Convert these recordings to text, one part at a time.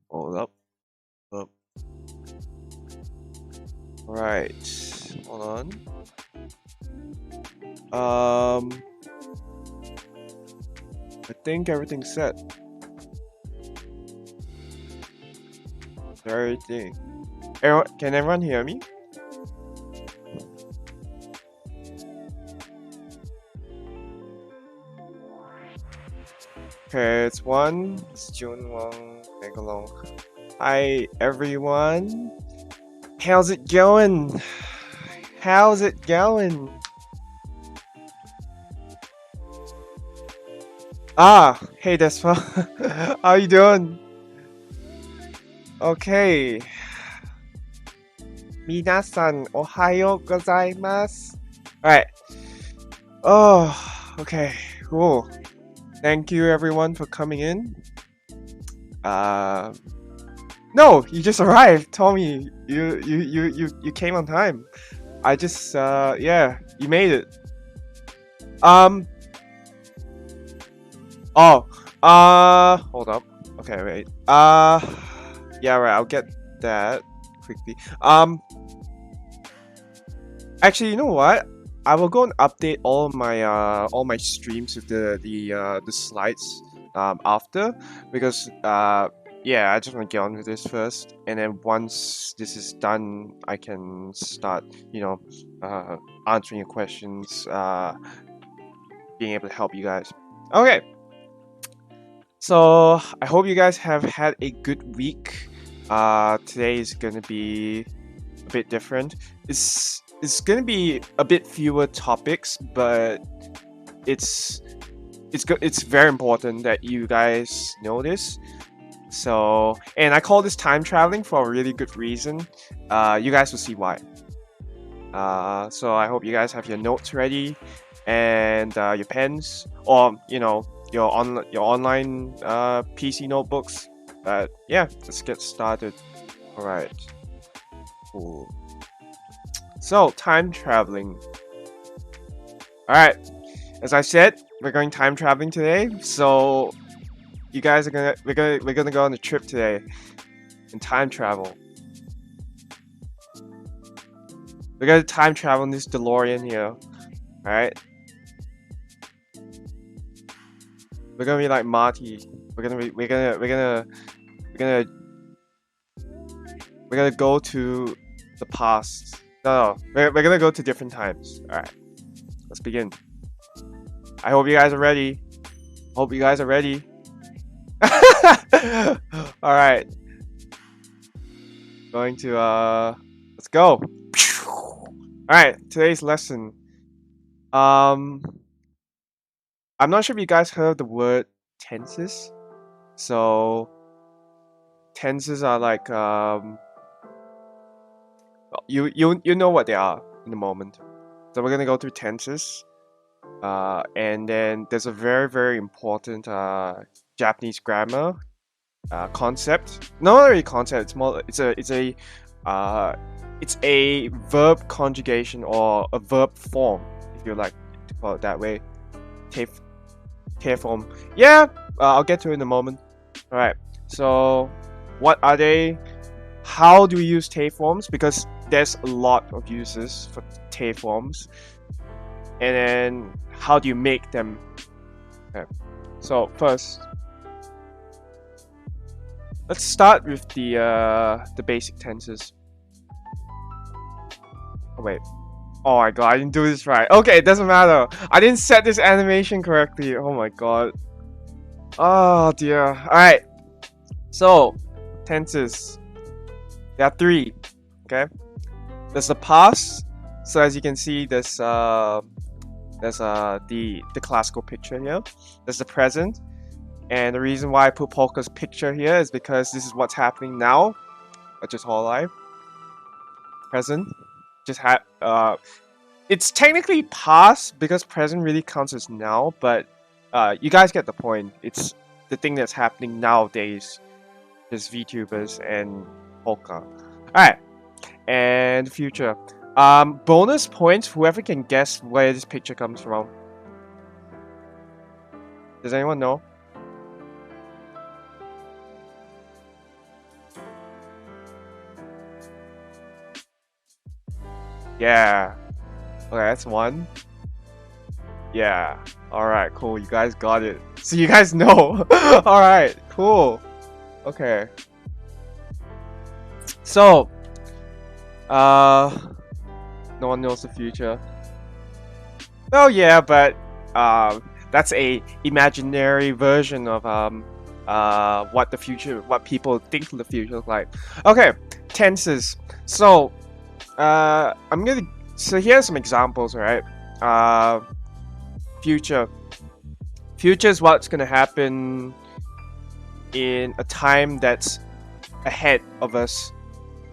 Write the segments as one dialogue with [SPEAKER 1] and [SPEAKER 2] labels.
[SPEAKER 1] Hold up. Up. Right. Hold on. I think everything's set. Everything. Can everyone hear me? Okay, it's one. It's June Wong Megalong. Hi everyone. How's it going? How's it going? Hey Despa. How you doing? Okay. Minasan, ohayo gozaimasu. Alright. Oh, okay. Cool. Thank you everyone for coming in. No, you just arrived. Tommy, you came on time. I just yeah, you made it. Oh, hold up. Okay, wait. Yeah, right. I'll get that quickly. Actually, you know what? I will go and update all my streams with the slides after, because yeah, I just want to get on with this first, and then once this is done, I can start, answering your questions, being able to help you guys. Okay. So I hope you guys have had a good week. Today is gonna be a bit different. It's gonna be a bit fewer topics, but it's very important that you guys know this. So, and I call this time traveling for a really good reason. You guys will see why. So I hope you guys have your notes ready and your pens, or your online PC notebooks. But yeah, let's get started. All right. Cool. So time traveling. All right. As I said, we're going time traveling today. So you guys are we're gonna go on a trip today and time travel. We're gonna time travel in this DeLorean here. All right. We're gonna be like Marty. We're gonna go to the past. No, we're gonna go to different times. All right. Let's begin. I hope you guys are ready. Hope you guys are ready. All right. Going to let's go. All right. Today's lesson. I'm not sure if you guys heard the word tenses. So tenses are like you know what they are in the moment. So we're gonna go through tenses. And then there's a very important Japanese grammar concept. Not really concept. It's more. It's a verb conjugation, or a verb form, if you like to call it that way. Te form. Yeah. I'll get to it in a moment. All right. So, what are they? How do we use te forms? Because there's a lot of uses for te forms. And then how do you make them? Okay. So first, let's start with the basic tenses. Oh wait. Oh my god, I didn't do this right. Okay, it doesn't matter. I didn't set this animation correctly. Oh my god. Oh dear. Alright. So, tenses. There are three. Okay. There's the past. So as you can see, there's the classical picture here. There's the present. And the reason why I put Polka's picture here is because this is what's happening now. Which is whole life. Present. It's technically past because present really counts as now, but you guys get the point. It's the thing that's happening nowadays. There's VTubers and Polka. Alright. And future. Bonus points, whoever can guess where this picture comes from. Does anyone know? Yeah. Okay, that's one. Yeah. Alright, cool. You guys got it. So you guys know. Alright, cool. Okay. So, no one knows the future. Oh yeah, but that's a imaginary version of what people think the future is like. Okay, tenses. So, so here's some examples, right? Future. Future is what's gonna happen in a time that's ahead of us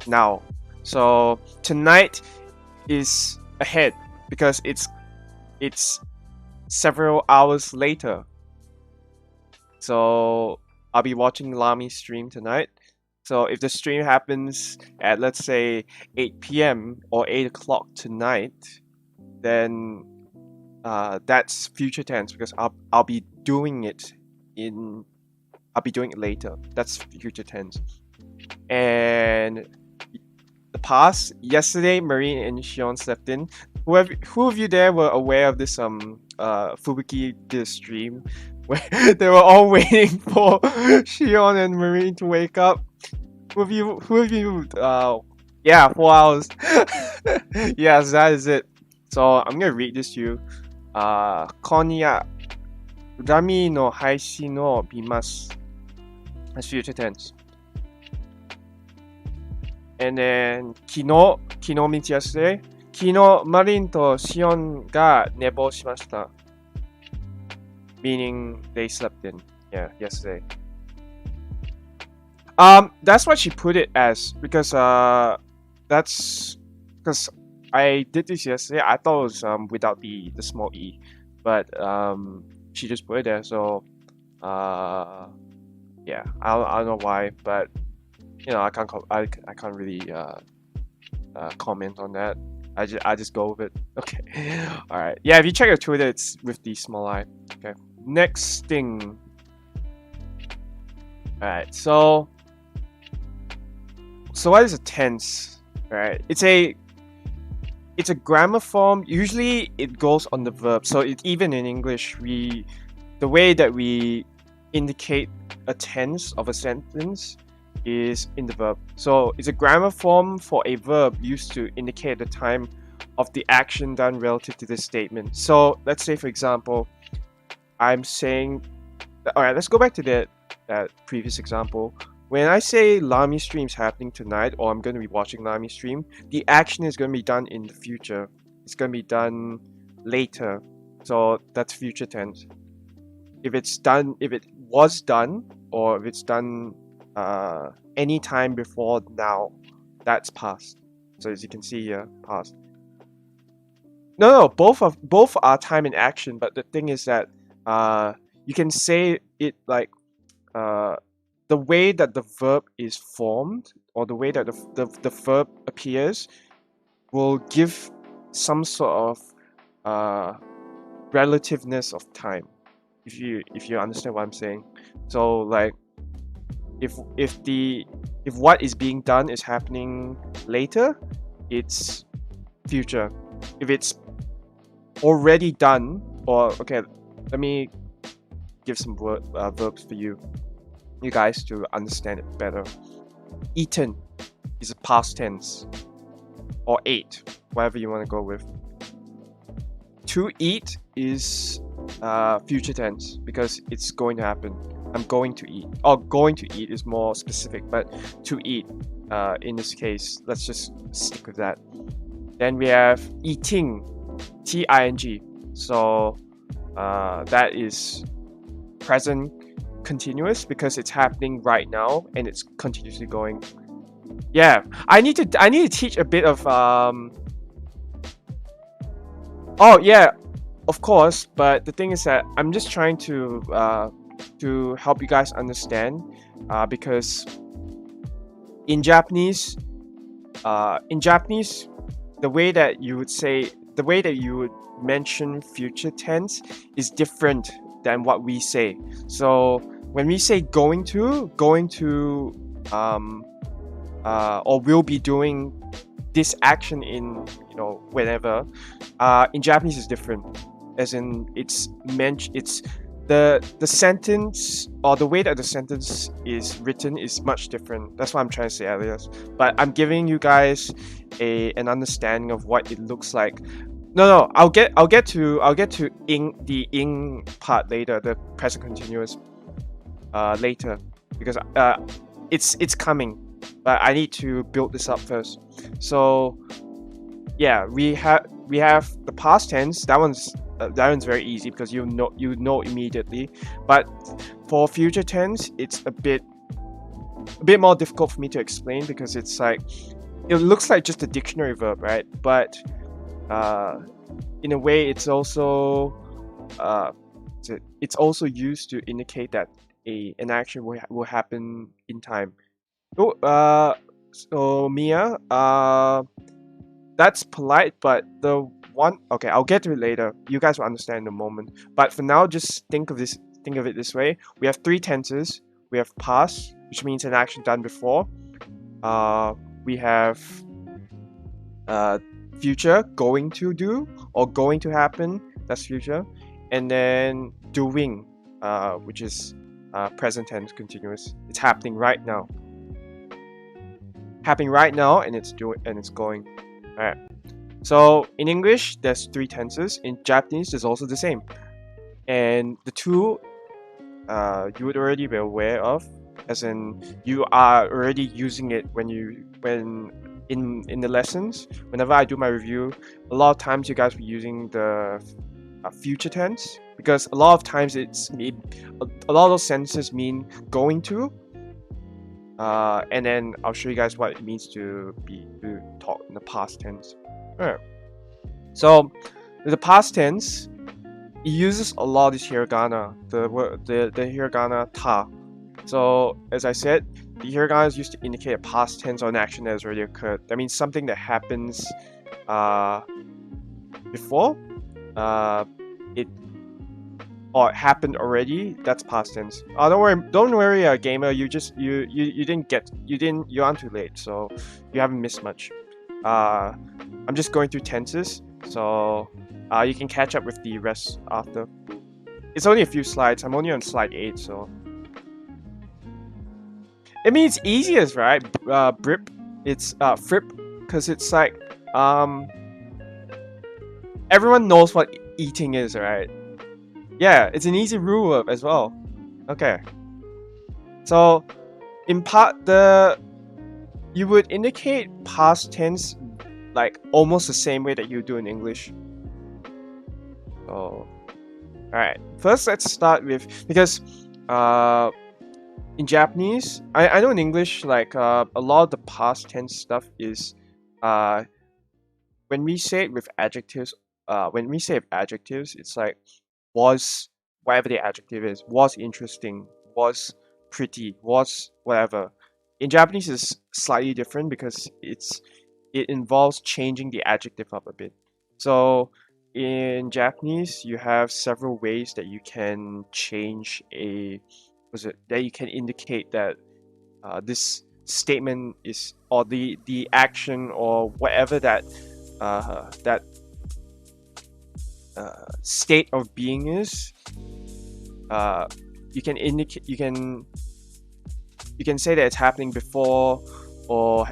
[SPEAKER 1] now. So tonight is ahead because it's several hours later. So I'll be watching Lami's stream tonight. So if the stream happens at, let's say, 8 p.m. or 8 o'clock tonight, then that's future tense because I'll be doing it later. That's future tense. And the past, yesterday, Marine and Shion slept in. Who of you there were aware of this Fubuki did a stream where they were all waiting for Shion and Marine to wake up? Who of you yeah, 4 hours. Yes, that is it. So I'm gonna read this to you. Konya Rami no haishi no bimasu. That's future tense. And then kino means yesterday. Kino Marin to Shion ga nebo shimashita. Meaning they slept in. Yeah, yesterday. That's what she put it as because that's because I did this yesterday. I thought it was without the small e, but she just put it there. So yeah, I don't know why, but you know I can't really comment on that. I just go with it. Okay, all right. Yeah, if you check your Twitter, it's with the small I. Okay, next thing. All right, so what is a tense? Right, it's a grammar form. Usually it goes on the verb. So even in English, the way that we indicate a tense of a sentence is in the verb. So it's a grammar form for a verb used to indicate the time of the action done relative to this statement. So let's say, for example, I'm saying, all right, let's go back to that previous example. When I say Lami stream's happening tonight, or I'm going to be watching Lami stream, the action is going to be done in the future. It's going to be done later. So that's future tense. If it was done, or if it's done any time before now, that's past. So as you can see here, past. No, both are time and action. But the thing is that you can say it like the way that the verb is formed, or the way that the verb appears, will give some sort of relativeness of time. If you understand what I'm saying. So like if what is being done is happening later, it's future. If it's already done, or okay, let me give some verbs for you guys to understand it better. Eaten is a past tense, or ate, whatever you want to go with. To eat is future tense because it's going to happen. I'm going to eat. Or going to eat is more specific, but to eat, in this case, let's just stick with that. Then we have eating, T-I-N-G. So that is present continuous because it's happening right now and it's continuously going. Yeah, I need to teach a bit of oh yeah, of course, but the thing is that I'm just trying to help you guys understand because in Japanese the way that you would mention future tense is different than what we say. So when we say going to or will be doing this action in whenever. In Japanese, it's different. As in, it's the sentence, or the way that the sentence is written is much different. That's what I'm trying to say, Elias. But I'm giving you guys an understanding of what it looks like. No, I'll get to the ing part later, the present continuous later, because it's coming, but I need to build this up first. So yeah, we have the past tense. That one's very easy because you know immediately. But for future tense, it's a bit more difficult for me to explain, because it's like, it looks like just a dictionary verb, right? But in a way, it's also used to indicate that an action will happen in time. So Mia, that's polite, but the one, okay, I'll get to it later. You guys will understand in a moment. But for now, just think of it this way. We have 3 tenses. We have past, which means an action done before. We have future, going to do or going to happen. That's future. And then doing, which is present tense continuous. It's happening right now. And it's going. All right. So in English, there's 3 tenses. In Japanese, there's also the same. And the two, you would already be aware of, as in you are already using it when in the lessons. Whenever I do my review, a lot of times you guys will be using the future tense, because a lot of times a lot of those sentences mean going to. And then I'll show you guys what it means to talk in the past tense. Alright. So the past tense, it uses a lot of this hiragana, the hiragana ta. So as I said, the hiragana is used to indicate a past tense or an action that has already occurred. That means something that happens before it happened already. That's past tense. Don't worry, gamer. You aren't too late, so you haven't missed much. I'm just going through tenses, so you can catch up with the rest after. It's only a few slides. I'm only on slide 8, so. I mean, it's easiest, right? Brip. It's frip, because it's like everyone knows what eating is, right? Yeah, it's an easy rule as well. Okay. So in part, you would indicate past tense like almost the same way that you do in English. So, alright. First, let's start with, because in Japanese, I know in English, like a lot of the past tense stuff is when we say it with adjectives. It's like was, whatever the adjective is, was interesting, was pretty, was whatever. In Japanese, it's slightly different because it involves changing the adjective up a bit. So in Japanese, you have several ways that you can change that you can indicate that this statement is, or the action or whatever that state of being is. You can indicate, you can say that it's happening before, or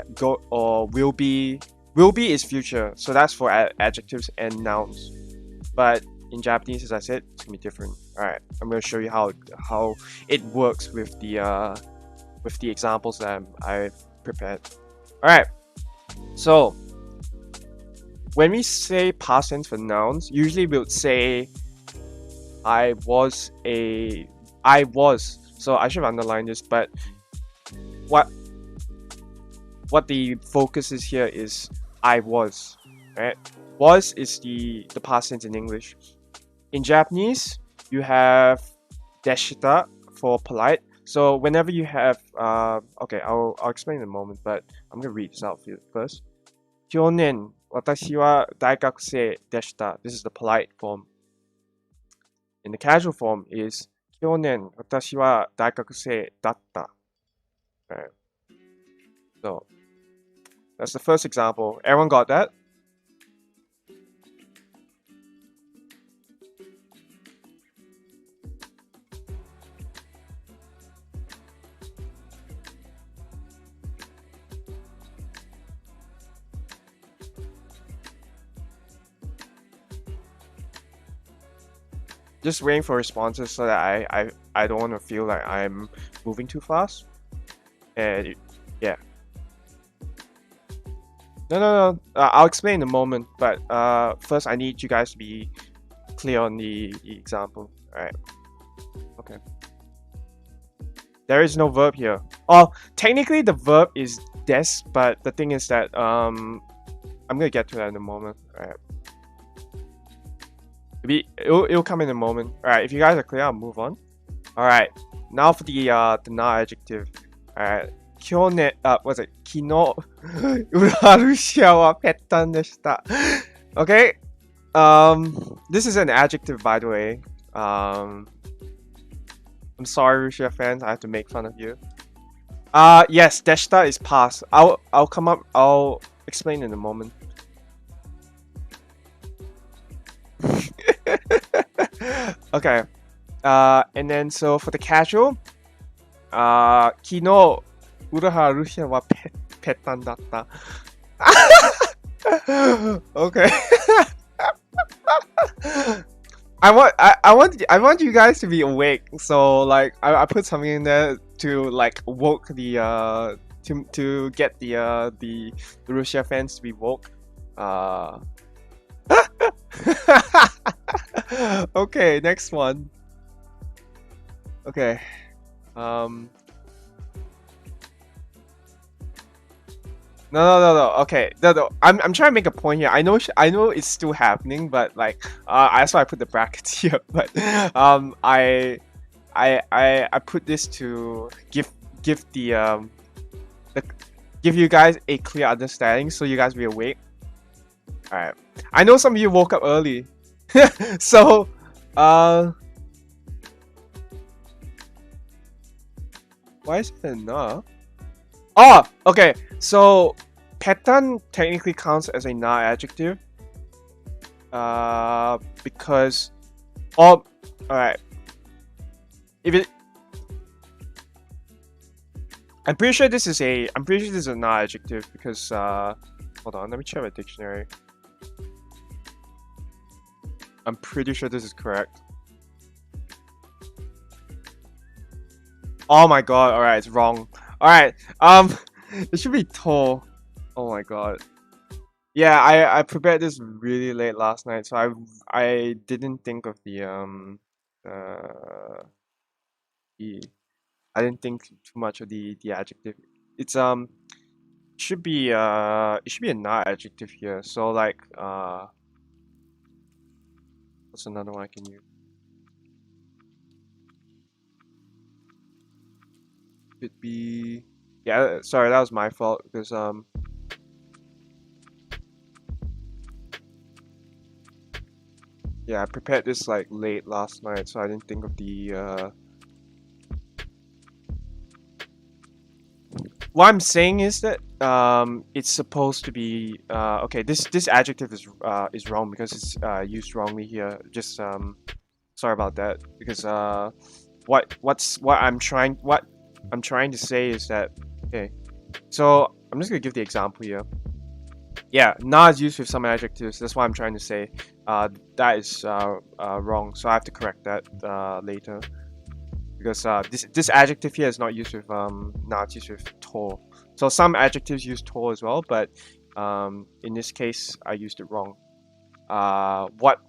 [SPEAKER 1] will be. Will be is future, so that's for adjectives and nouns. But in Japanese, as I said, it's gonna be different. All right, I'm gonna show you how it works with the examples that I've prepared. All right, so when we say past tense for nouns, usually we would say I was. So I should have underlined this, but what the focus is here is I was, right? Was is the past tense in English. In Japanese, you have deshita for polite. So whenever you have okay, I'll explain in a moment, but I'm gonna read this out first. 去年私は大学生でした. This is the polite form. And the casual form is 去年私は大学生だった. Right. So that's the first example. Everyone got that? Just waiting for responses so that I don't want to feel like I'm moving too fast. And yeah. No. I'll explain in a moment. But first I need you guys to be clear on the example. All right. Okay. There is no verb here. Oh, technically the verb is des, but the thing is that I'm gonna get to that in a moment. All right. It'll come in a moment. All right. If you guys are clear, I'll move on. All right. Now for the na adjective. All right. 今日ね、was it 昨日ウラルシアはペッタンでした。Okay. This is an adjective, by the way. I'm sorry, Russia fans. I have to make fun of you. Yes, deshta is past. I'll come up. I'll explain in a moment. Okay. And then so for the casual, 昨日ウラハルシアはペッタンだった。Okay. I want you guys to be awake. So like I put something in there to like woke the to get the Russia fans to be woke. Okay, next one. Okay. No. Okay, no. I'm trying to make a point here. I know it's still happening, but like, that's why I put the brackets here. But I put this to give the give you guys a clear understanding, so you guys be awake. All right. I know some of you woke up early, so why is it enough? Oh, okay. So, petan technically counts as a na adjective. Because, all right. If it, I'm pretty sure this is a na adjective because hold on, let me check my dictionary. I'm pretty sure this is correct. Oh my god! All right, it's wrong. All right, it should be to. Oh my god. Yeah, I prepared this really late last night, so I didn't think of the I didn't think too much of the adjective. It's should be it should be a not adjective here. So like what's another one I can use? Could be, yeah, sorry, that was my fault because yeah, I prepared this like late last night, so I didn't think of the what I'm saying is that it's supposed to be okay, this adjective is wrong because it's used wrongly here. Just sorry about that, because what I'm trying to say is that, okay, so I'm just gonna give the example here. Yeah, na is used with some adjectives. That's what I'm trying to say. That is wrong, so I have to correct that later, because this adjective here is not used with na, it's used with to. So some adjectives use to as well, but in this case I used it wrong. What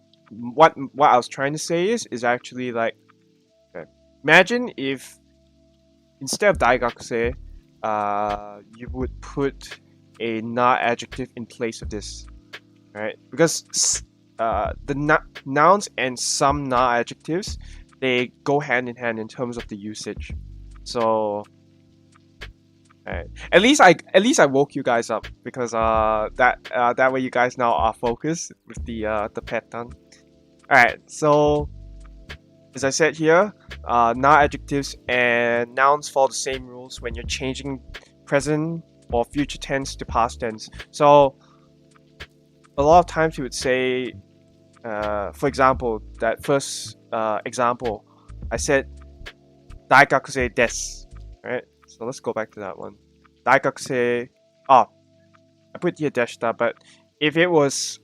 [SPEAKER 1] I was trying to say is actually like, okay, imagine if instead of daigakuse, you would put a na adjective in place of this, right? Because the nouns and some na adjectives, they go hand in hand in terms of the usage. So right. At least I woke you guys up, because that way you guys now are focused with the pattern. Alright, so as I said here, na adjectives and nouns follow the same rules when you're changing present or future tense to past tense. So a lot of times you would say, for example, that first example, I said daigakuse desu, right? So let's go back to that one. Daigakuse, I put here deshita, but if it was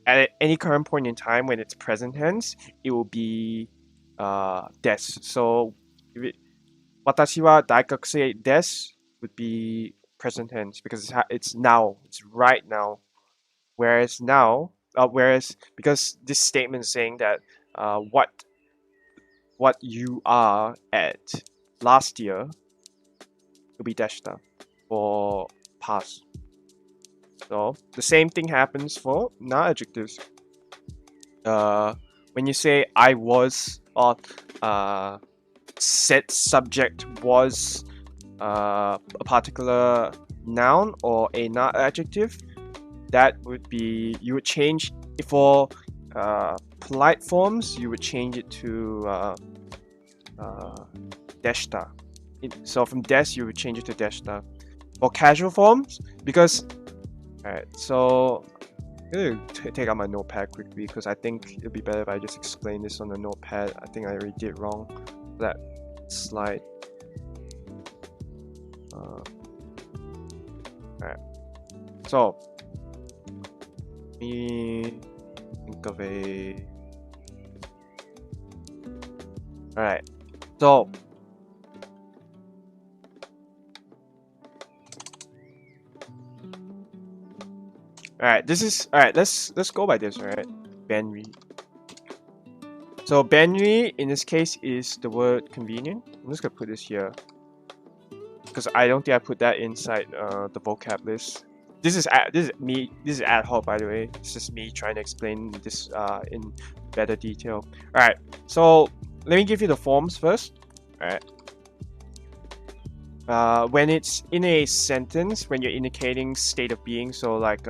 [SPEAKER 1] at any current point in time when it's present tense, it will be des. So if it, 私は大学生です would be present tense because it's now, it's right now. Whereas now, because this statement is saying that what you are at last year will be deshita for past. So the same thing happens for non-adjectives. When you say I was, or said subject was a particular noun or a non-adjective, that would be, you would change for polite forms, you would change it to deshita. So from des, you would change it to deshita. For casual forms, because alright, so I'm gonna take out my notepad quickly because I think it'd be better if I just explain this on the notepad. I think I already did wrong that slide. Alright, so let me think of a. Alright, so alright, this is alright. Let's go by this. Alright, Benri. So Benri in this case is the word convenient. I'm just gonna put this here because I don't think I put that inside the vocab list. This is me. This is ad hoc, by the way. It's just me trying to explain this in better detail. All right. So let me give you the forms first. All right. When it's in a sentence, when you're indicating state of being, so like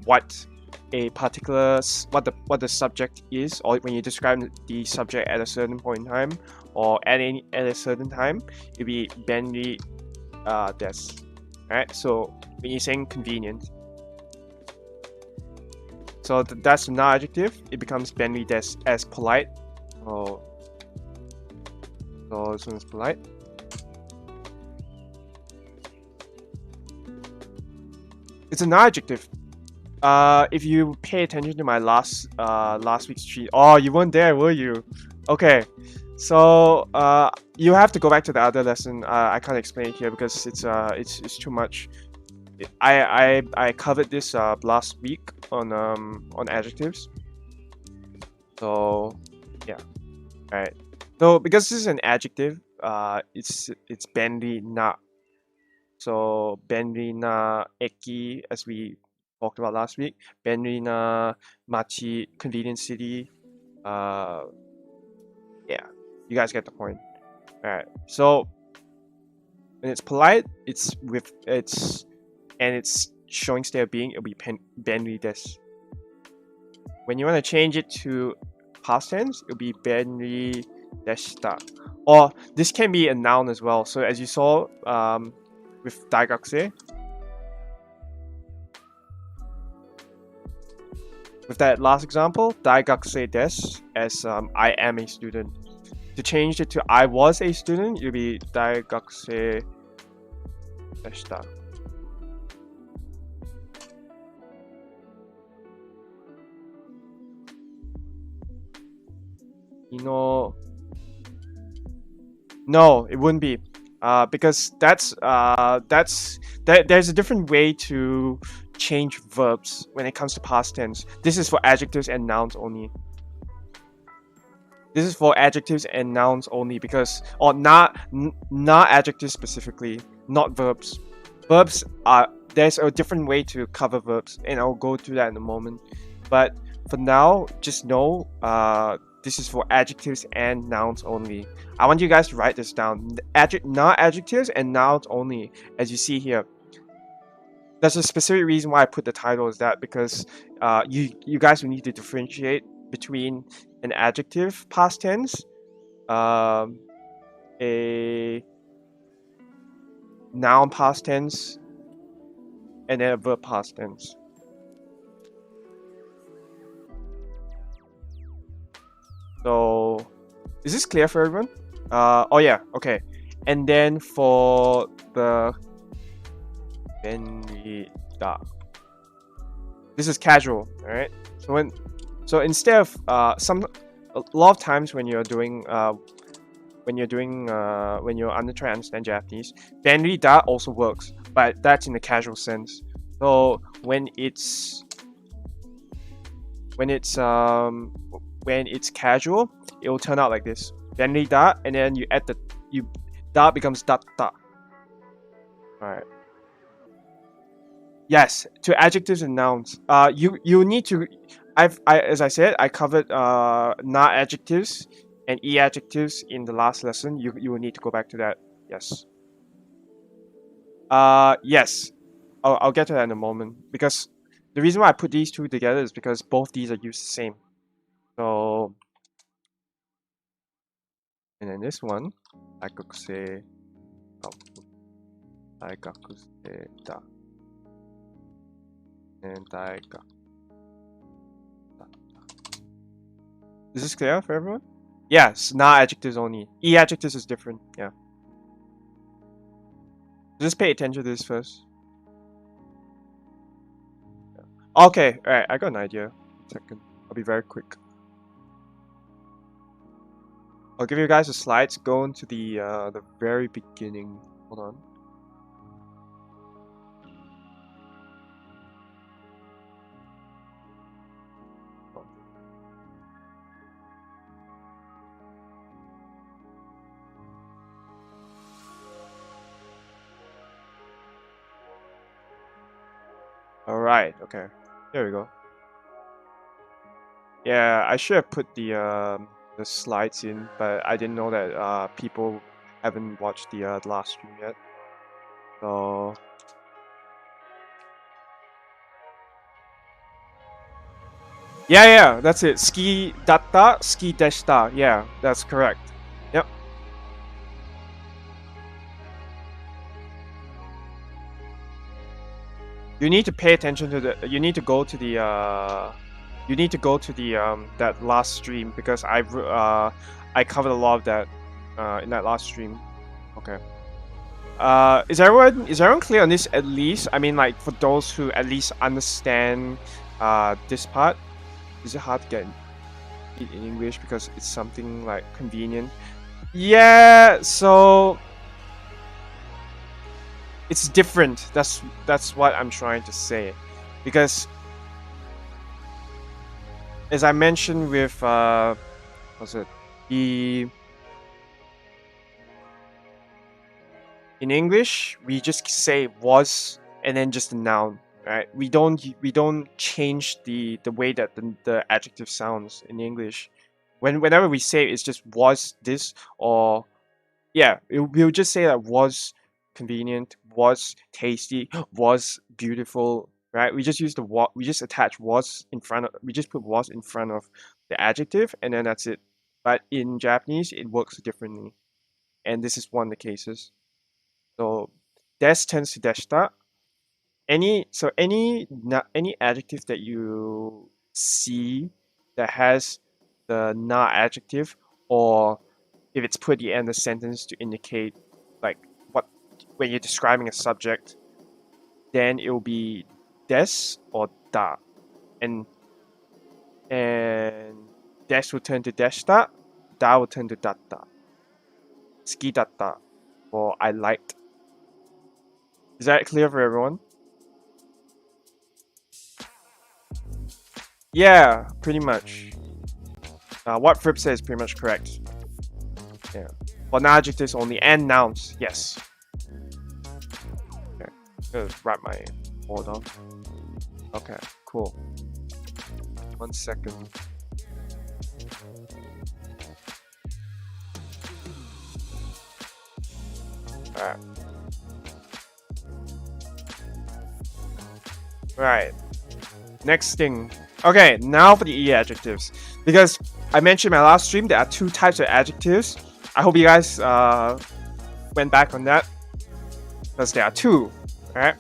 [SPEAKER 1] what a particular what the subject is, or when you describe the subject at a certain point in time, or at a certain time, it'll be benri des. Alright, so when you're saying convenient, so that's the non-adjective, it becomes benri des as polite. Oh, so this one is polite. It's a non-adjective. If you pay attention to my last week's treat, oh, you weren't there, were you? Okay, so you have to go back to the other lesson. I can't explain it here because it's too much. I covered this last week on adjectives. So yeah, all right. So because this is an adjective, it's benri na. So benri na eki, as we talked about last week. Benri na machi, convenient city. Yeah, you guys get the point. All right. So when it's polite, it's showing state of being. It'll be benri des. When you want to change it to past tense, it'll be benri deshita. Or this can be a noun as well. So as you saw with daigakse, with that last example, daigakse desu, as I am a student. To change it to I was a student, it'll be daigakse deshita. No, it wouldn't be. Because there's a different way to change verbs when it comes to past tense. This is for adjectives and nouns only. This is for adjectives and nouns only because, or not adjectives specifically, not verbs. Verbs are, there's a different way to cover verbs, and I'll go through that in a moment. But for now, just know this is for adjectives and nouns only. I want you guys to write this down. Not adjectives and nouns only, as you see here. There's a specific reason why I put the title as that, because you guys will need to differentiate between an adjective past tense, a noun past tense, and then a verb past tense. So, is this clear for everyone? Oh yeah, okay. And then for the benri da. This is casual, all right? So instead of a lot of times when you're doing when you're trying to understand Japanese, benri da also works, but that's in the casual sense. So when it's casual, it will turn out like this: benri da, and then you add da becomes datta. All right. Yes, to adjectives and nouns. You need to. As I said, I covered na adjectives and e adjectives in the last lesson. You will need to go back to that. Yes. Yes. I'll get to that in a moment, because the reason why I put these two together is because both these are used the same. So, and then this one, daikakusei, daikakusei da, and daika. Is this clear for everyone? Yes, na adjectives only. E adjectives is different. Yeah. Just pay attention to this first. Okay, alright, I got an idea. 1 second. I'll be very quick. I'll give you guys the slides. Go into the very beginning. Hold on. Alright, okay. There we go. Yeah, I should have put the slides in, but I didn't know that people haven't watched the last stream yet. So yeah, that's it. Ski datta, ski deshita. Yeah, that's correct. Yep. You need to pay attention to the. You need to go to the. You need to go to the that last stream, because I covered a lot of that in that last stream. Okay. Is everyone clear on this at least? I mean, like, for those who at least understand this part. Is it hard to get it in English because it's something like convenient? Yeah, so it's different. That's what I'm trying to say, because as I mentioned with what's it? In English, we just say was and then just a noun, right? We don't change the way that the adjective sounds in English. Whenever we say it's just was this, or yeah, we'll just say that was convenient, was tasty, was beautiful, right? We just use we just attach was in front of, we just put was in front of the adjective, and then that's it. But in Japanese, it works differently, and this is one of the cases. So des turns to deshita. Any adjective that you see that has the na adjective, or if it's put at the end of the sentence to indicate like what, when you're describing a subject, then it will be des or da, and des will turn to deshita, da will turn to datta. Ski datta, or I liked. Is that clear for everyone? Yeah, pretty much. What Fripp says is pretty much correct. Yeah. But now adjectives only, and nouns, yes. Okay. I'm gonna write my board off. Okay, cool. 1 second. Alright. Right. Next thing. Okay, now for the E adjectives. Because I mentioned in my last stream, there are 2 types of adjectives. I hope you guys went back on that, because there are 2. Alright.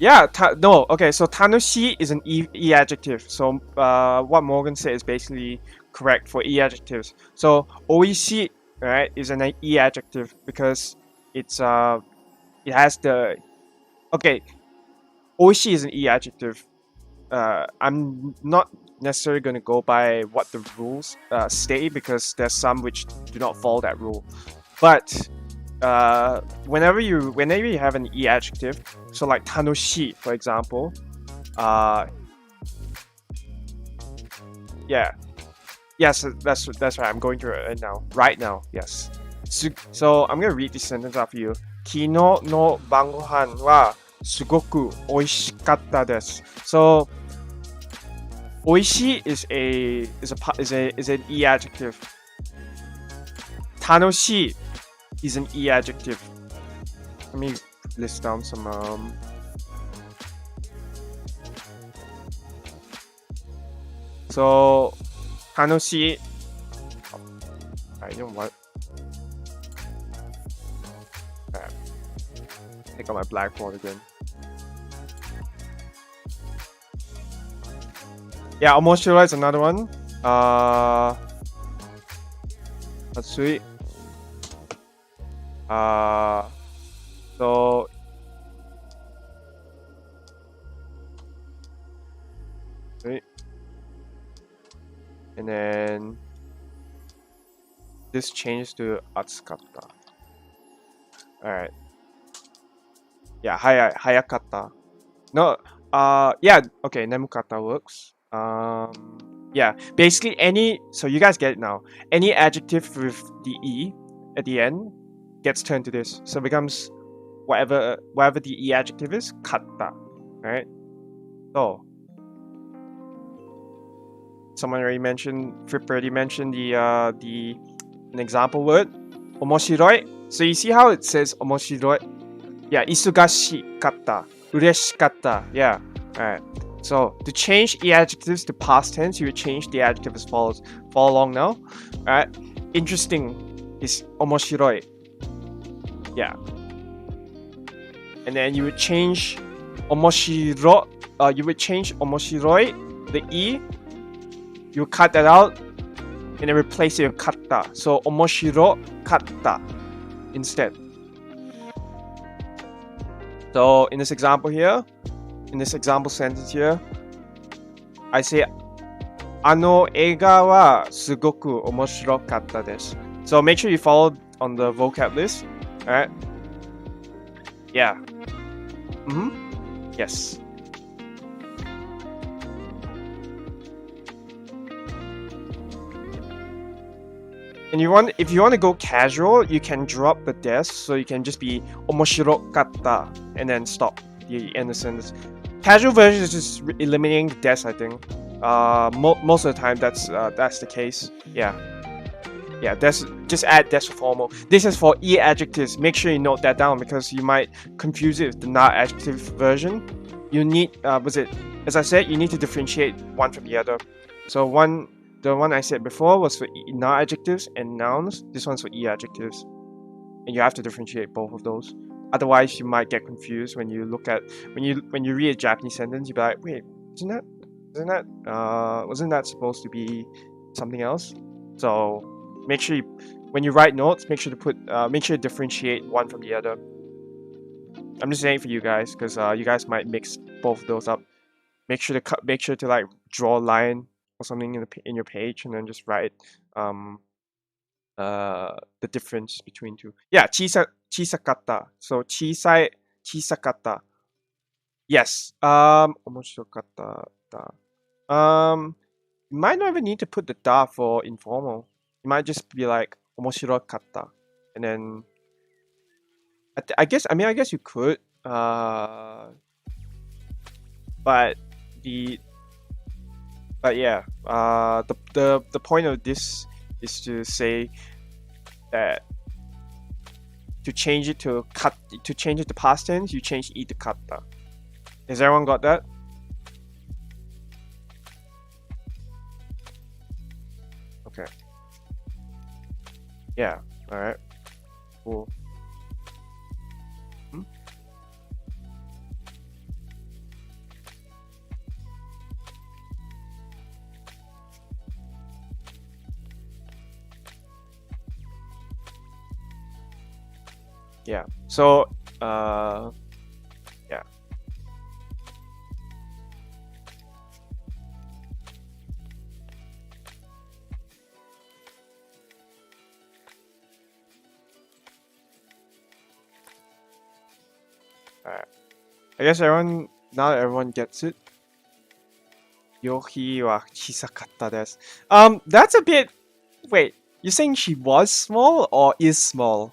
[SPEAKER 1] Yeah, no, okay, so tanoshi is an E adjective. So what Morgan said is basically correct for E adjectives. So oishi, right, is an E adjective because it's it has the, okay, Oishi is an E adjective. I'm not necessarily going to go by what the rules state, because there's some which do not follow that rule. But whenever you have an E adjective, so like tanoshi, for example, yeah, yes, that's right. I'm going through it right now. Yes. So I'm gonna read this sentence after you. 昨日の晩ご飯はすごく美味しかったです。So, 美味しい is an E adjective. 楽しい is an E adjective. Let me list down some So, 楽しい I know what. Take out my blackboard again. Yeah, 面白い is another one. Let's see. So wait. And then this changes to 暑かった. Alright. Yeah, 早かった. No, yeah, okay, 眠かった works. Yeah, basically so you guys get it now. Any adjective with the E at the end gets turned to this. So it becomes whatever the E adjective is, かった. Alright? So, someone already mentioned, Fripp already mentioned an example word, 面白い. So you see how it says 面白い? Yeah, 忙しかった, 嬉しかった. Yeah, alright. So to change E adjectives to past tense, you would change the adjective as follows. Follow along now. Alright. Interesting is 面白い. Yeah. And then you would change 面白, you would change 面白い, the E, you would cut that out and then replace it with かった. So 面白かった instead. So in this example here, in this example sentence here, I say あの映画はすごく面白かったです. So make sure you follow on the vocab list. Alright? Yeah. Yes. And if you want to go casual, you can drop the des, so you can just be 面白かった and then stop the end of the sentence. Casual version is just eliminating the des, I think. Most of the time that's the case. Yeah, just add des formal. This is for E adjectives. Make sure you note that down, because you might confuse it with the not adjective version. You need as I said, you need to differentiate one from the other. So the one I said before was for not adjectives and nouns. This one's for E adjectives, and you have to differentiate both of those. Otherwise, you might get confused when you look at when you read a Japanese sentence. You'll be like, wait, wasn't that supposed to be something else? So make sure when you write notes, make sure to differentiate one from the other. I'm just saying for you guys, because you guys might mix both of those up. Make sure to like draw a line or something in your page, and then just write the difference between two. Yeah, 小さかった. So 小さかった. Yes. 面白かっただ. You might not even need to put the da for informal. You might just be like 面白かった, and then I guess you could, but yeah, the point of this is to say that to change it to past tense, you change E to katta. Has everyone got that? Okay. Yeah. All right. Cool. Yeah. So, yeah. Alright. I guess everyone, now that everyone gets it. Yohi wa chisakatta desu. That's a bit... Wait, you're saying she was small or is small?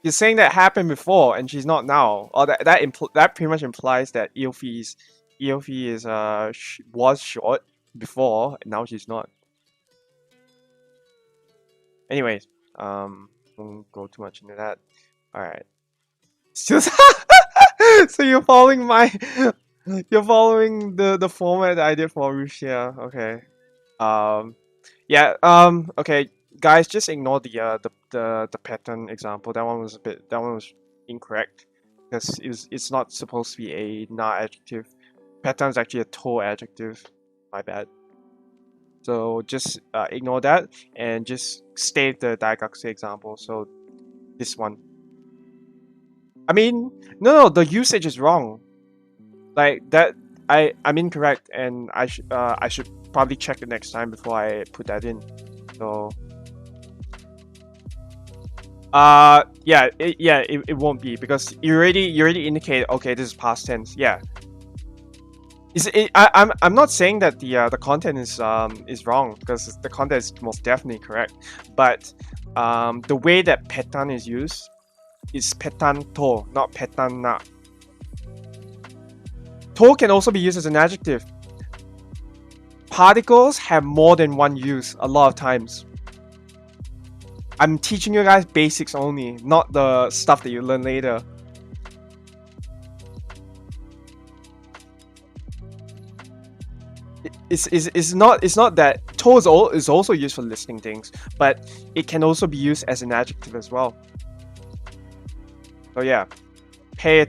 [SPEAKER 1] You're saying that happened before and she's not now. Or that pretty much implies that Eofi is was short before and now she's not. Anyways, won't go too much into that. Alright. So you're following you're following the format that I did for Rusia. Okay. Yeah, okay, guys, just ignore the pattern example. That one was incorrect because it's not supposed to be a na adjective. Pattern is actually a to adjective. My bad. So just ignore that and just state the daigakse example. So this one. I mean, no, the usage is wrong. Like that, I'm incorrect, and I should probably check it next time before I put that in. So, yeah, it won't be because you already indicate, okay, this is past tense. Yeah. I'm not saying that the content is wrong because the content is most definitely correct, but the way that petan is used is petan to, not petan na. To can also be used as an adjective. Particles have more than one use a lot of times. I'm teaching you guys basics only, not the stuff that you learn later. It's not that to is also used for listing things, but it can also be used as an adjective as well. So yeah, pay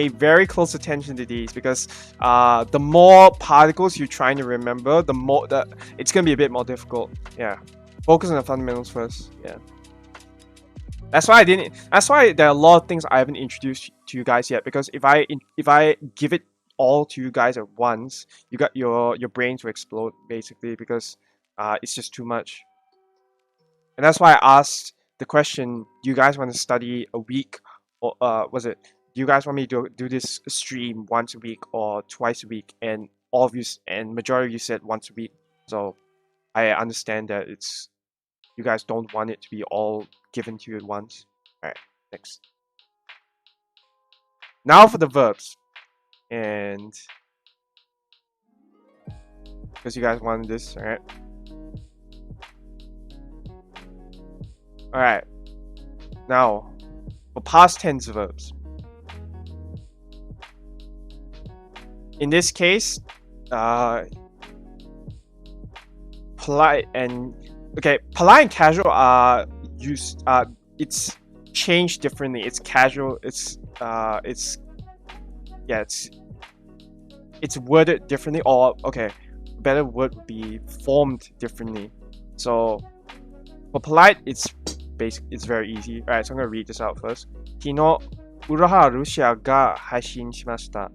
[SPEAKER 1] very close attention to these because the more particles you're trying to remember, the more it's gonna be a bit more difficult. Yeah, focus on the fundamentals first. Yeah, that's why there are a lot of things I haven't introduced to you guys yet, because if I give it all to you guys at once, your brains will explode basically, because it's just too much. And that's why I asked the question, do you guys want to study a week, or do you guys want me to do this stream once a week or twice a week? And all of you and majority of you said once a week. So I understand that you guys don't want it to be all given to you at once. Alright, next. Now for the verbs. And because you guys wanted this, alright? Alright. Now, for past tense verbs. In this case, polite and casual are used. It's changed differently. It's casual. It's worded differently. Or okay, a better word would be formed differently. So for polite, it's very easy. Alright, so I'm gonna read this out first. 昨日、ウラハルシアが配信しました。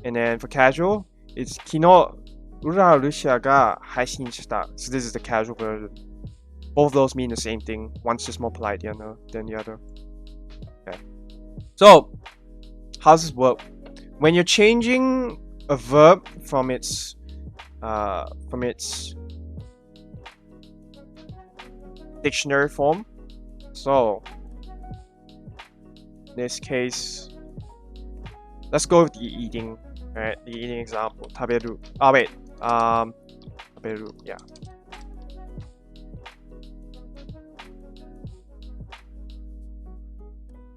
[SPEAKER 1] And then for casual, it's 昨日、ウラハルシアが配信した。So this is the casual version. Both of those mean the same thing. One's just more polite than the other. Okay. So, how does this work? When you're changing a verb from its dictionary form, so in this case, let's go with the eating. Alright, the eating example. 食べる. Oh wait, 食べる, yeah.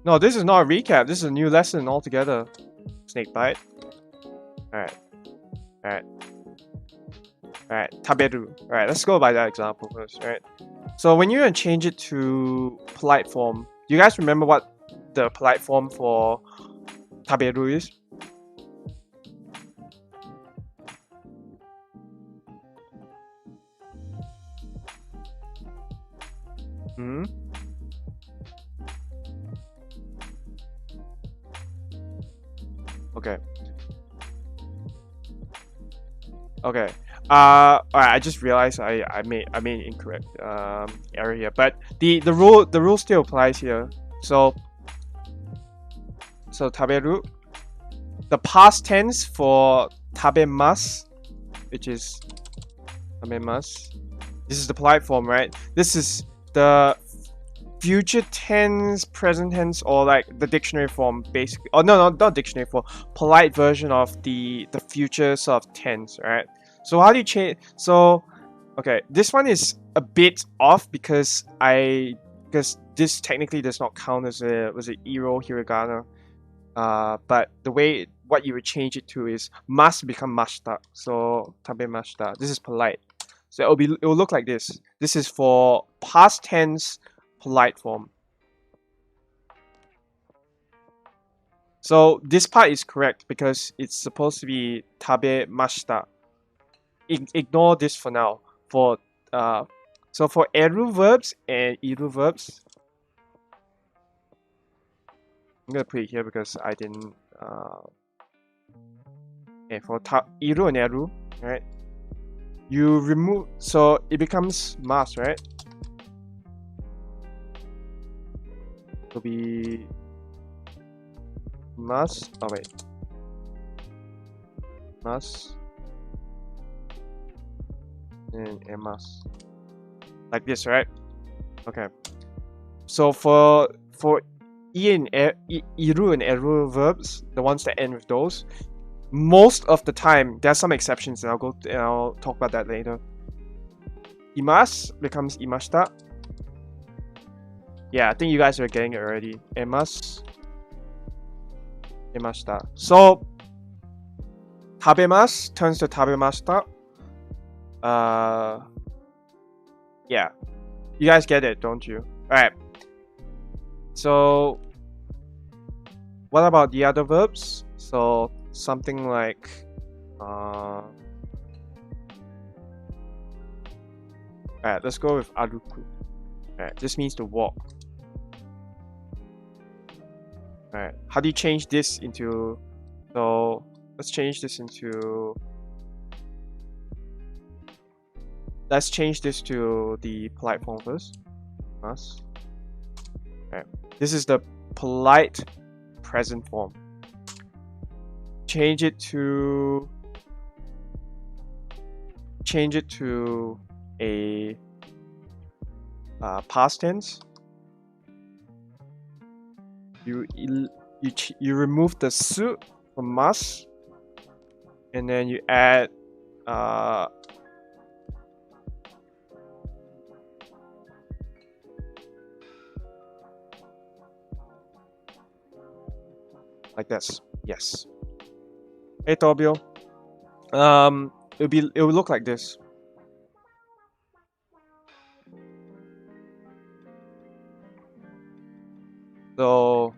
[SPEAKER 1] No, this is not a recap. This is a new lesson altogether. Snake bite. Alright. Alright. Alright. 食べる. Alright, let's go by that example first. Alright. So when you're gonna change it to polite form, do you guys remember what the polite form for 食べる is? Hmm? Okay. Okay. Alright, I just realized I made incorrect error here, but the rule still applies here. So taberu, the past tense for tabemasu, which is tabemasu. This is the polite form, right? This is the future tense, present tense, or like the dictionary form, basically. Oh no, not dictionary form. Polite version of the future sort of tense, right? So how do you change? So, okay, this one is a bit off because this technically does not count as a iro hiragana. But the way what you would change it to is must become mashita. So tabemashita. This is polite. So it will look like this. This is for past tense polite form. So this part is correct because it's supposed to be tabemashita. Ignore this for now. So for eru verbs and iru verbs, I'm gonna put it here because I didn't. Okay, for iru and eru, right? You remove, so it becomes mas, right? It'll be mas. Oh wait, mas and emas, like this, right? Okay. So for iru and eru verbs, the ones that end with those, most of the time, there are some exceptions, and I'll talk about that later. Imas becomes imashita. Yeah, I think you guys are getting it already. Emas, imashita. So tabemasu turns to tabemashita. Yeah, you guys get it, don't you? All right. So what about the other verbs? So something like alright, let's go with aruku. Alright, this means to walk. Alright, how do you change this into, so let's change this to the polite form first. Mas. Alright, this is the polite present form. Change it to a past tense. You remove the su from mas, and then you add like this. Yes. Hey Tobio. It will look like this. So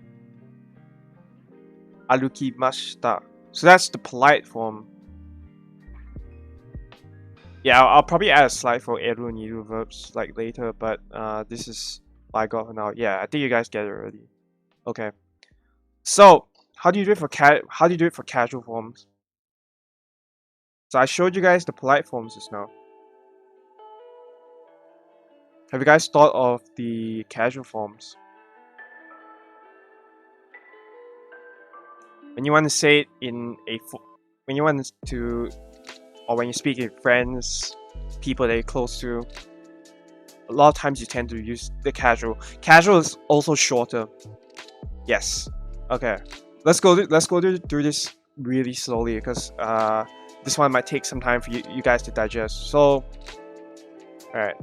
[SPEAKER 1] arukimashita. So that's the polite form. Yeah, I'll probably add a slide for eru and iru verbs like later, but this is what I got for now. Yeah, I think you guys get it already. Okay. So how do you do it for casual forms? So I showed you guys the polite forms just now. Have you guys thought of the casual forms? When you want to say it in when you speak with friends, people that you're close to, a lot of times you tend to use the casual. Casual is also shorter. Yes. Okay. Let's go through this really slowly because this one might take some time for you guys to digest. So, alright.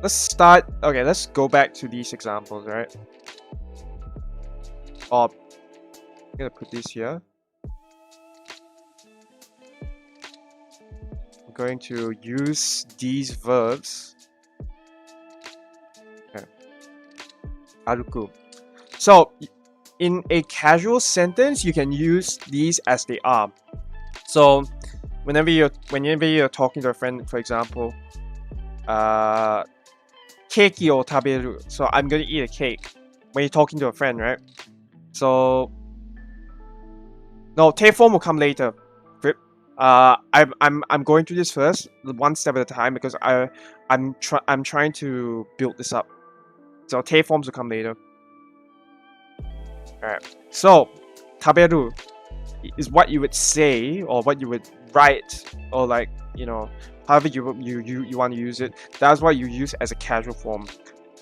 [SPEAKER 1] Let's start. Okay, let's go back to these examples, right? Oh, I'm gonna put this here. I'm going to use these verbs. Okay. Aruku. So, in a casual sentence, you can use these as they are. So, whenever you're talking to a friend, for example, keiki o taberu. So I'm gonna eat a cake. When you're talking to a friend, right? So no, te form will come later. I'm going through this first, one step at a time, because I'm trying to build this up. So K forms will come later. Alright. So taberu is what you would say, or what you would write, or like, you know, however you want to use it. That's what you use as a casual form.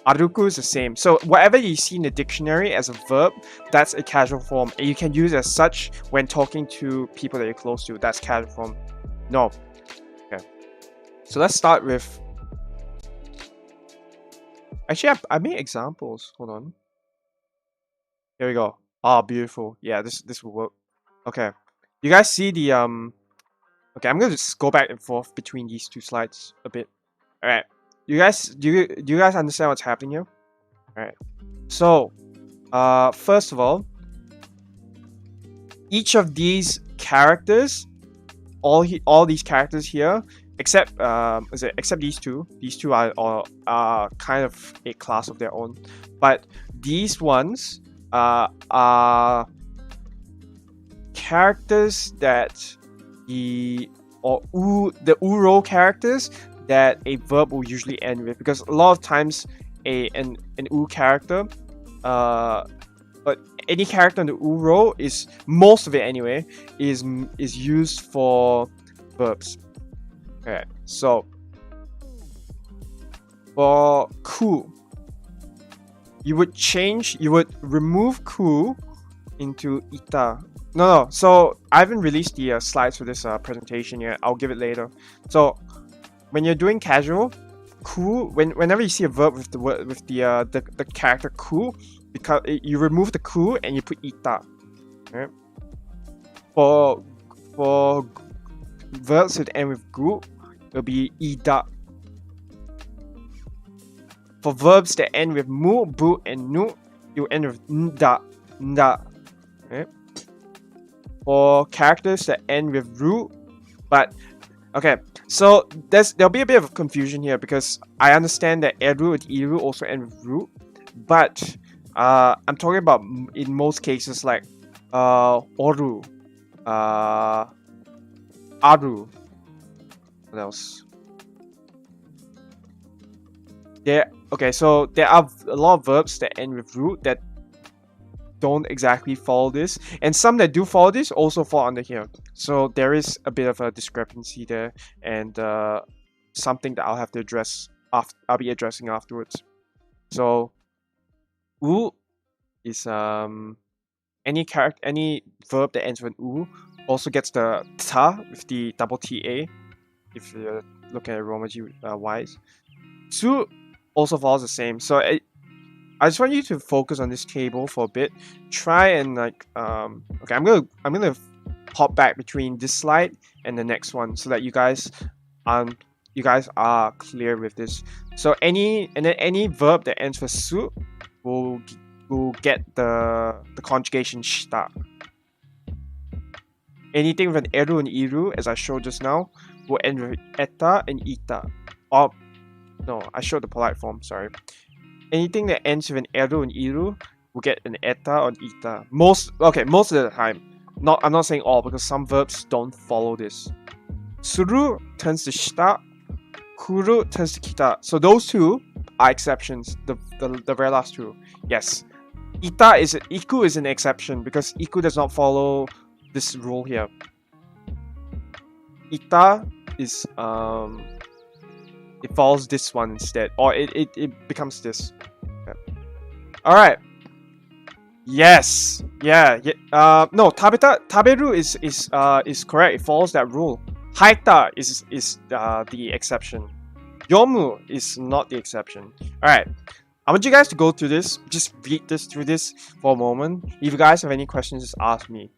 [SPEAKER 1] Aruku is the same. So whatever you see in the dictionary as a verb, that's a casual form. And you can use as such when talking to people that you're close to. That's casual form. No. Okay. So let's start with... Actually, I made examples. Hold on. Here we go. Ah, beautiful. Yeah, this will work. Okay. You guys see the Okay, I'm gonna just go back and forth between these two slides a bit. Alright. Do you guys understand what's happening here? Alright. So first of all, each of these characters, all these characters here, except except these two are kind of a class of their own. But these ones are characters that the uro characters that a verb will usually end with, because a lot of times an u character, but any character in the uro is, most of it anyway, is used for verbs. Okay, so for ku, you would remove ku into ita. No. So I haven't released the slides for this presentation yet. I'll give it later. So when you're doing casual, ku, whenever you see a verb with the character ku, because you remove the ku and you put ita. Right? For verbs that end with gu, it'll be ida. For verbs that end with mu, bu, and nu, you end with nda. Right? For characters that end with ru, but okay, so there'll be a bit of confusion here, because I understand that eru and iru also end with ru, but I'm talking about in most cases like oru, aru. What else? Okay, so there are a lot of verbs that end with ru that don't exactly follow this, and some that do follow this also fall under here. So there is a bit of a discrepancy there, and something that I'll have to address. I'll be addressing afterwards. So u is any verb that ends with u also gets the ta with the double ta, if you're looking at Romaji wise. Su also follows the same. So I just want you to focus on this table for a bit. Try and like okay, I'm gonna hop back between this slide and the next one, so that you guys are clear with this. So any verb that ends with su will get the conjugation shita. Anything with an eru and iru, as I showed just now, will end with eta and ita. Oh no, I showed the polite form, sorry. Anything that ends with an eru and iru will get an eta or ita. Most of the time. I'm not saying all, because some verbs don't follow this. Suru turns to shita, kuru turns to kita. So those two are exceptions. The very last two. Yes. Iku is an exception, because iku does not follow this rule here. Ita is it follows this one instead, or it becomes this. Okay. All right. Yes. Yeah. No. Taberu is correct. It follows that rule. Haita is the exception. Yomu is not the exception. All right. I want you guys to go through this. Just read through this for a moment. If you guys have any questions, just ask me.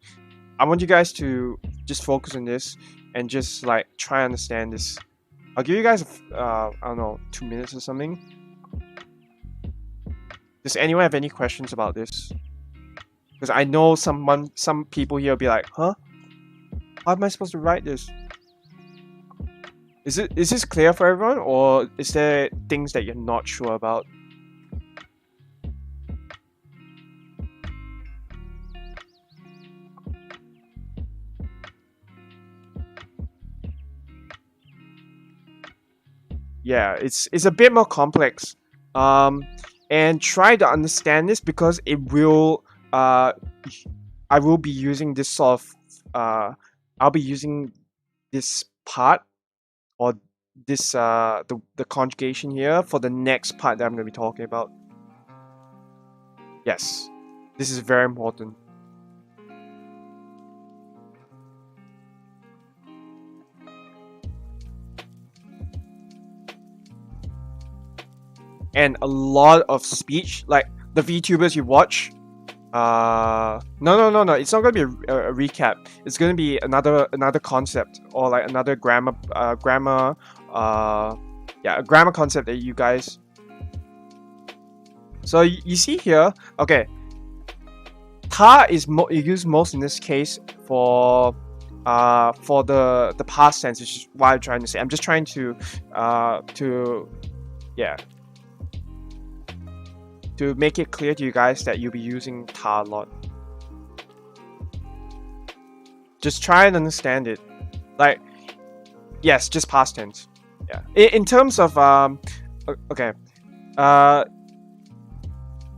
[SPEAKER 1] I want you guys to just focus on this and just like try and understand this. I'll give you guys I don't know, 2 minutes or something. Does anyone have any questions about this? Because I know some people here will be like, huh? How am I supposed to write this? Is this clear for everyone, or is there things that you're not sure about? yeah, it's a bit more complex. And try to understand this because it will I will be using this sort of I'll be using this part or this the conjugation here for the next part that I'm going to be talking about. Yes, this is very important. And a lot of speech, like the VTubers you watch. No. It's not gonna be a recap. It's gonna be another concept or like another grammar yeah, a grammar concept that you guys. So you see here, okay, ta is used most in this case for the past tense, which is what I'm trying to say. I'm just trying to yeah, to make it clear to you guys that you'll be using ta a lot. Just try and understand it. Like, yes, just past tense. Yeah. In terms of okay,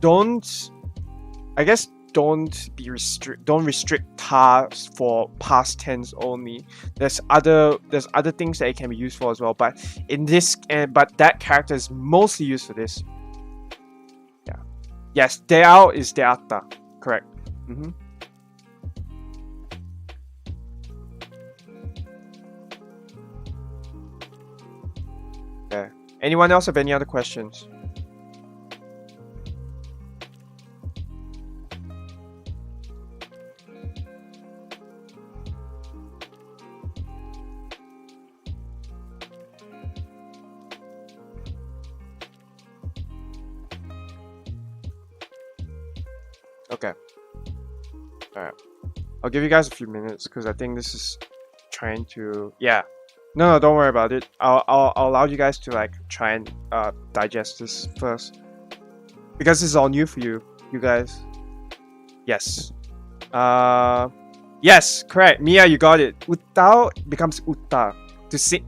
[SPEAKER 1] don't, I guess, don't restrict ta for past tense only. There's other things that it can be used for as well. But in this, but that character is mostly used for this. Yeah. Yes, deao is deata. Correct. Okay. Anyone else have any other questions? Okay. Alright. I'll give you guys a few minutes because I think this is trying to, yeah. No, don't worry about it. I'll allow you guys to like try and digest this first. Because this is all new for you guys. Yes. Yes, correct. Mia, you got it. Utao becomes uta. To sing,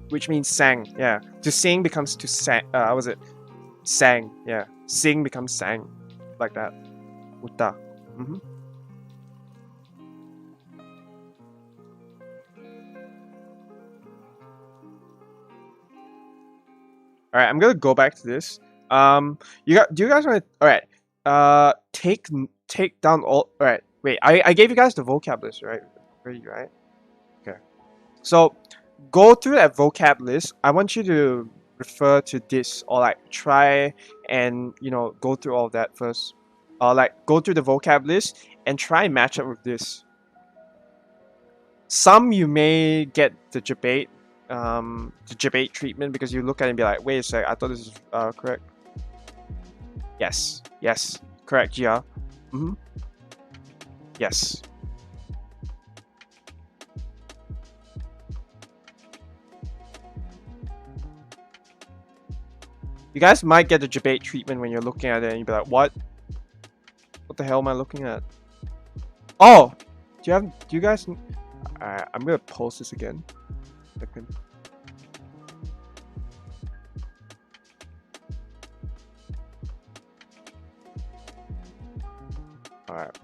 [SPEAKER 1] which means sang. Yeah. To sing becomes to sang. What was it? Sang. Yeah. Sing becomes sang. Like that. Uta. All right, I'm gonna go back to this. Do you guys want to? All right. Take down all. All right. Wait. I gave you guys the vocab list, right? Right. Okay. So go through that vocab list. I want you to refer to this or like try and go through all of that first. Like go through the vocab list and try and match up with this. Some you may get the debate treatment because you look at it and be like, wait a sec, I thought this is correct. Yes, correct, yeah. Yes. You guys might get the debate treatment when you're looking at it and you'll be like, what? What the hell am I looking at? Oh! Do you guys... I'm gonna post this again. Second. Alright.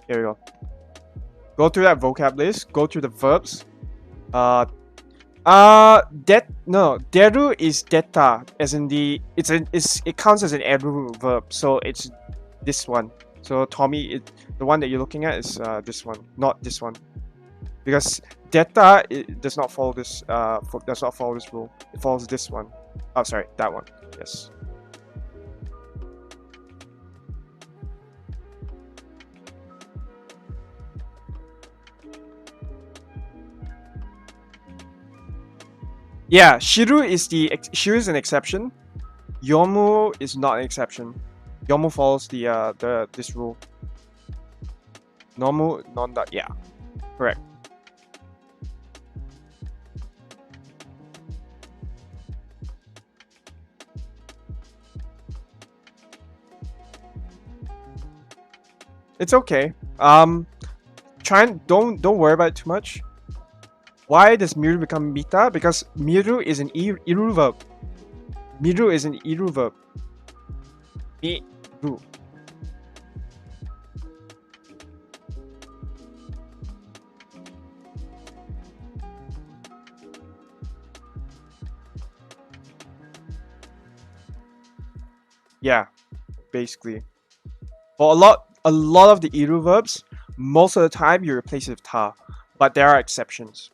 [SPEAKER 1] Here we go. Go through that vocab list. Go through the verbs. Deru is deta, as in the it counts as an eru verb, so it's this one. So Tommy, the one that you're looking at is this one, not this one, because deta does not follow this rule. It follows this one. Oh, sorry, that one. Yes. Yeah, Shiru is an exception. Yomu is not an exception. Yomu follows this rule. Nomu, nonda, yeah, correct. It's okay. Don't worry about it too much. Why does miru become mita? Because miru is an iru verb. Miru is an iru verb. Miru. Yeah, basically. For a lot of the iru verbs, most of the time you replace it with ta, but there are exceptions.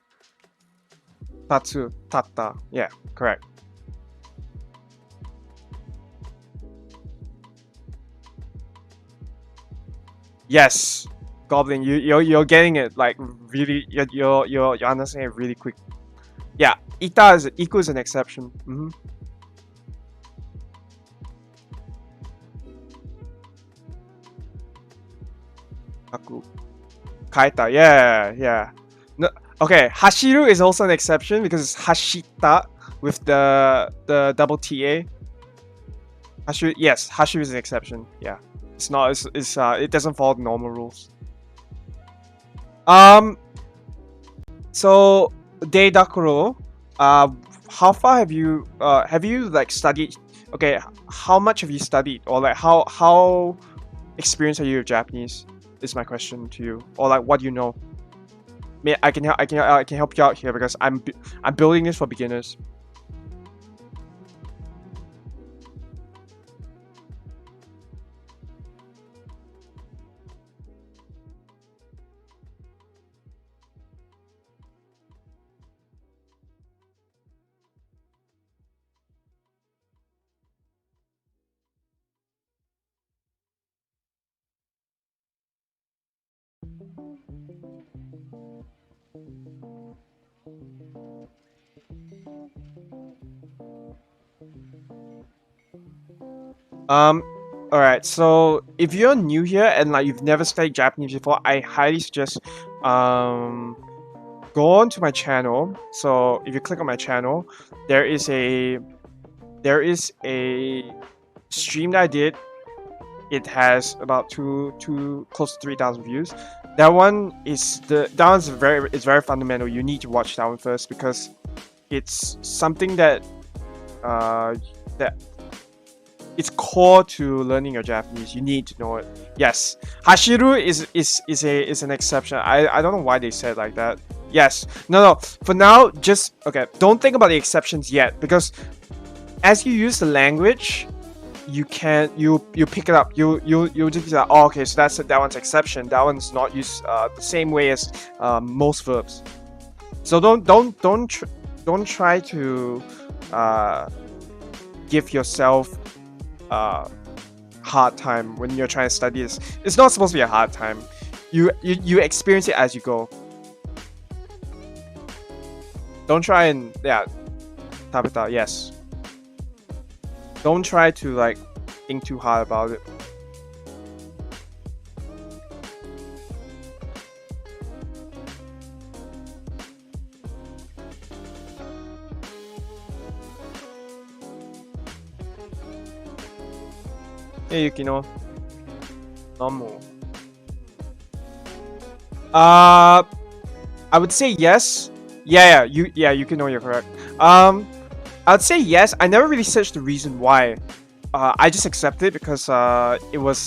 [SPEAKER 1] Tatsu, tatta. Yeah, correct. Yes, Goblin, you're getting it like really. You're understanding it really quick. Yeah, iku is an exception. Aku. Kaita, yeah. No, okay, hashiru is also an exception because it's hashita with the double ta. Hashiru, yes, hashiru is an exception. Yeah, it's not. It doesn't follow the normal rules. So Deidakuro, how far have you like studied? Okay, how much have you studied, or like how experienced are you with Japanese? Is my question to you, or like what do you know? I can help you out here because I'm building this for beginners. Alright, so if you're new here and like you've never studied Japanese before, I highly suggest go on to my channel. So if you click on my channel, there is a stream that I did. It has about close to 3,000 views. That one is very fundamental. You need to watch that one first because it's something that it's core to learning your Japanese. You need to know it. Yes, hashiru is an exception. I don't know why they said like that. Yes, no. For now, just okay. Don't think about the exceptions yet because as you use the language, you pick it up. You just be like, oh, okay, so that one's exception. That one's not used the same way as most verbs. So don't try to give yourself hard time when you're trying to study this. It's not supposed to be a hard time. You experience it as you go. Don't try and tapita, yes. Don't try to like think too hard about it. Hey Yukino. Nomu. I would say yes. Yeah, Yukino, you're correct. I'd say yes. I never really searched the reason why. I just accepted because it was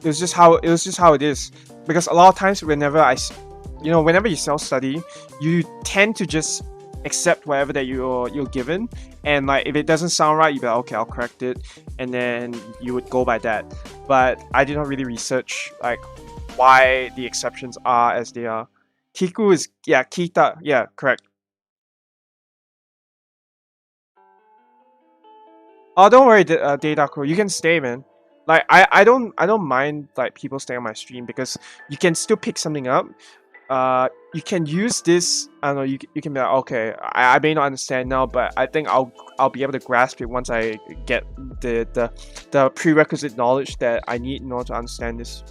[SPEAKER 1] just how it is. Because a lot of times whenever you self-study, you tend to just accept whatever that you're given, and like if it doesn't sound right, you be like, okay, I'll correct it, and then you would go by that. But I did not really research like why the exceptions are as they are. Kiku is kita, correct. Oh, don't worry, Dataku. You can stay, man. Like I don't mind like people staying on my stream because you can still pick something up. You can use this. I don't know. You can be like, okay, I may not understand now, but I think I'll be able to grasp it once I get the prerequisite knowledge that I need in order to understand this.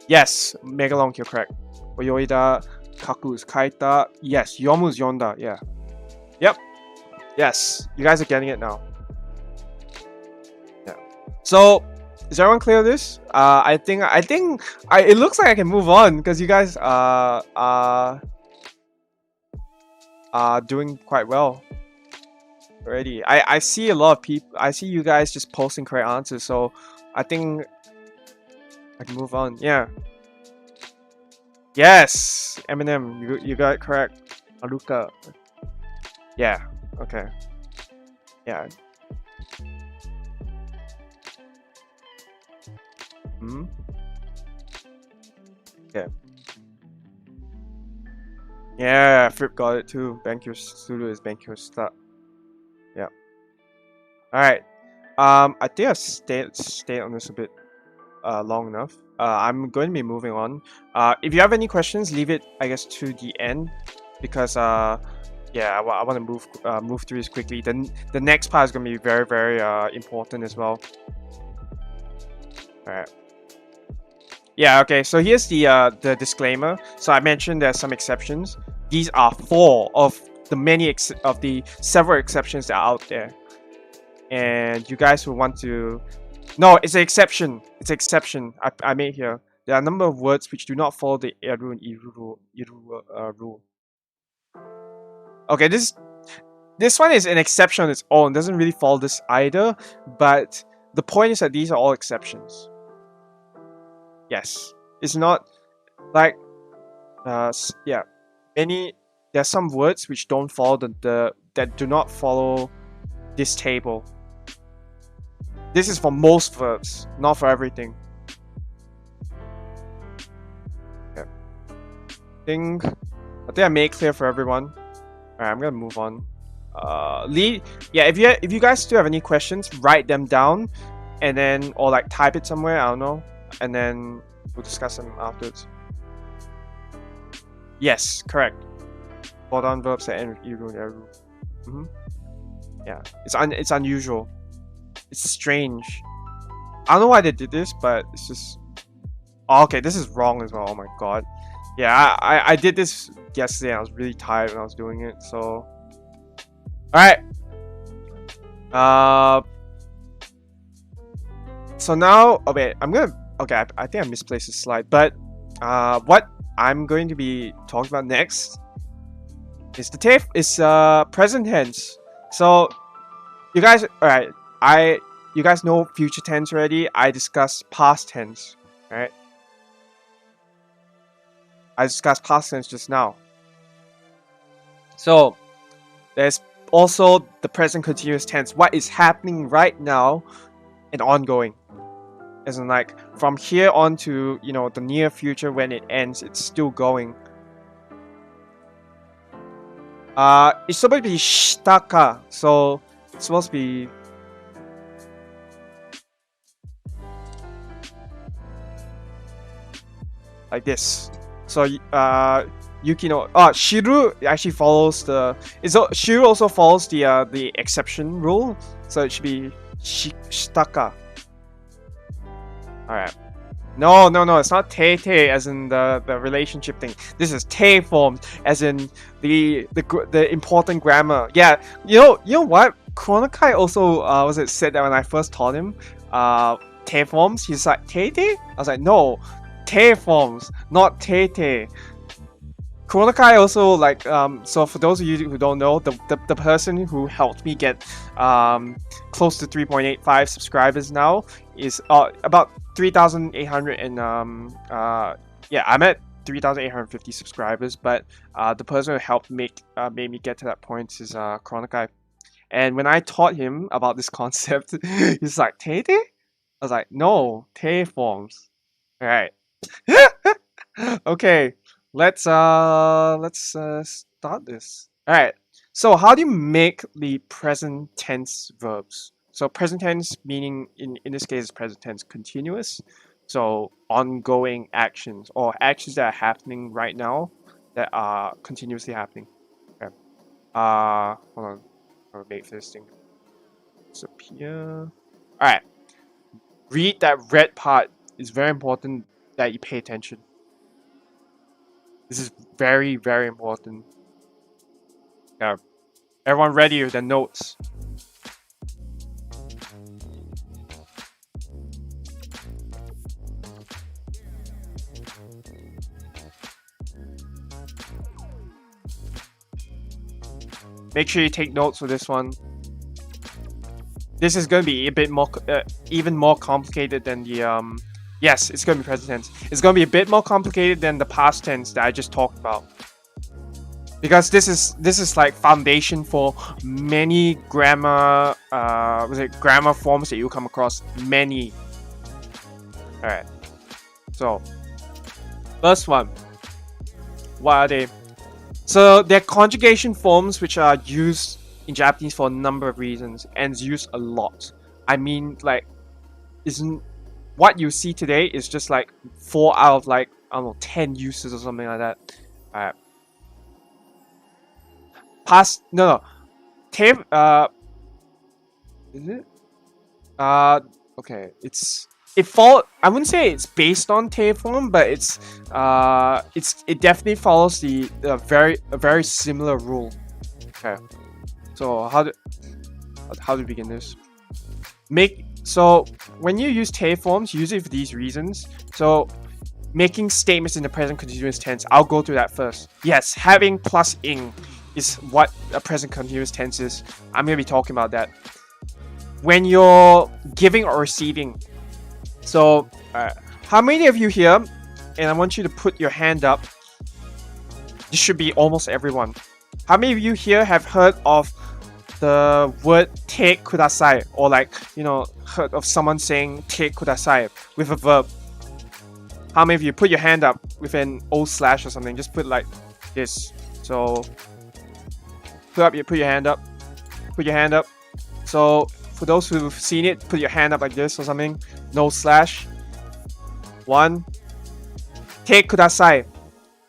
[SPEAKER 1] Yes, Megalong, you're correct. Oyoida, kakus, kaita. Yes, yomu's yonda. Yeah. Yep. Yes, you guys are getting it now. So, is everyone clear on this? I think it looks like I can move on because you guys doing quite well already. I see a lot of people. I see you guys just posting correct answers, so I think I can move on. Yeah. Yes, Eminem, you got it correct. Aluka. Yeah. Okay. Yeah. Hmm. Yeah. Yeah. Fripp got it too. Bankyo Sulu is Bankyo Start. Yeah. All right. I think I've stayed on this a bit long enough. I'm going to be moving on. If you have any questions, leave it, I guess, to the end, because yeah, I want to move through this quickly. Then the next part is going to be very, very important as well. All right. Yeah. Okay. So here's the disclaimer. So I mentioned there's some exceptions. These are 4 of the several exceptions that are out there, and you guys will want to. No, it's an exception. It's an exception I made here. There are a number of words which do not follow the Eru and Iru rule. Okay, this one is an exception on its own. It doesn't really follow this either, but the point is that these are all exceptions. Yes, it's not like yeah. There are some words which don't follow that do not follow this table. This is for most verbs, not for everything. Yeah. I think I made it clear for everyone. Alright, I'm gonna move on. Yeah, if you guys still have any questions, write them down, and then or like type it somewhere. I don't know, and then we'll discuss them afterwards. Yes, correct. Hold on, verbs that end with iru and eru. Yeah, it's unusual. It's strange. I don't know why they did this, but it's just. Oh, okay, this is wrong as well. Oh my god. Yeah, I did this yesterday and I was really tired when I was doing it, so. Alright. So now, okay, I think I misplaced the slide, but what I'm going to be talking about next is present tense. So you guys, alright, you guys know future tense already. I discussed past tense, right? I discussed past tense just now. So there's also the present continuous tense. What is happening right now and ongoing. As in, like, from here on to, the near future when it ends, it's still going. It's supposed to be shitaka, so it's supposed to be like this. So Yukino Shiru actually follows Shiru also follows the exception rule, so it should be shitaka. Alright. No, it's not te as in the relationship thing. This is te forms as in the important grammar. Yeah, you know what? Chronokai also said that when I first taught him te forms, he's like te? I was like, no, te forms, not te. Chronokai also, like, so for those of you who don't know, the person who helped me get close to 3.85 subscribers now is about 3,800 and yeah, I'm at 3,850 subscribers, but the person who helped made me get to that point is Chronokai. And when I taught him about this concept, he's like, te? I was like, no, te forms. Alright. Okay. Let's start this. All right. So how do you make the present tense verbs? So present tense meaning in this case present tense continuous. So ongoing actions or actions that are happening right now that are continuously happening. Okay. Hold on. I'll make this thing disappear. All right. Read that red part. It's very important that you pay attention. This is very, very important. Yeah. Everyone ready with their notes? make sure you take notes for this one. This is going to be a bit more, even more complicated than the, yes, it's going to be present tense. It's going to be a bit more complicated than the past tense that I just talked about. Because this is like foundation for many grammar, grammar forms that you come across. Many. Alright. So, first one. What are they? So, they're conjugation forms which are used in Japanese for a number of reasons and is used a lot. I mean, like, isn't what you see today is just like 4 out of like, I don't know, 10 uses or something like that. Alright. Past, no. Is it? Okay, I wouldn't say it's based on te form, but it definitely follows a very similar rule. Okay. So how do we begin this? So when you use te forms, use it for these reasons. So making statements in the present continuous tense. I'll go through that first. Yes, having plus ing is what a present continuous tense is. I'm gonna be talking about that. When you're giving or receiving. So how many of you here, and I want you to put your hand up. This should be almost everyone. How many of you here have heard of the word take kudasai, or like, you know, heard of someone saying take kudasai with a verb? How many of you put your hand up with an O/ or something? Just put like this. So put your hand up. Put your hand up. So for those who've seen it, put your hand up like this or something. No slash. 1. Take kudasai.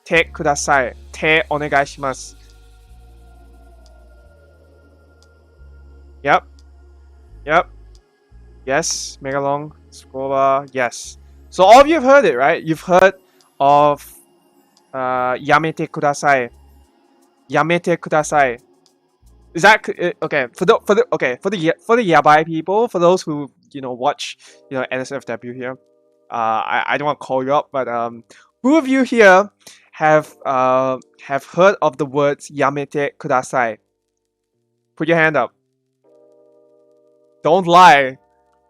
[SPEAKER 1] Take kudasai. Te onegaishimasu. Yep. Yes. Megalong. Scoba. Yes. So all of you have heard it, right? You've heard of yamete kudasai. Yamete kudasai. Is that okay? For the yabai people, for those who watch NSFW here, I don't want to call you up, but who of you here have heard of the words yamete kudasai? Put your hand up. Don't lie.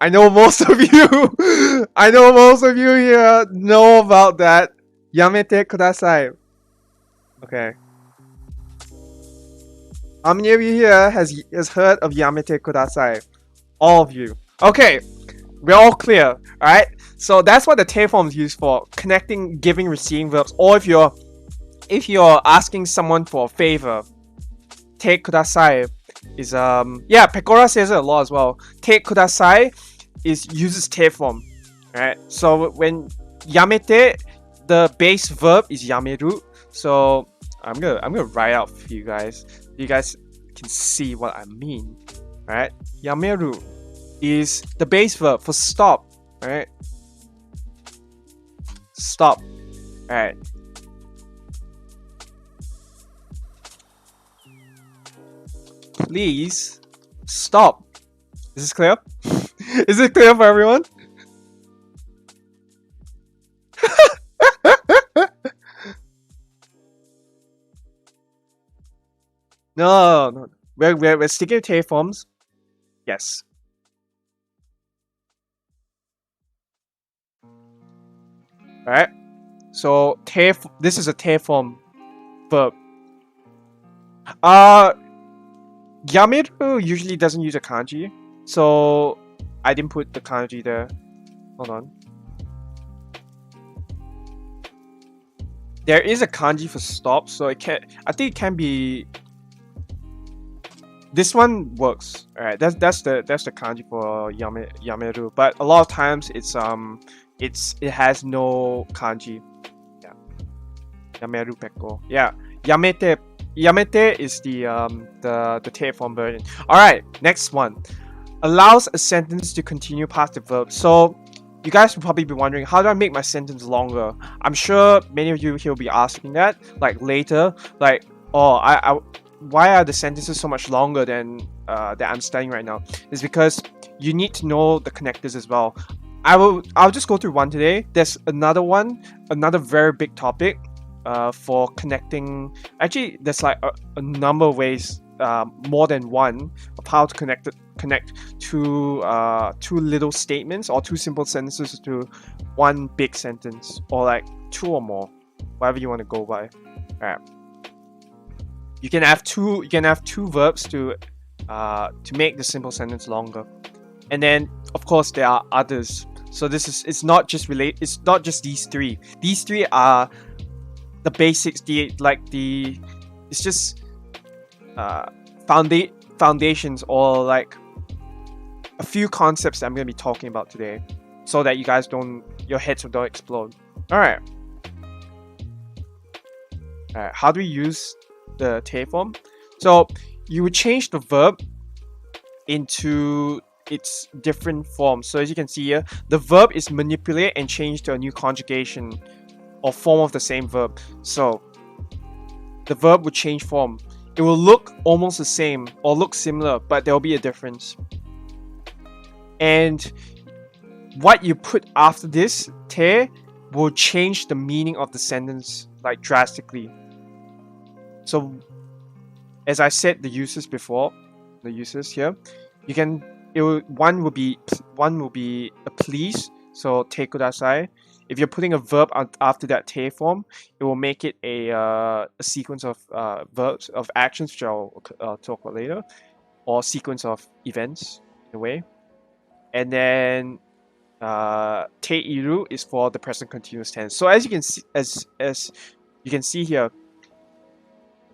[SPEAKER 1] I know most of you. I know most of you here know about that. Yamete kudasai. Okay. How many of you here has heard of yamete kudasai? All of you. Okay. We're all clear. Alright? So that's what the te form is used for. Connecting, giving, receiving verbs. Or if you're asking someone for a favor, take kudasai is Pecora says it a lot as well. Take kudasai uses te form. Alright? So when yamete, the base verb is yameru. So I'm gonna write out for you guys. You guys can see what I mean. Alright? Yameru is the base verb for stop. Alright? Stop. Alright. Please stop. Is this clear? Is it clear for everyone? No. We're sticking to te forms. Yes. Alright. So this is a te form verb. Yameru usually doesn't use a kanji, so I didn't put the kanji there. Hold on. There is a kanji for stop, so I think it can be. This one works. Alright, that's the kanji for yameru, but a lot of times it has no kanji. Yeah. Yameru pekko. Yeah. Yamete is the te form version. Alright, next one. Allows a sentence to continue past the verb. So you guys will probably be wondering, how do I make my sentence longer? I'm sure many of you here will be asking that, like later, like, oh, why are the sentences so much longer than that I'm studying right now? It's because you need to know the connectors as well. I'll just go through one today. There's another very big topic for connecting. Actually, there's like a number of ways more than one of how to connect two little statements or two simple sentences to one big sentence, or like two or more, whatever you want to go by. Alright. You can have two verbs to make the simple sentence longer. And then of course there are others. So it's not just these three. These three are the basics, it's just foundations, or like a few concepts that I'm going to be talking about today, so that you guys your heads don't explode. Alright, how do we use the te form? So you would change the verb into its different forms. So as you can see here, the verb is manipulate and change to a new conjugation or form of the same verb. So the verb would change form. It will look almost the same or look similar, but there will be a difference. And what you put after this te will change the meaning of the sentence like drastically. So as I said, the uses here, you can one will be a please, so te kudasai. If you're putting a verb after that te form, it will make it a sequence of verbs, of actions, which I'll talk about later, or sequence of events in a way. And then te iru is for the present continuous tense. So as you can see, as you can see here,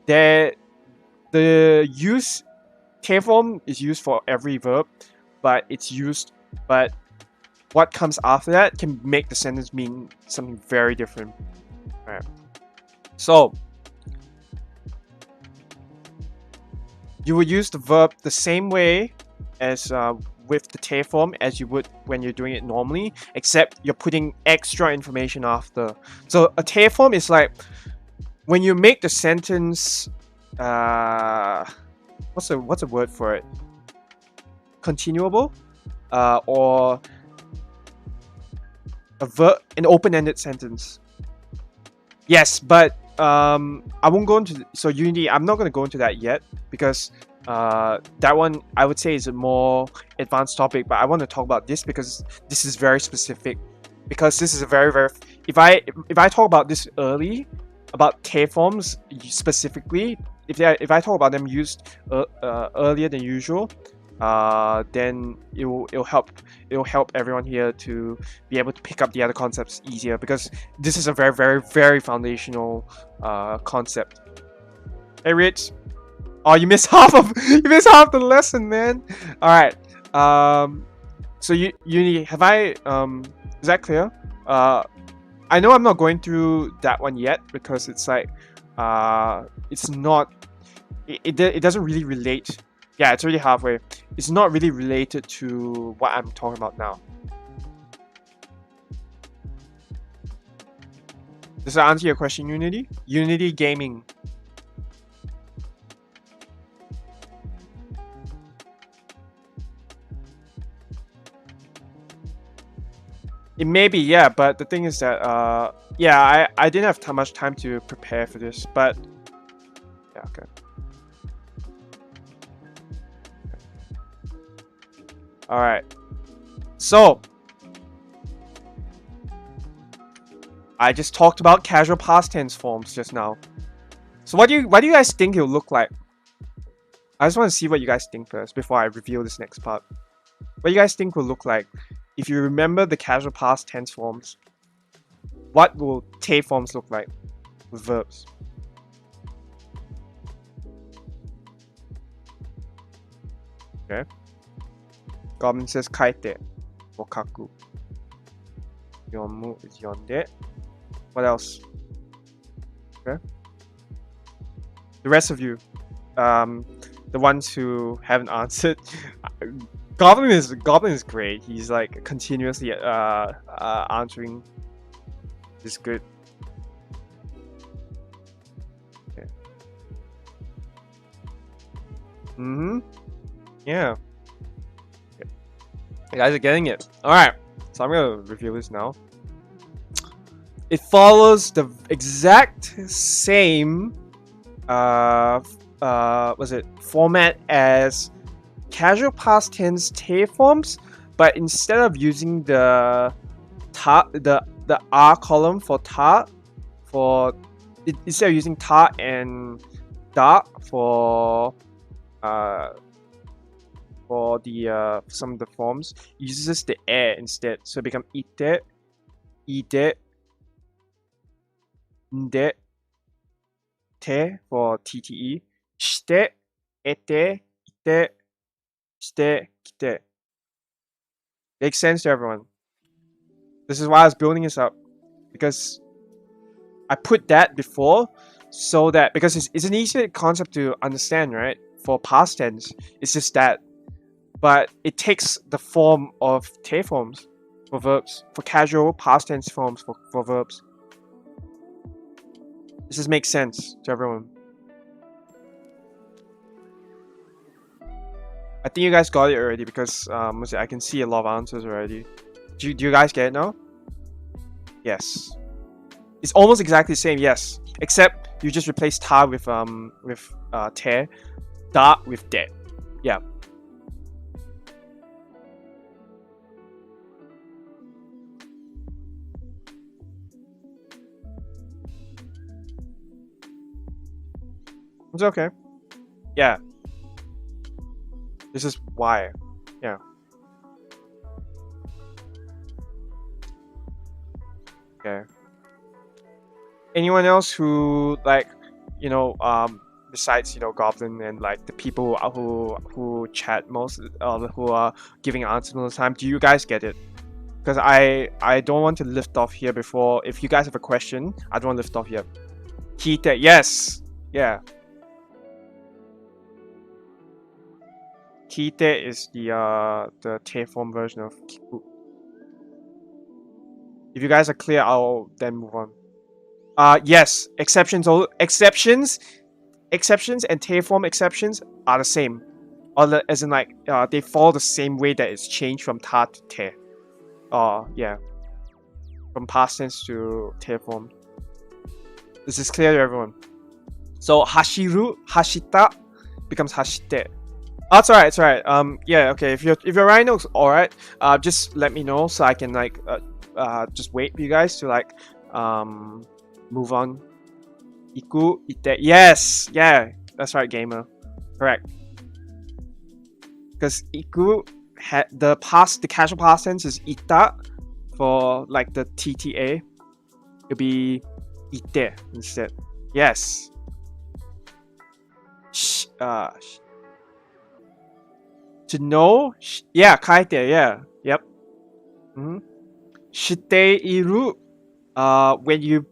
[SPEAKER 1] the te form is used for every verb, but what comes after that can make the sentence mean something very different. Alright. So you would use the verb the same way as with the te form as you would when you're doing it normally, except you're putting extra information after. So a te form is like when you make the sentence what's a word for it? Continuable, or an open-ended sentence. Yes, but I won't go into Unity. I'm not going to go into that yet, because that one I would say is a more advanced topic. But I want to talk about this because this is very specific. Because this is a very if I talk about this early, about te forms specifically, if I talk about them used earlier than usual, then it'll help everyone here to be able to pick up the other concepts easier, because this is a very foundational concept. Hey Rich, oh, you missed half the lesson, man. All right, so Uni, have I is that clear? I know I'm not going through that one yet because it's like it's not it doesn't really relate. Yeah, it's already halfway. It's not really related to what I'm talking about now. Does that answer your question, Unity? Unity Gaming. It may be, yeah, but the thing is that, yeah, I didn't have much time to prepare for this, but yeah, okay. All right, so I just talked about casual past tense forms just now. So what do you guys think it'll look like? I just want to see what you guys think first before I reveal this next part. What do you guys think will look like if you remember the casual past tense forms? What will te forms look like with verbs? Okay. Goblin says kaite or kaku. Yomu is yonde. What else? Okay. The rest of you, the ones who haven't answered, Goblin is great. He's like continuously answering. Is good. Okay. Yeah. Okay. You guys are getting it. All right. So I'm gonna review this now. It follows the exact same format as casual past tense te forms, but instead of using the R column for ta, instead of using ta and da for the some of the forms, uses the air instead, so it becomes ite, ide, nde, te for tte, shite, ete, ite, shite, kite. Makes sense to everyone. This is why I was building this up, because I put that before, so that because it's an easy concept to understand, right? For past tense, it's just that, but it takes the form of te forms for verbs, for casual past tense forms for verbs. This just makes sense to everyone. I think you guys got it already, because I can see a lot of answers already. Do you guys get it now? Yes. It's almost exactly the same, yes. Except you just replace ta with te, da with de. Yeah. It's okay. Yeah. This is why. Yeah. Okay. Anyone else who, like, besides Goblin and like the people who chat most, who are giving answers all the time, do you guys get it? Because I don't want to lift off here before. If you guys have a question, I don't want to lift off here. Kite, yes, yeah. Kite is the te form version of kiku. If you guys are clear, I'll then move on. Yes, exceptions and te form exceptions are the same, as in like they follow the same way that it's changed from ta to te. Yeah, from past tense to te form. This is clear to everyone. So hashiru, hashita becomes hashite. Oh, it's alright. It's alright. Yeah. Okay. If your rhino's alright, just let me know so I can like just wait for you guys to like move on. Iku, ite. Yes. Yeah. That's right, gamer. Correct. Because iku had the casual past tense is ita for like the TTA. It'll be ite instead. Yes. To know, yeah, kaite, yeah, yep. Shite iru, when you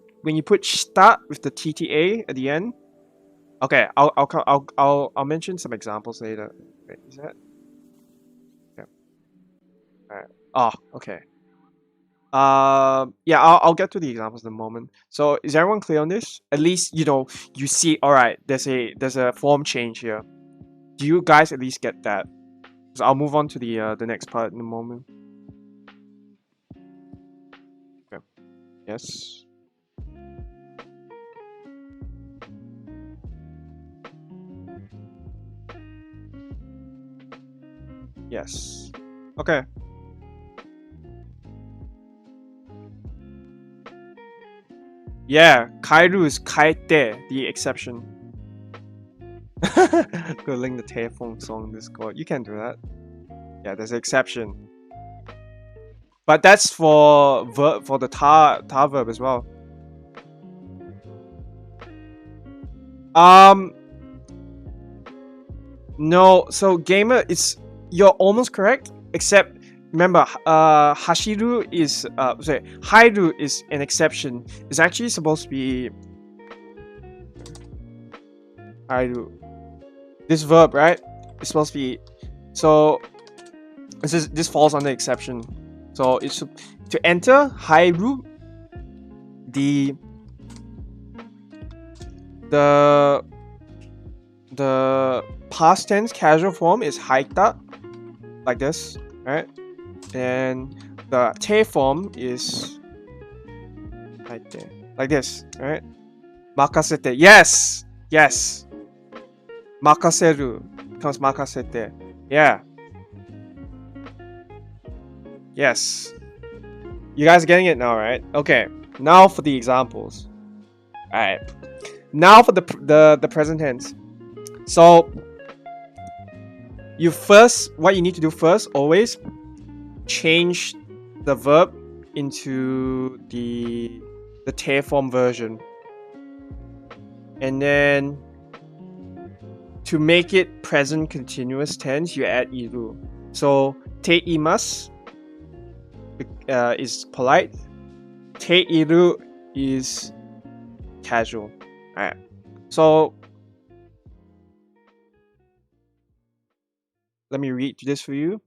[SPEAKER 1] put shita with the TTA at the end. Okay, I'll mention some examples later. Wait, is that? Yeah. All right. Oh, okay. Yeah, I'll get to the examples in a moment. So is everyone clear on this? At least you see. All right, there's a form change here. Do you guys at least get that? So I'll move on to the next part in a moment. Okay. Yes. Yes. Okay. Yeah, kairu is kaite, the exception. Go link the telephone song in Discord. You can do that. Yeah, there's an exception. But that's for the ta verb as well. No, so gamer, you're almost correct, except remember, hashiru is hairu is an exception. It's actually supposed to be hairu. This verb, right? It's supposed to be, so this falls under exception. So it's to enter hairu. The past tense casual form is haita, like this, right? And the te form is haite, like this, right? Makasete. Yes, yes. Makaseru becomes makasete. Yeah. Yes. You guys are getting it now, right? Okay. Now for the examples. Alright. Now for the present tense. So what you need to do first, always change the verb into the te form version. And then to make it present continuous tense, you add iru. So te imasu is polite. Te iru is casual. Alright. So let me read this for you.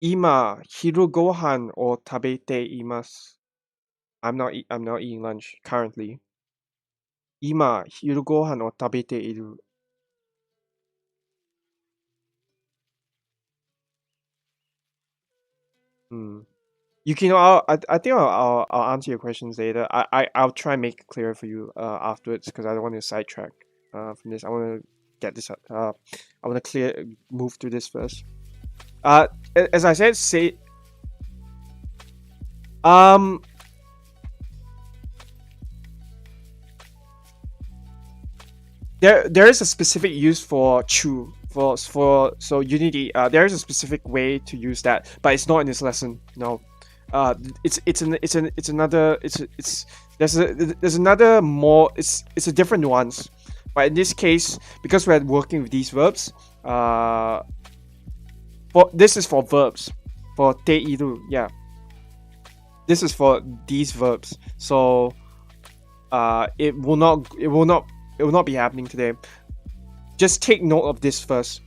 [SPEAKER 1] Ima hiru gohan o tabete imasu. I'm not eating lunch currently. Ima hiru gohan o tabete iru. You can. I think I'll answer your questions later. I'll try and make it clearer for you afterwards because I don't want to sidetrack from this. I want to get this. I want to move through this first. As I said, say there is a specific use for chu for so unity. There is a specific way to use that, but it's not in this lesson. No. There's another more, it's a different nuance, but in this case, because we're working with these verbs, this is for verbs, for te iru, yeah, this is for these verbs, so it will not be happening today. Just take note of this first.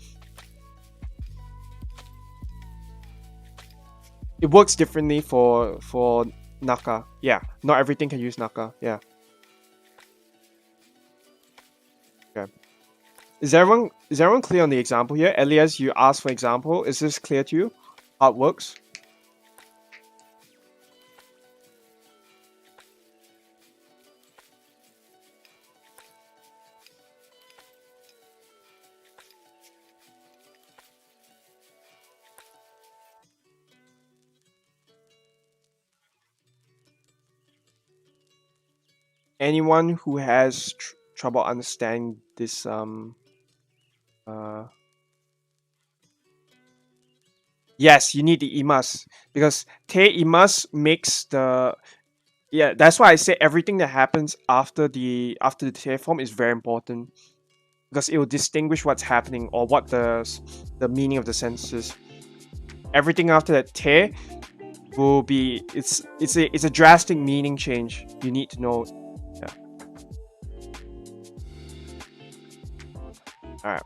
[SPEAKER 1] It works differently for naka. Yeah, not everything can use naka. Yeah. Okay. Is everyone clear on the example here? Elias, you asked for example. Is this clear to you? How it works? Anyone who has trouble understanding this yes, you need the imas because te imas makes the, yeah, that's why I say everything that happens after the te form is very important because it will distinguish what's happening or what the meaning of the sentence is. Everything after that te will be, it's a drastic meaning change. You need to know. Yeah. All right.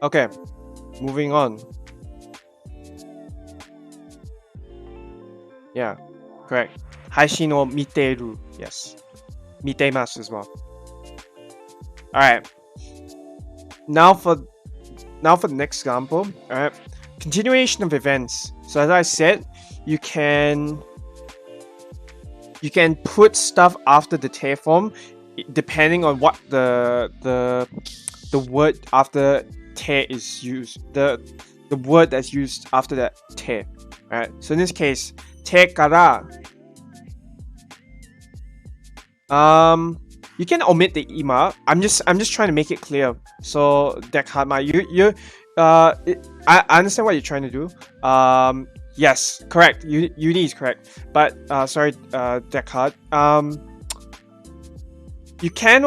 [SPEAKER 1] Okay. Moving on. Yeah. Correct. Haishin o miteru. Yes. Mitemasu as well. All right. Now for the next example. All right. Continuation of events. So as I said, you can put stuff after the te form depending on what the word after te is used. The word that's used after that te. Alright. So in this case, te kara. You can omit the ima. I'm just trying to make it clear. So dekhama, I understand what you're trying to do. Yes, correct. Uni is correct. But sorry, Descartes. You can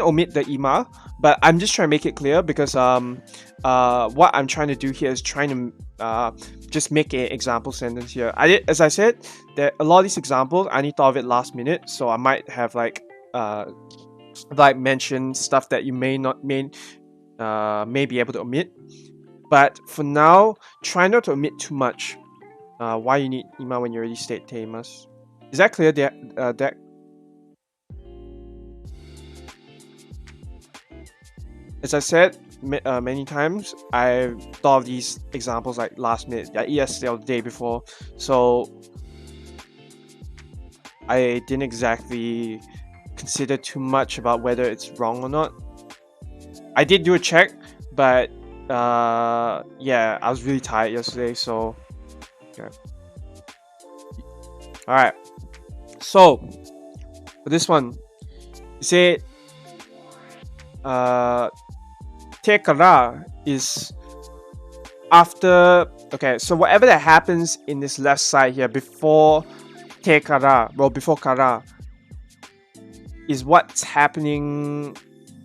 [SPEAKER 1] omit the ima, but I'm just trying to make it clear because what I'm trying to do here is trying to just make an example sentence here. As I said, that a lot of these examples I need to thought of it last minute, so I might have like mention stuff that you may be able to omit. But for now, try not to omit too much. Why you need ima when you already state te imasu. Is that clear, Deck? As I said many times, I thought of these examples like last minute, yesterday or the day before, so I didn't exactly consider too much about whether it's wrong or not. I did do a check, but yeah, I was really tired yesterday, so okay. All right. So for this one, you say te kara is after. Okay, so whatever that happens in this left side here before te kara, well, before kara, is what's happening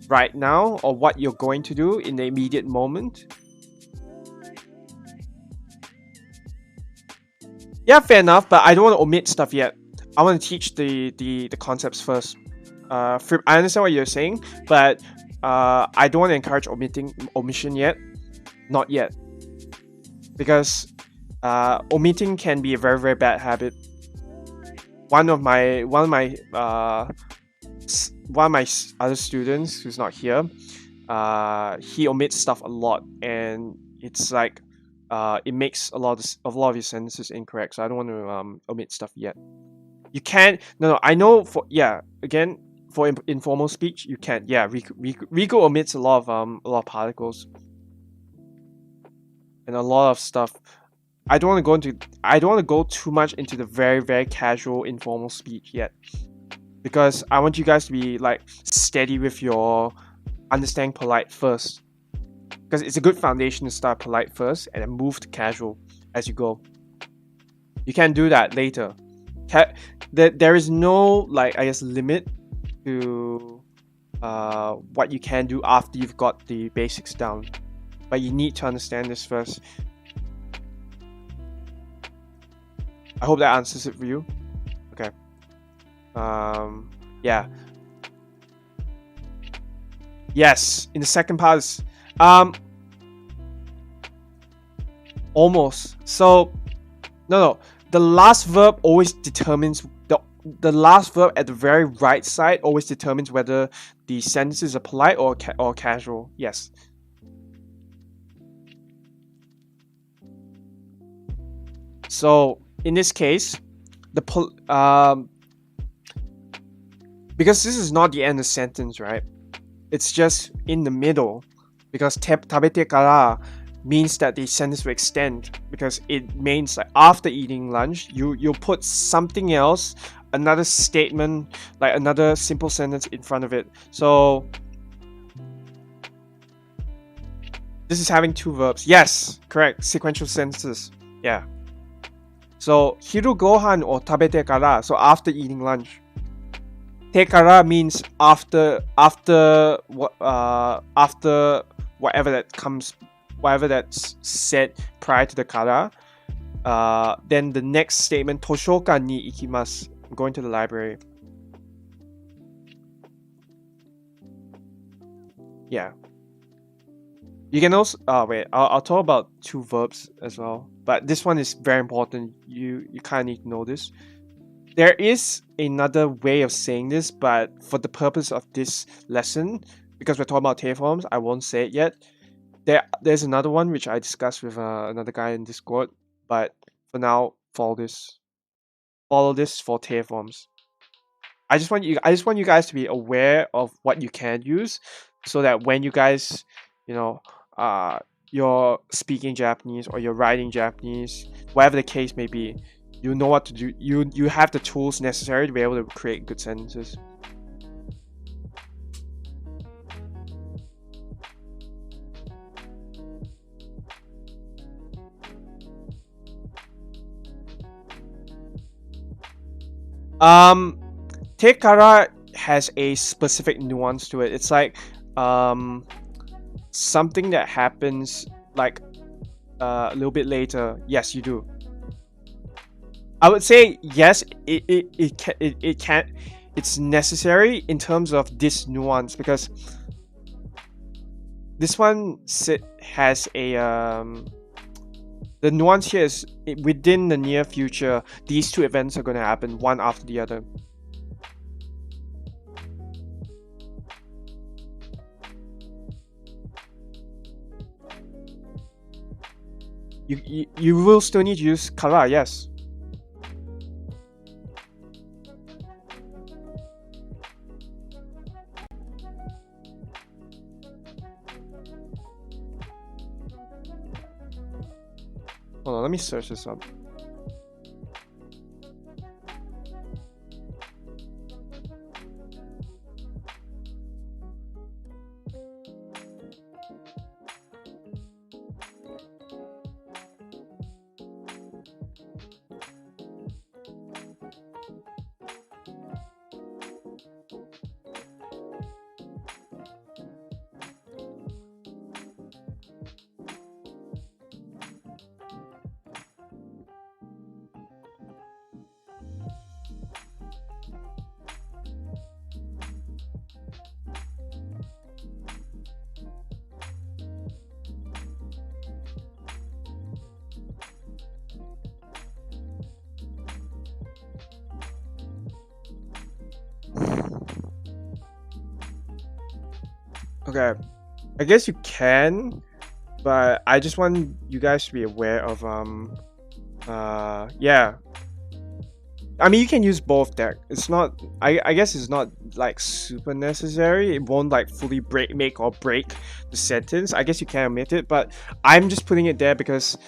[SPEAKER 1] right now or what you're going to do in the immediate moment. Yeah, fair enough, but I don't want to omit stuff yet. I want to teach the concepts first. I understand what you're saying, but I don't want to encourage omission yet. Not yet. Because omitting can be a very, very bad habit. One of my other students who's not here, he omits stuff a lot, and it's like it makes a lot of his sentences incorrect. So I don't want to omit stuff yet. You can't. No. I know for again for informal speech you can't. Yeah, Riku omits a lot of particles and a lot of stuff. I don't want to go too much into the very, very casual informal speech yet, because I want you guys to be like steady with your understanding polite first, because it's a good foundation to start polite first and then move to casual as you go. You can do that later. There is no, like, I guess, limit to what you can do after you've got the basics down, but you need to understand this first. I hope that answers it for you. Okay. Yeah. Yes, in the second part is almost. So no. The last verb always determines the last verb at the very right side always determines whether the sentences are polite or casual. Yes. So in this case, because this is not the end of the sentence, right? It's just in the middle, because tabete kara means that the sentence will extend, because it means like after eating lunch, you'll put something else, another statement, like another simple sentence in front of it. So this is having two verbs. Yes, correct. Sequential sentences. Yeah. So hiru gohan o tabete kara, so after eating lunch. Te kara means after whatever that's said prior to the kara. Then the next statement, toshokan ni ikimasu, I'm going to the library. Yeah. You can also wait, I'll talk about two verbs as well, but this one is very important. You kind of need to know this. There is another way of saying this, but for the purpose of this lesson, because we're talking about te forms, I won't say it yet. There's another one which I discussed with another guy in Discord, but for now, follow this for te forms. I just want you guys to be aware of what you can use, so that when you guys, you're speaking Japanese or you're writing Japanese, whatever the case may be, you know what to do. You have the tools necessary to be able to create good sentences. Te kara has a specific nuance to it. It's like something that happens like a little bit later. Yes, you do. I would say yes. It can. It's necessary in terms of this nuance, because this one has a the nuance here is within the near future. These two events are going to happen one after the other. You will still need to use kara, yes. Hold on, let me search this up. Okay, I guess you can, but I just want you guys to be aware of yeah. I mean, you can use both deck. It's not. I guess it's not like super necessary. It won't like fully make or break the sentence. I guess you can omit it, but I'm just putting it there because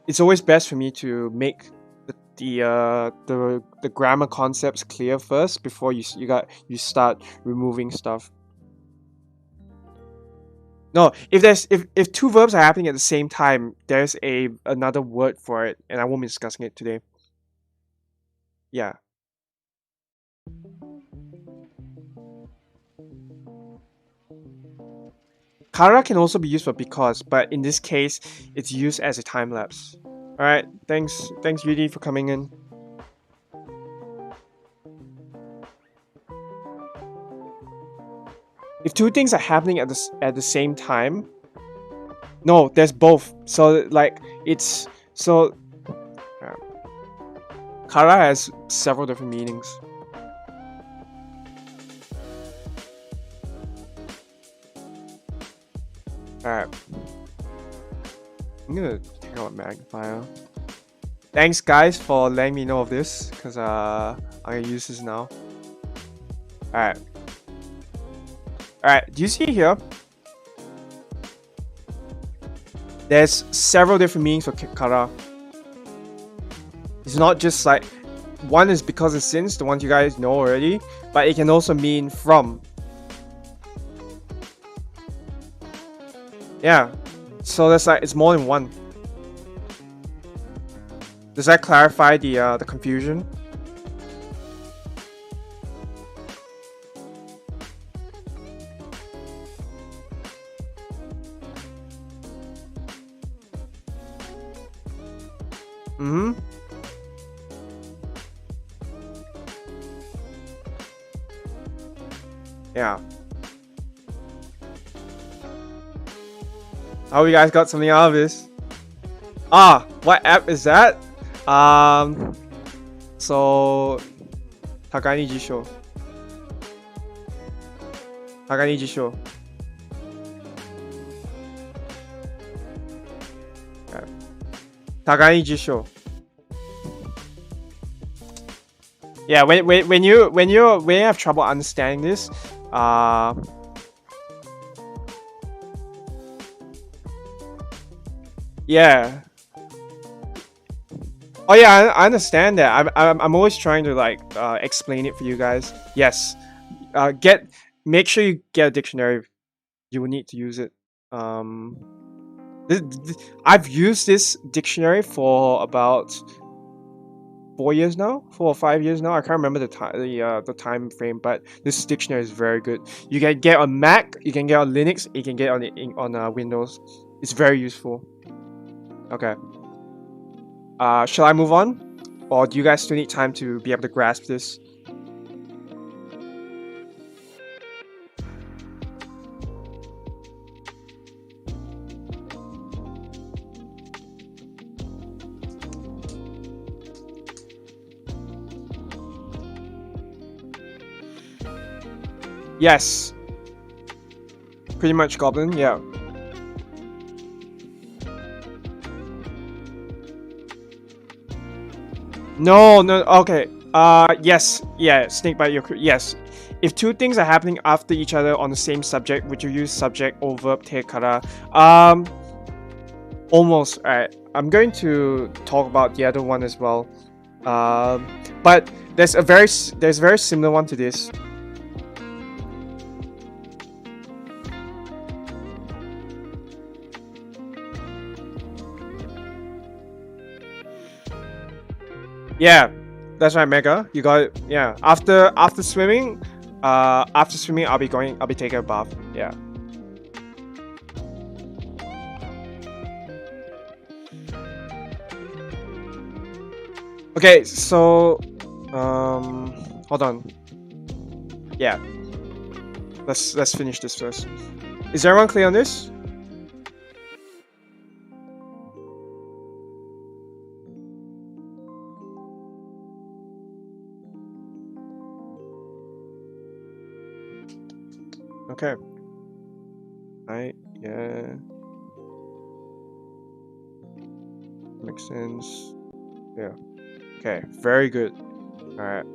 [SPEAKER 1] it's always best for me to make the grammar concepts clear first before you start removing stuff. No, if two verbs are happening at the same time, there's another word for it, and I won't be discussing it today. Yeah. Kara can also be used for because, but in this case, it's used as a time lapse. All right, thanks Yudi for coming in. If two things are happening at the same time, no, there's both. So like it's so. Kara has several different meanings. Alright. I'm gonna take out a magnifier. Thanks guys for letting me know of this, because I'm gonna use this now. Alright. Alright, do you see here? There's several different meanings for kara. It's not just like one is because and since, the ones you guys know already, but it can also mean from. Yeah, so that's like it's more than one. Does that clarify the confusion? Mm-hmm. Yeah. Oh, you guys got something out of this? Ah, what app is that? So Takani Jisho. Takani Jisho. Okay. Takani Jisho. Yeah, when you have trouble understanding this, yeah. Oh yeah, I understand that. I'm always trying to like explain it for you guys. Yes, make sure you get a dictionary. You will need to use it. I've used this dictionary for about 4 years now, 4 or 5 years now. I can't remember the time frame, but this dictionary is very good. You can get on Mac, you can get on Linux, you can get on Windows. It's very useful. Okay. Shall I move on, or do you guys still need time to be able to grasp this? Yes. Pretty much goblin, yeah. No, okay. Yes, yeah, snake bite your yes. If two things are happening after each other on the same subject, would you use subject or verb te kara? Almost. Alright. I'm going to talk about the other one as well. But there's a very similar one to this. Yeah, that's right, Mega. You got it. Yeah. After swimming, I'll be taking a bath. Yeah. Okay, so hold on. Yeah. Let's finish this first. Is everyone clear on this? Okay. Right, yeah. Makes sense. Yeah. Okay, very good. Alright.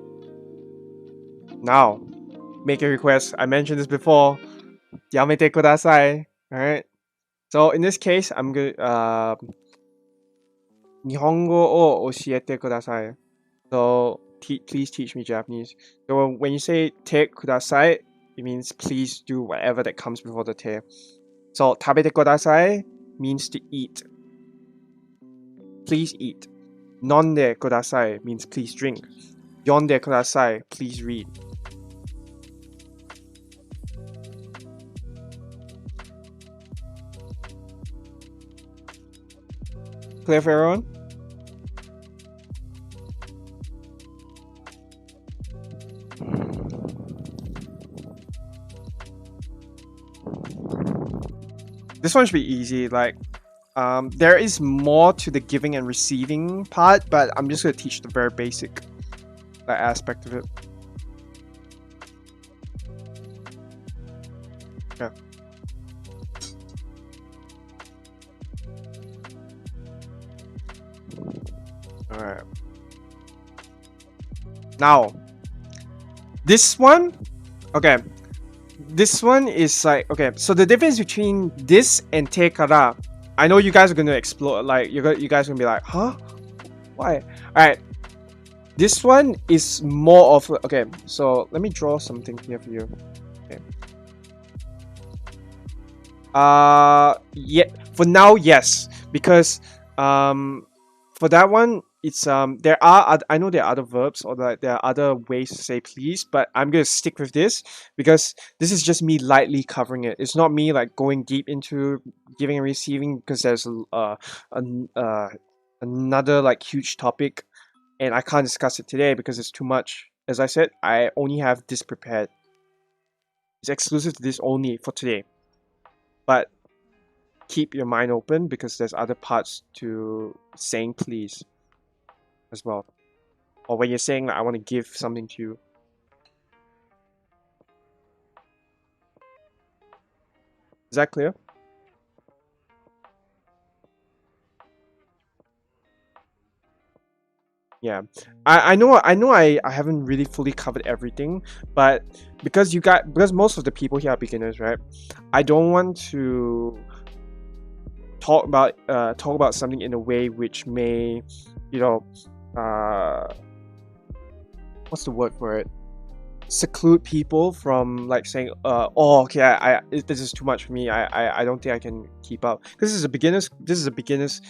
[SPEAKER 1] Now, make a request. I mentioned this before. Yamete kudasai. Alright. So in this case, I'm good. Nihongo o oshiete kudasai. So please teach me Japanese. So when you say te kudasai, it means please do whatever that comes before the te. So tabete kudasai means to eat. Please eat. Nonde kudasai means please drink. Yonde kudasai, please read. Clear for everyone? This one should be easy. Like, there is more to the giving and receiving part, but I'm just gonna teach the very basic aspect of it. Yeah. All right. Now, this one, okay. This one is like, okay, so the difference between this and te kara, I know you guys are gonna explode, like you guys are gonna be like, huh? Why? All right. This one is more of, okay, so let me draw something here for you. Okay. Yeah, for now, yes, because for that one, it's there are I know there are other verbs or like there are other ways to say please, but I'm gonna stick with this because this is just me lightly covering it. It's not me like going deep into giving and receiving because there's another like huge topic, and I can't discuss it today because it's too much. As I said, I only have this prepared. It's exclusive to this only for today, but keep your mind open because there's other parts to saying please as well, or when you're saying like, I want to give something to you. Is that clear? Yeah, I know I haven't really fully covered everything, but because most of the people here are beginners, right? I don't want to talk about something in a way which may, you know, what's the word for it? Seclude people from like saying, oh, okay, this is too much for me. I don't think I can keep up. This is a beginner's.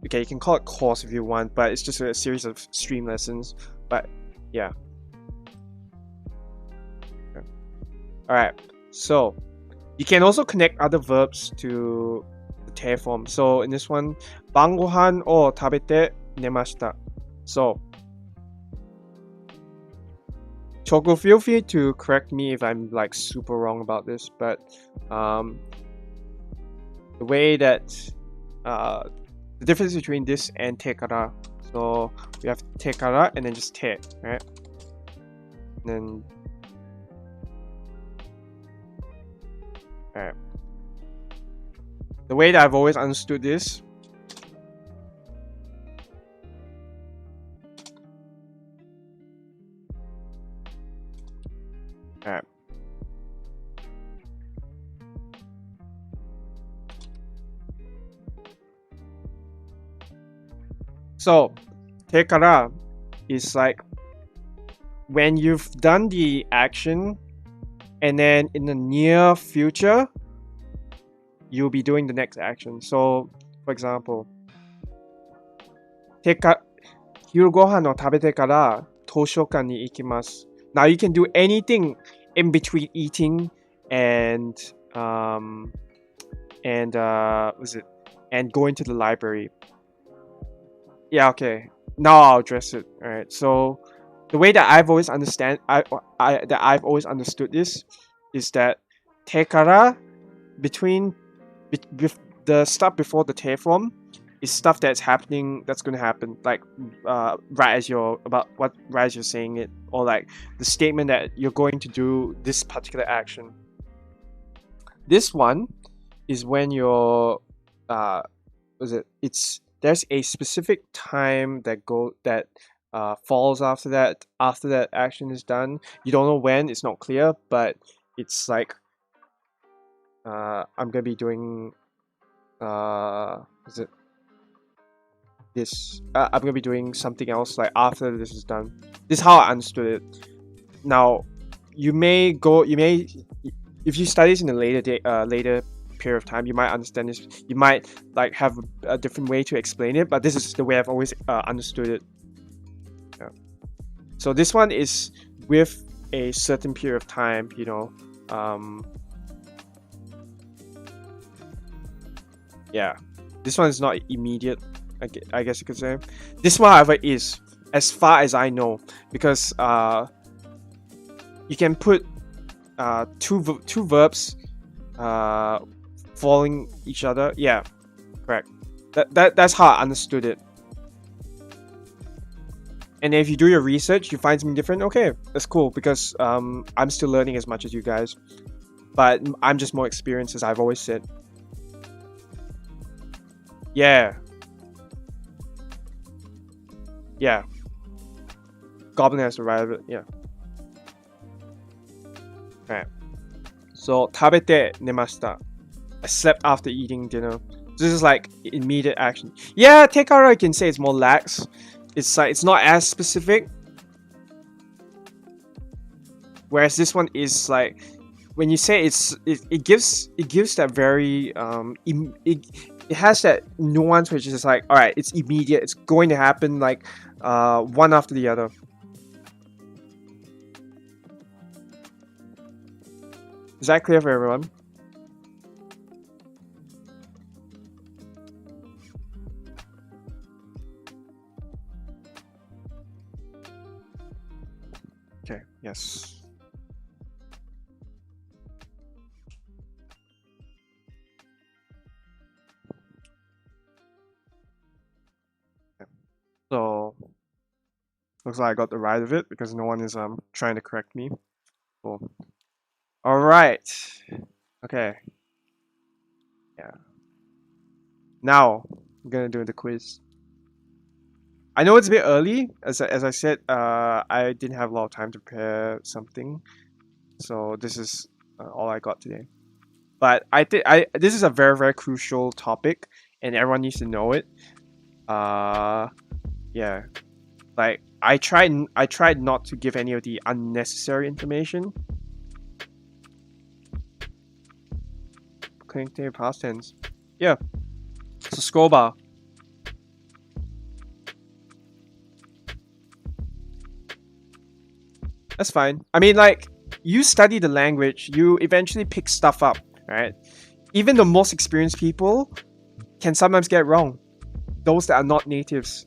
[SPEAKER 1] Okay, you can call it course if you want, but it's just a series of stream lessons. But yeah. Okay. All right. So you can also connect other verbs to the te form. So in this one, 방고한 o tabete nemashita. So Choco, feel free to correct me if I'm like super wrong about this, but the way that the difference between this and tekara. So we have tekara and then just te, right? And then alright. The way that I've always understood this. Alright. So, tekara is like when you've done the action, and then in the near future, you'll be doing the next action. So, for example, 昼ご飯を食べてから図書館に行きます。Now you can do anything in between eating and was it and going to the library. Yeah, okay. Now I'll address it. All right. So the way that I've always always understood this is that tekara between the stuff before the te form is stuff that's happening, that's going to happen, like right as you're saying it, or like the statement that you're going to do this particular action. This one is when you're there's a specific time that falls after that action is done. You don't know when, it's not clear, but it's like I'm gonna be doing I'm gonna be doing something else like after this is done. This is how I understood it. Now if you study this in a later period of time, you might understand this. You might like have a different way to explain it, but this is the way I've always understood it. Yeah. So this one is with a certain period of time, you know. Yeah, this one is not immediate, I guess you could say. This one, however, is, as far as I know, because you can put two verbs following each other. Yeah, correct. That's how I understood it. And if you do your research, you find something different, okay, that's cool, because I'm still learning as much as you guys, but I'm just more experienced, as I've always said. Yeah. Goblin has arrived. Yeah. Alright. So, 食べて寝ました. I slept after eating dinner. This is like immediate action. Yeah, tekara, I can say it's more lax. It's like it's not as specific. Whereas this one is like, when you say it gives that very it has that nuance which is like, all right, it's immediate, it's going to happen, like one after the other. Is that clear for everyone? Okay, yes. So looks like I got the right of it because no one is trying to correct me. Cool. All right. Okay. Yeah. Now I'm gonna do the quiz. I know it's a bit early, as I said. I didn't have a lot of time to prepare something, so this is all I got today. But this is a very, very crucial topic, and everyone needs to know it. Yeah, like I tried not to give any of the unnecessary information. Connecting past tense. Yeah. So scroll bar. That's fine. I mean, like, you study the language, you eventually pick stuff up, right? Even the most experienced people can sometimes get it wrong. Those that are not natives.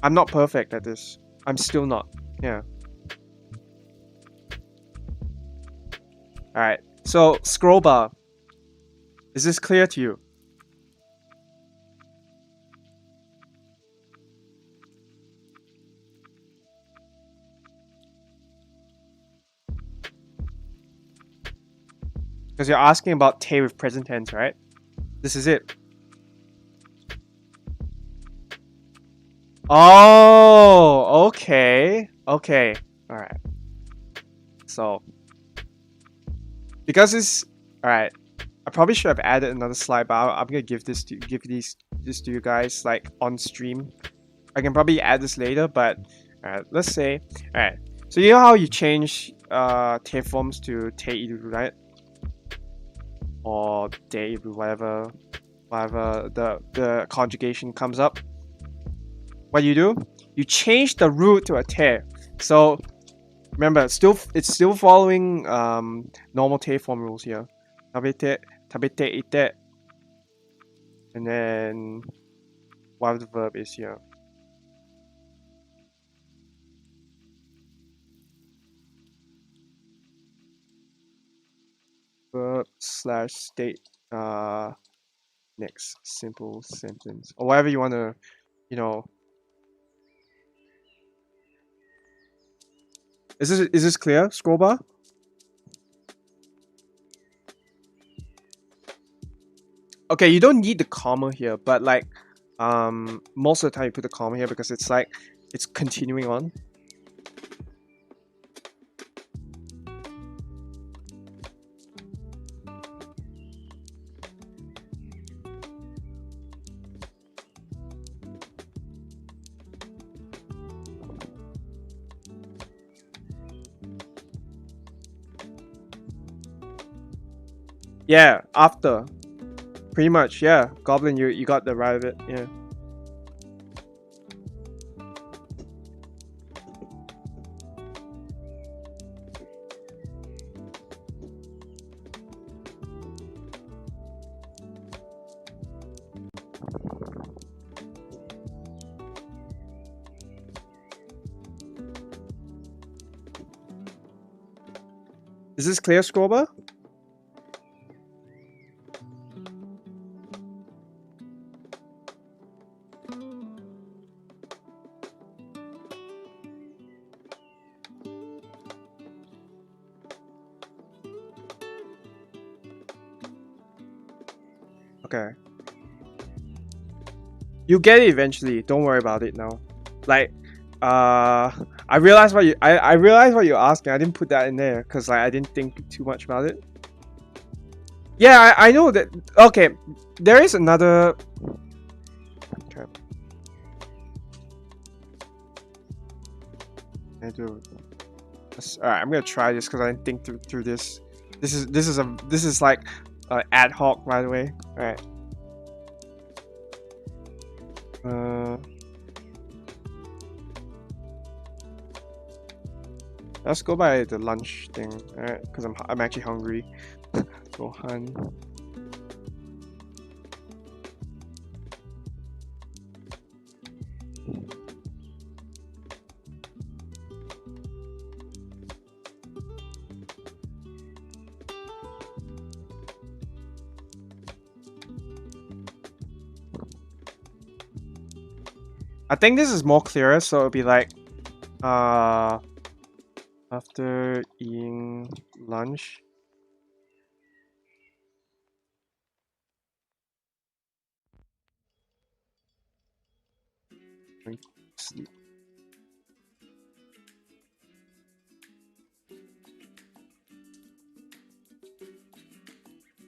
[SPEAKER 1] I'm not perfect at this. I'm still not. Yeah. Alright. So, scroll bar. Is this clear to you? Because you're asking about te with present tense, right? This is it. Oh, okay. Okay. Alright. So, because it's... Alright. I probably should have added another slide, but I'm gonna give this to you guys like on stream. I can probably add this later, but let's say, alright. So you know how you change forms to te, right? Or de, whatever the conjugation comes up. What do? You change the root to a te. So remember, it's still following normal te form rules here. Tabete, ite, and then whatever the verb is here. Verb / state next simple sentence, or whatever you want to, you know. Is this clear, scroll bar? Okay, you don't need the comma here, but like most of the time you put the comma here because it's like it's continuing on. Yeah, after. Pretty much, yeah. Goblin, you got the right of it, yeah. Is this clear, Scroba? Okay. You get it eventually. Don't worry about it now. Like, I realized what I realized what you're asking. I didn't put that in there because like I didn't think too much about it. Yeah, I know that. Okay, there is another. Okay. Alright, I'm gonna try this because I didn't think through this. This is like ad hoc, by the way. Alright. Let's go by the lunch thing, alright? Because I'm actually hungry. Gohan. I think this is more clearer, so it'll be like after eating lunch. Sleep.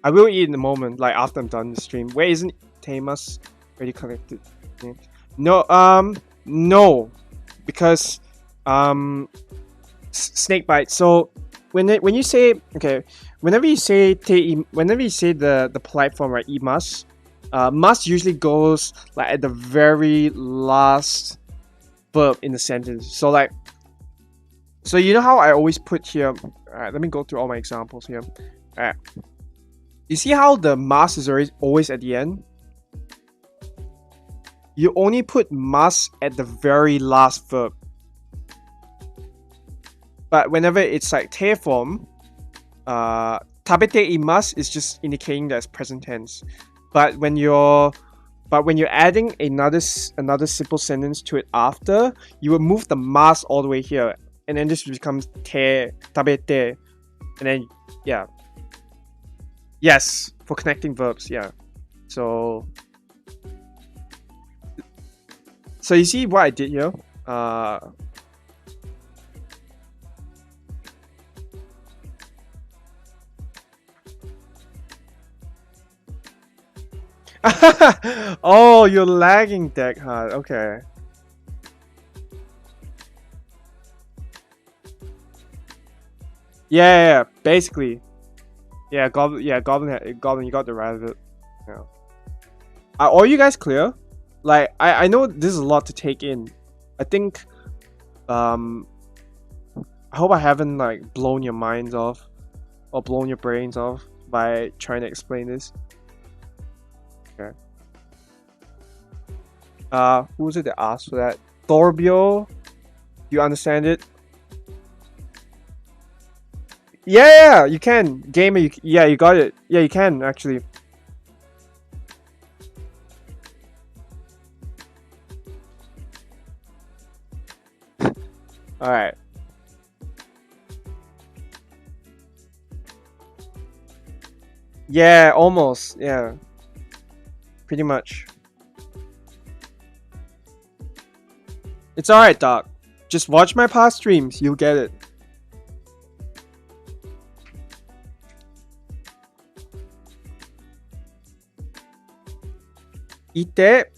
[SPEAKER 1] I will eat in a moment, like after I'm done the stream. Wait, isn't Tamas already connected? No, no, because snake bite. So when you say, okay, whenever you say the polite form, right, imas, must usually goes like at the very last verb in the sentence. So like, so you know how I always put here. Alright, let me go through all my examples here. Alright, you see how the must is always at the end? You only put must at the very last verb. But whenever it's like te form, tabete imasu is just indicating that it's present tense. But when you're adding another simple sentence to it after, you will move the mas all the way here, and then this becomes te, tabete, and then yeah. Yes, for connecting verbs, yeah. So you see what I did here? Oh, you're lagging deck hard. Okay. Yeah, basically. Yeah, goblin. Yeah, goblin. Goblin. You got the right of it. Yeah. Are you guys clear? Like, I know this is a lot to take in. I think, I hope I haven't like blown your minds off or blown your brains off by trying to explain this. Okay. Who was it that asked for that? Thorbio, you understand it? Yeah, you can. Gamer, yeah, you got it. Yeah, you can actually. All right. Yeah, almost. Yeah, pretty much. It's all right, Doc. Just watch my past streams. You'll get it. Eat it.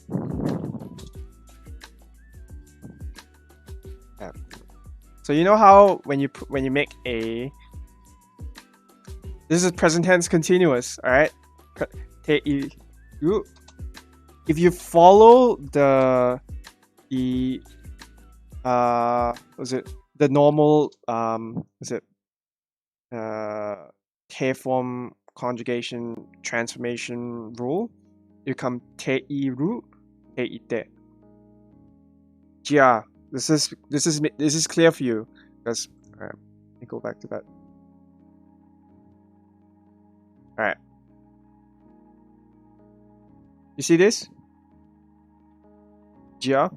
[SPEAKER 1] Yeah. So you know how when you make a, this is present tense continuous, all right? If you follow the was it the normal was it te form conjugation transformation rule, you come te ru te ite. Yeah, this is clear for you because all right, let me go back to that. All right, you see this? Yeah,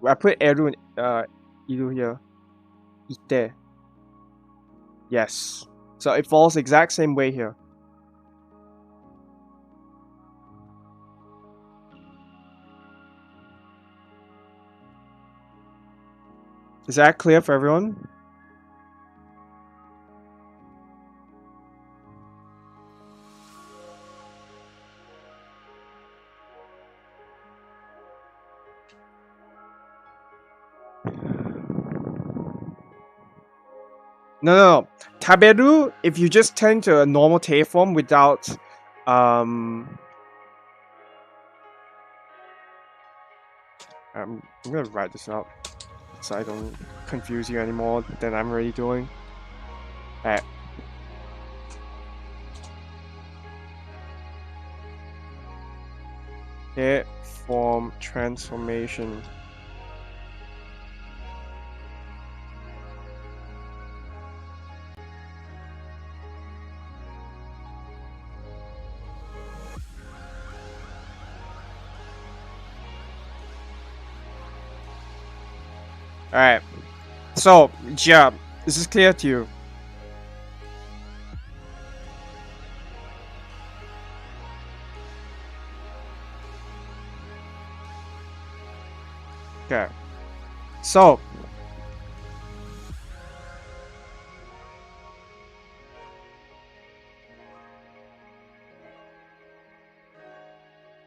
[SPEAKER 1] I put eru iru here. Ite. Yes. So it falls exact same way here. Is that clear for everyone? No. Taberu, if you just turn to a normal te form without I'm gonna write this out so I don't confuse you anymore than I'm already doing. Alright. Te form transformation. Alright. So, yeah, this is clear to you. Okay. So,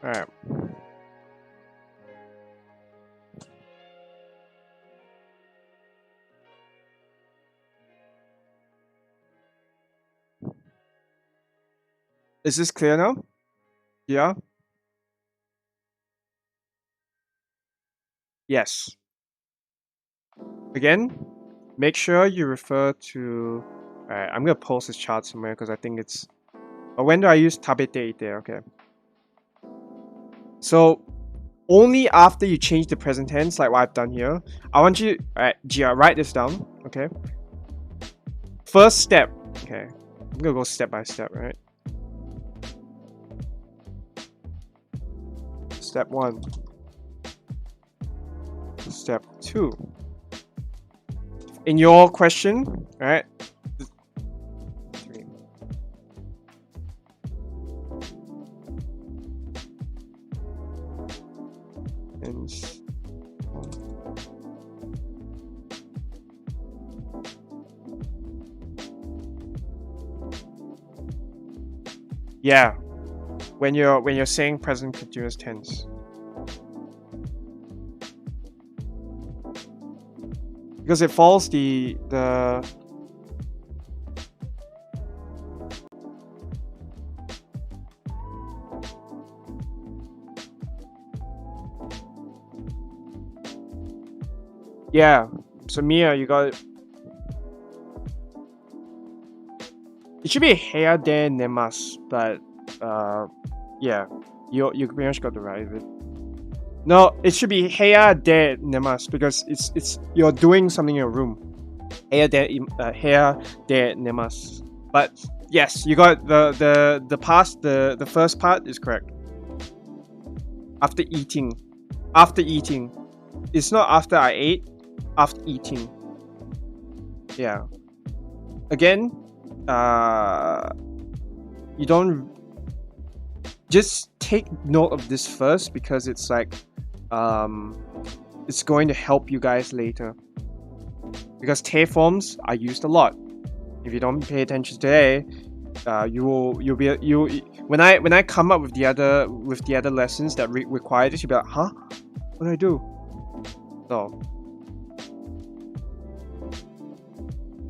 [SPEAKER 1] alright. Is this clear now? Yeah? Yes. Again, make sure you refer to. Alright, I'm gonna post this chart somewhere because I think it's. But when do I use tabete there? Okay. So, only after you change the present tense, like what I've done here, I want you. Alright, Gia, write this down. Okay. First step. Okay. I'm gonna go step by step, right? Step 1. Step 2. In your question, right? 3. And yeah. when you're saying present continuous tense. Because it follows the yeah. So Mia, you got it. It should be heya de nemasu, but yeah, you pretty much got the right of it. No, it should be heya de nemasu because it's you're doing something in your room. Heya de nemasu. But yes, you got the first part is correct. After eating. It's not after I ate, after eating. Yeah. Again, you don't just take note of this first because it's like it's going to help you guys later, because te forms are used a lot. If you don't pay attention today, when I come up with the other lessons that require this, you'll be like, huh, what do I do? So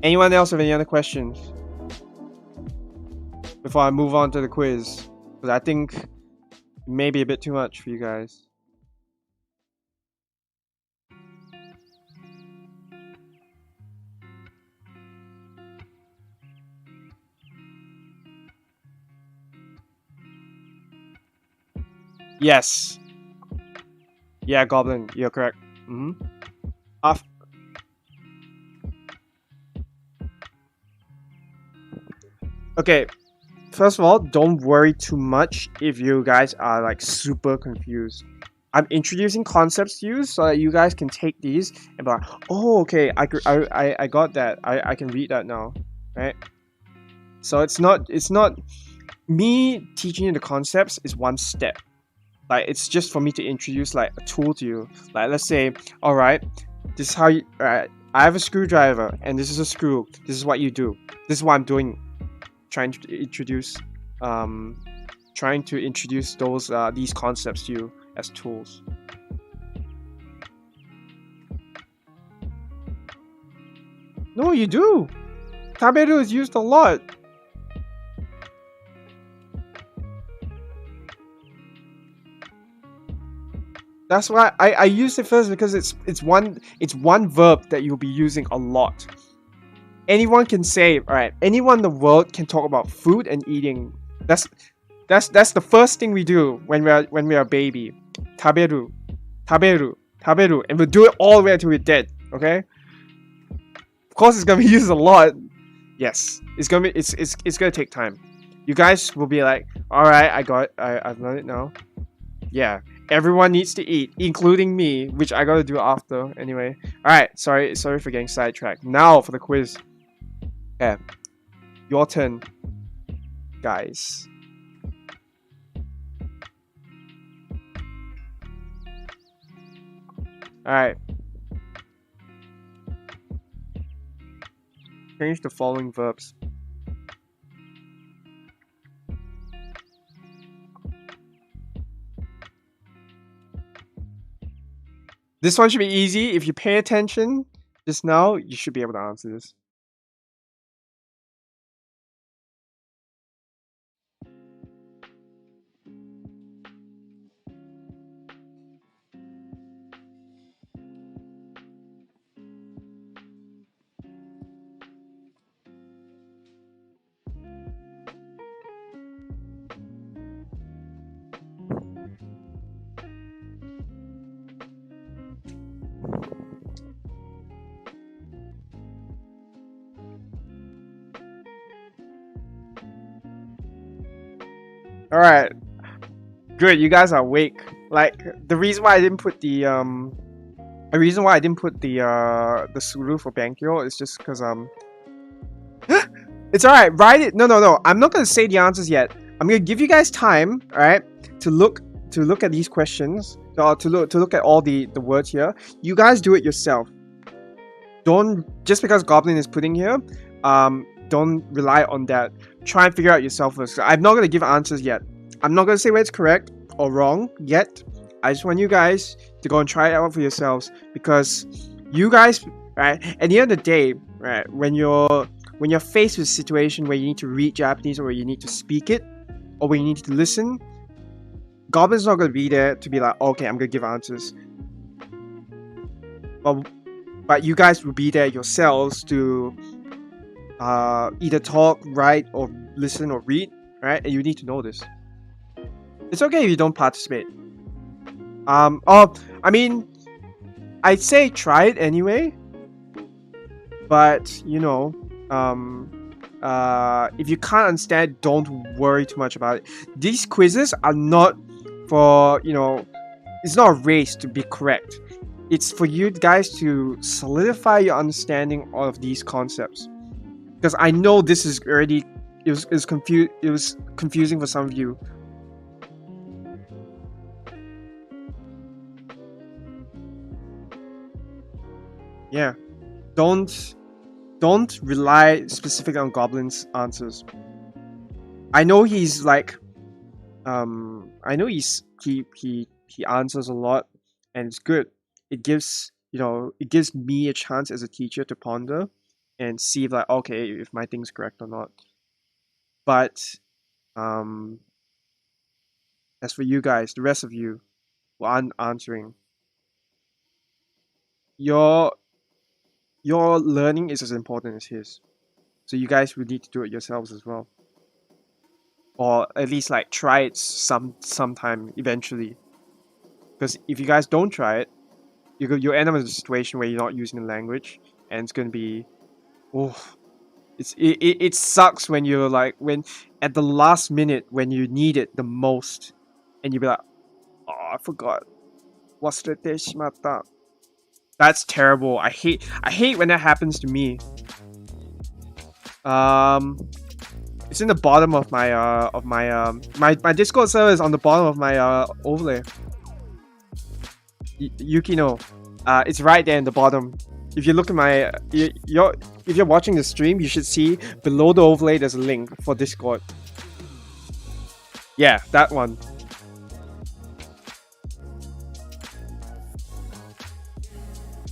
[SPEAKER 1] anyone else have any other questions before I move on to the quiz? Because I think it may be a bit too much for you guys. Yes. Yeah, Goblin, you're correct. Okay. First of all, don't worry too much if you guys are like super confused. I'm introducing concepts to you so that you guys can take these and be like, oh, okay, I got that. I can read that now, right? So it's not me teaching you the concepts is one step. Like, it's just for me to introduce like a tool to you. Like, let's say, all right, this is how you. I have a screwdriver and this is a screw. This is what you do. This is what I'm doing. Trying to introduce those these concepts to you as tools. No, you do. Taberu is used a lot. That's why I used it first, because it's one verb that you'll be using a lot. Anyone can say, alright, anyone in the world can talk about food and eating. That's the first thing we do when we are a baby. Taberu, taberu, taberu, and we'll do it all the way until we're dead. Okay? Of course, it's gonna be used a lot. Yes, it's gonna take time. You guys will be like, alright, I've learned it now. Yeah, everyone needs to eat, including me, which I gotta do after anyway. Alright, sorry for getting sidetracked. Now for the quiz. Yeah, your turn, guys. Alright. Change the following verbs. This one should be easy. If you pay attention just now, you should be able to answer this. Alright. Good, you guys are awake. Like, the reason why I didn't put the suru for Bankyo is just because it's alright, write it. No. I'm not gonna say the answers yet. I'm gonna give you guys time, alright, to look at these questions, to look at all the words here. You guys do it yourself. Don't, just because Goblin is putting here, don't rely on that. Try and figure out yourself first. I'm not gonna give answers yet. I'm not gonna say whether it's correct or wrong yet. I just want you guys to go and try it out for yourselves, because you guys, right, at the end of the day, right, when you're faced with a situation where you need to read Japanese, or you need to speak it, or when you need to listen, Goblin's not gonna be there to be like, okay, I'm gonna give answers. But you guys will be there yourselves to either talk, write, or listen or read, right? And you need to know this. It's okay if you don't participate. Oh, I mean, I'd say try it anyway. But you know, if you can't understand, don't worry too much about it. These quizzes are not for, you know, it's not a race to be correct. It's for you guys to solidify your understanding of these concepts. Because I know this is already, it was confusing for some of you. Yeah, don't rely specifically on Goblin's answers. I know he's like, I know he answers a lot, and it's good. It gives, you know, it gives me a chance as a teacher to ponder and see if, like, okay, if my thing's correct or not. But as for you guys, the rest of you who aren't answering, your learning is as important as his. So you guys will need to do it yourselves as well, or at least like try it sometime eventually. Because if you guys don't try it, you end up in a situation where you're not using the language, and it's gonna be, oh, it sucks when you're like, when at the last minute when you need it the most, and you be like, oh, I forgot. Wasarete shimatta. That's terrible. I hate when that happens to me. It's in the bottom of my my Discord server is on the bottom of my overlay. Yukino, it's right there in the bottom. If you look at my, if you're watching the stream, you should see below the overlay there's a link for Discord. Yeah, that one.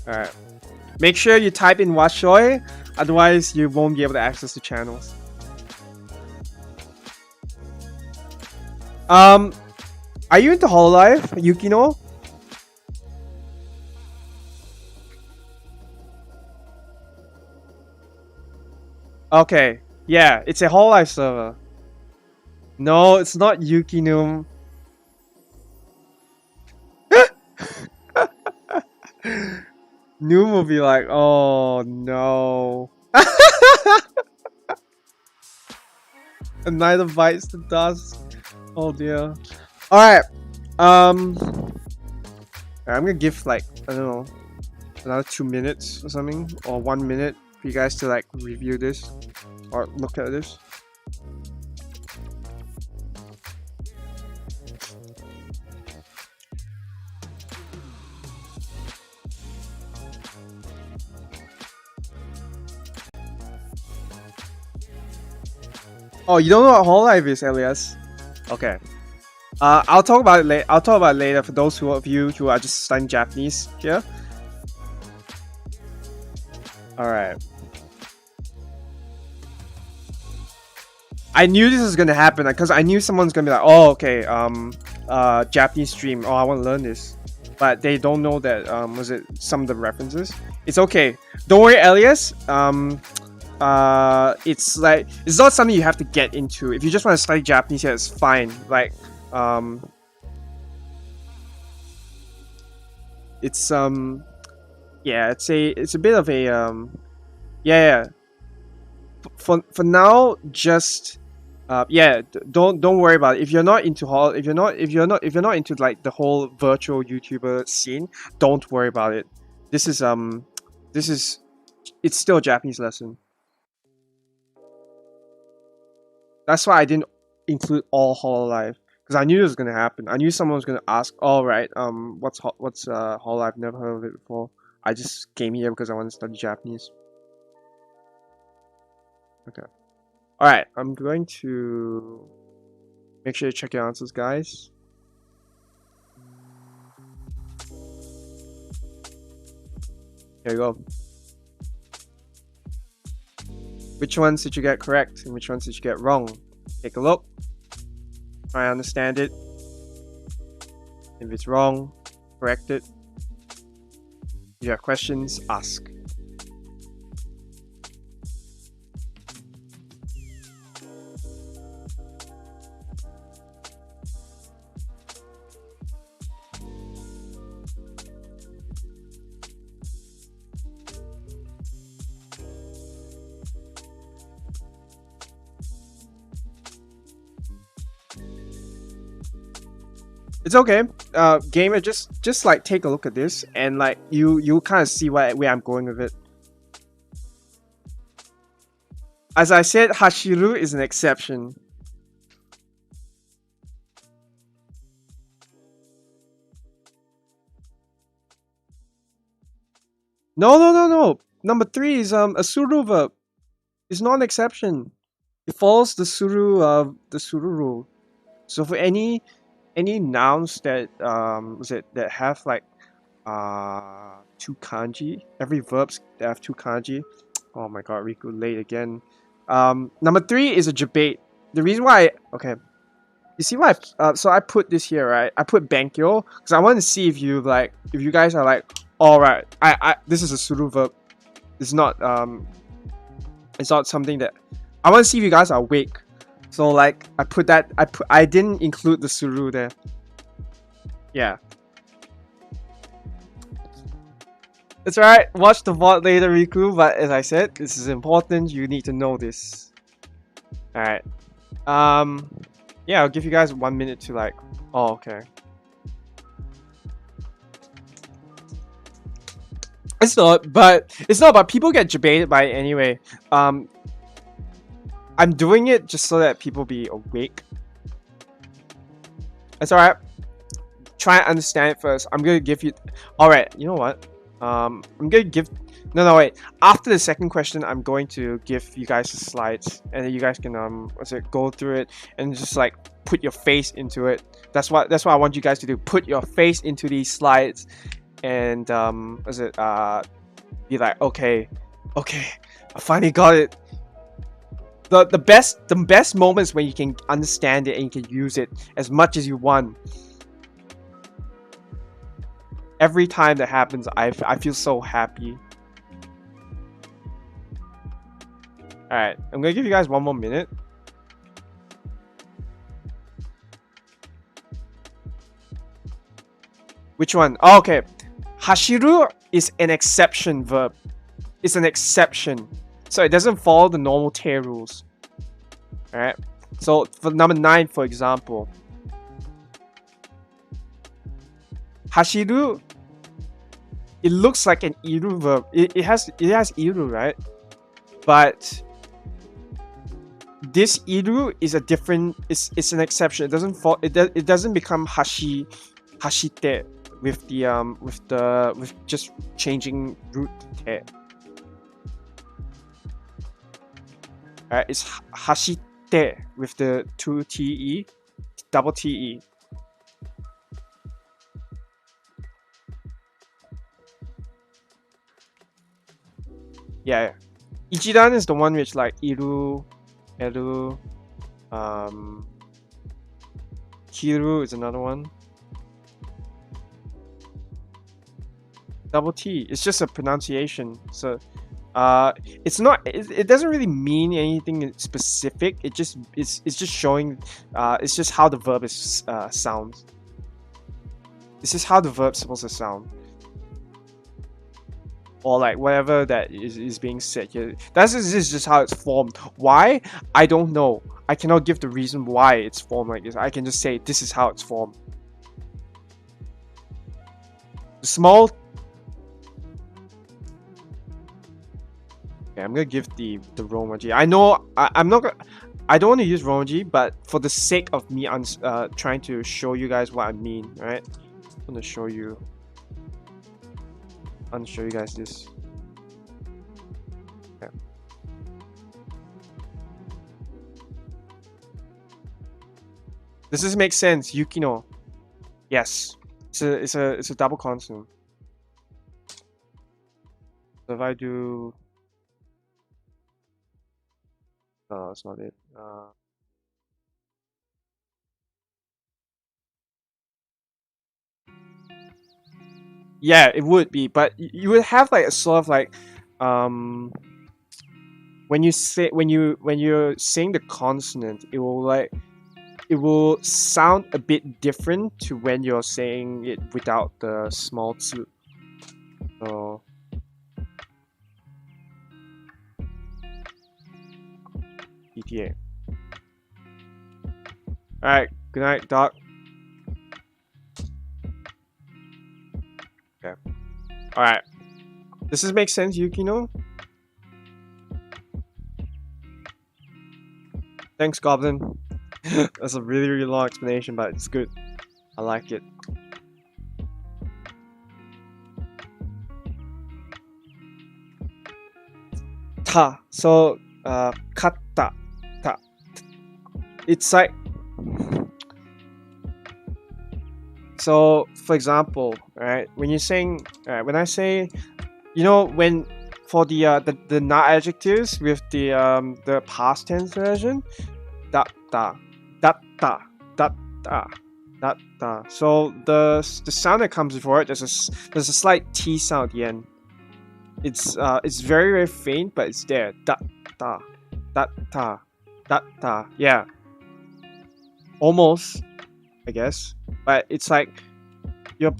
[SPEAKER 1] Alright. Make sure you type in Washoy, otherwise you won't be able to access the channels. Are you into Hololive, Yukino? Okay, yeah, it's a Hololive server. No, it's not Yukino. Noom will be like, oh no. And neither bites the dust. Oh dear. Alright. I'm gonna give like, I don't know, another 2 minutes or something, or 1 minute for you guys to like review this or look at this. Oh, you don't know what Hololive is, Elias? Okay. I'll talk about it later. I'll talk about it later for those of you who are just studying Japanese here. Alright. I knew this was gonna happen because I knew someone's gonna be like, oh, okay, Japanese stream. Oh, I want to learn this, but they don't know that was it some of the references. It's okay. Don't worry, Elias. It's like, it's not something you have to get into. If you just want to study Japanese here, it's fine. Like, it's yeah, it's a bit of a yeah. For now, just yeah, don't worry about it. If you're not into if you're not into like the whole virtual YouTuber scene, don't worry about it. This is it's still a Japanese lesson. That's why I didn't include all Hololive, because I knew it was gonna happen. I knew someone was gonna ask, "All right, what's Hololive? Never heard of it before." I just came here because I want to study Japanese. Okay. All right. I'm going to Make sure you check your answers, guys. Here you go. Which ones did you get correct and which ones did you get wrong? Take a look. Try and understand it. If it's wrong, correct it. If you have questions, ask. It's okay. Gamer, just like take a look at this and like you kind of see where I'm going with it. As I said, Hashiru is an exception. No. Number 3 is a suru verb. It's not an exception. It follows the suru rule. So for any nouns that that have like 2 kanji, every verbs that have 2 kanji. Oh my god, Riku late again. Number 3 is a debate. The reason why okay, you see why so I put this here, right? I put Bankyo because I want to see if you guys are like, all right, I this is a suru verb. It's not something that I want to see if you guys are awake. So like I put that I didn't include the suru there. Yeah. It's alright, watch the VOD later, Riku, but as I said, this is important, you need to know this. Alright. Yeah, I'll give you guys 1 minute to like oh okay. It's not, but people get debated by it anyway. I'm doing it just so that people be awake. It's alright. Try and understand it first. I'm gonna give you. Alright, you know what? I'm gonna give. No, wait. After the second question, I'm going to give you guys the slides, and then you guys can go through it and just like put your face into it. That's what I want you guys to do. Put your face into these slides, and be like, okay, I finally got it. The best moments when you can understand it and you can use it as much as you want. Every time that happens, I feel so happy. Alright, I'm gonna give you guys 1 more minute. Which one? Oh, okay. Hashiru is an exception verb. It's an exception. So it doesn't follow the normal te rules. Alright. So for number 9, for example. Hashiru, it looks like an iru verb. It has iru, right? But this iru is a different. It's an exception. It doesn't fall. It doesn't become hashite with just changing root te. Alright, it's hashite with the 2 te, double te. Yeah, Ichidan is the one which like iru, eru, kiru is another one. Double T, it's just a pronunciation. So it's not, it doesn't really mean anything specific. It's just showing it's just how the verb is sounds. This is how the verb's supposed to sound. Or like whatever that is being said here. This is just how it's formed. Why? I don't know. I cannot give the reason why it's formed like this. I can just say this is how it's formed. The small. Okay, I'm gonna give the Romaji. I know I'm not gonna. I don't want to use Romaji, but for the sake of me trying to show you guys what I mean, right? I'm gonna show you. I'll show you guys this. Okay. Does this make sense? Yukino. Yes. It's a double consonant. So if I do, no, that's not it. Yeah, it would be, but you would have like a sort of like, when you're saying the consonant, it will sound a bit different to when you're saying it without the small tsu. So ETA. Alright, good night, Doc. Okay. Alright. Does this make sense, Yukino? Thanks, Goblin. That's a really, really long explanation, but it's good. I like it. Ta. So, katta. Ta. It's like, so for example, right, when you're saying, when I say, you know, when for the not adjectives with the past tense version, datta, datta, datta, datta. So the sound that comes before it, there's a slight T sound at the end. It's very, very faint, but it's there. Datta, datta, datta. Yeah, almost, I guess. But it's like you're.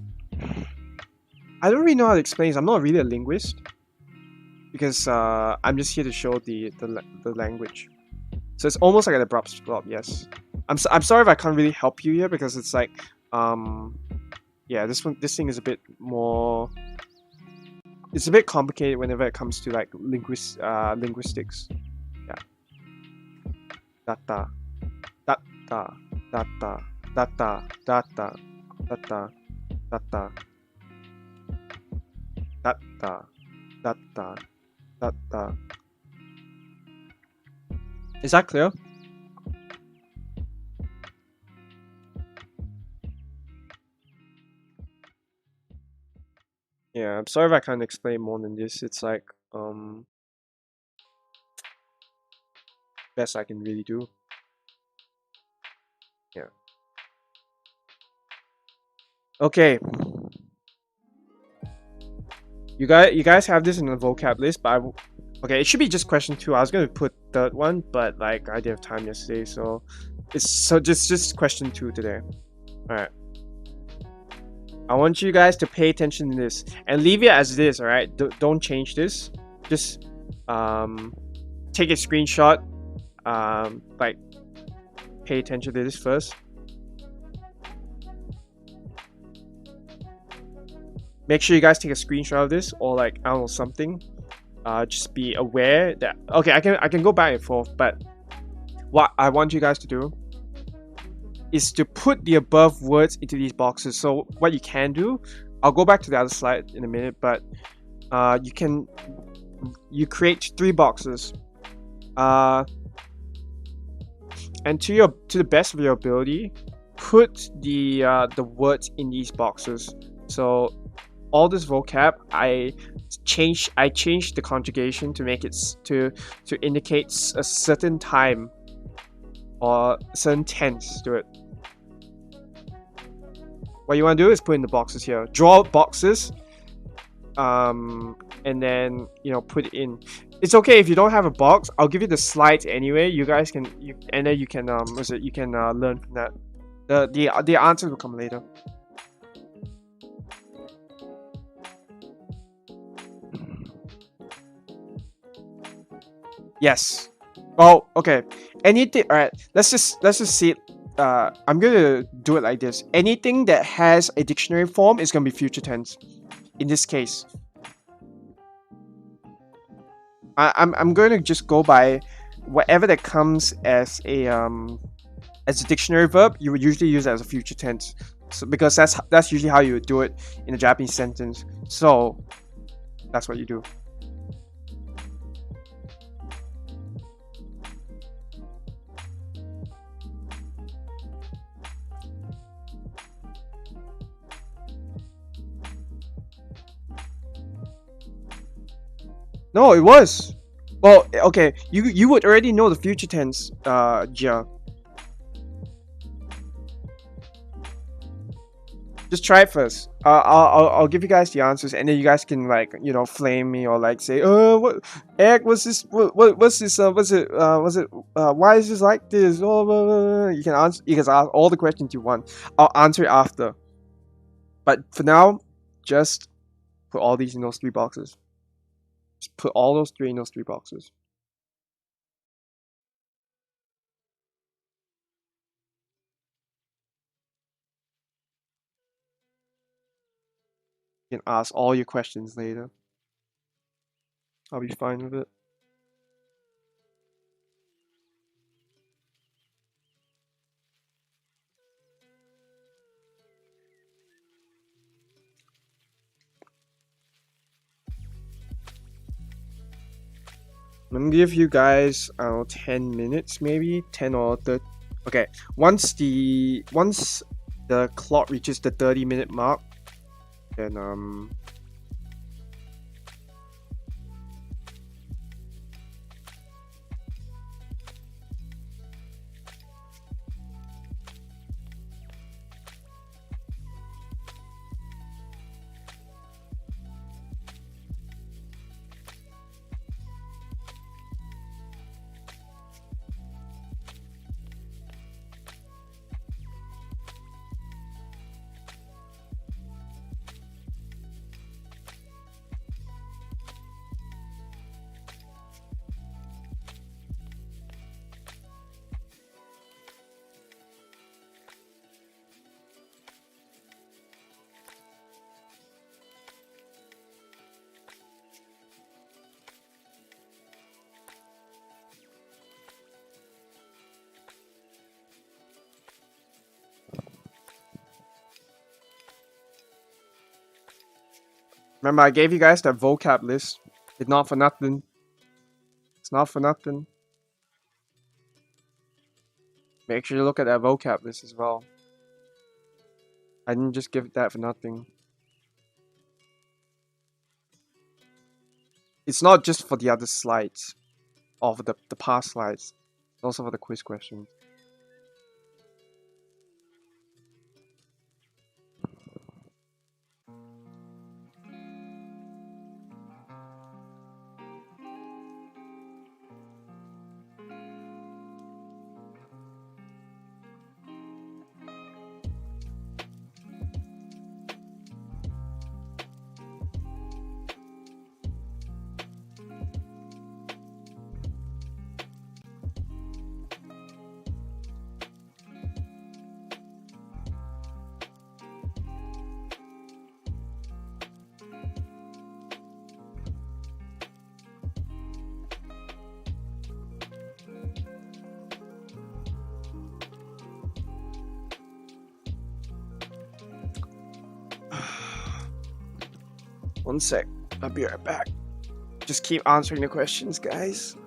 [SPEAKER 1] I don't really know how to explain this. I'm not really a linguist because I'm just here to show the language. So it's almost like an abrupt stop. Yes, I'm sorry if I can't really help you here because it's like yeah, this thing is a bit more. It's a bit complicated whenever it comes to like linguistics. Yeah. Data, data, data, data, data, data, data, data, data, data. Is that clear? Yeah, I'm sorry if I can't explain more than this. It's like best I can really do. Yeah. Okay. You guys have this in the vocab list, but okay, it should be just question 2. I was gonna put third one, but like I didn't have time yesterday, so it's just question 2 today. All right. I want you guys to pay attention to this and leave it as it is. All right. Don't change this. Just take a screenshot. Like pay attention to this first. Make sure you guys take a screenshot of this or like I don't know something. Just be aware that okay, I can go back and forth, but what I want you guys to do is to put the above words into these boxes. So what you can do, I'll go back to the other slide in a minute, but you create 3 boxes, and to the best of your ability, put the words in these boxes. So all this vocab, I changed the conjugation to make it to indicate a certain time or a certain tense to it. What you want to do is put in the boxes here. Draw boxes, and then put it in. It's okay if you don't have a box. I'll give you the slides anyway. You guys can and then you can learn from that. The answers will come later. Yes. Oh, okay. Anything. All right. Let's just see it. I'm gonna do it like this. Anything that has a dictionary form is gonna be future tense. In this case, I'm going to just go by whatever that comes as a dictionary verb. You would usually use it as a future tense. So because that's usually how you would do it in a Japanese sentence. So that's what you do. No, it was. Well, okay. You would already know the future tense, Jia. Just try it first. I'll give you guys the answers, and then you guys can like flame me or like say, what Egg, what's this? What's this? Why is this like this? Oh, blah, blah, blah. You can answer. You can ask all the questions you want. I'll answer it after. But for now, just put all these in those 3 boxes. Just put all those 3 in those 3 boxes. You can ask all your questions later. I'll be fine with it. I'm gonna give you guys 10 minutes, maybe 10 or 30. Okay, once the clock reaches the 30-minute mark, then remember I gave you guys that vocab list. It's not for nothing. It's not for nothing. Make sure you look at that vocab list as well. I didn't just give that for nothing. It's not just for the other slides, or for the past slides. It's also for the quiz questions. One sec. I'll be right back. Just keep answering the questions, guys.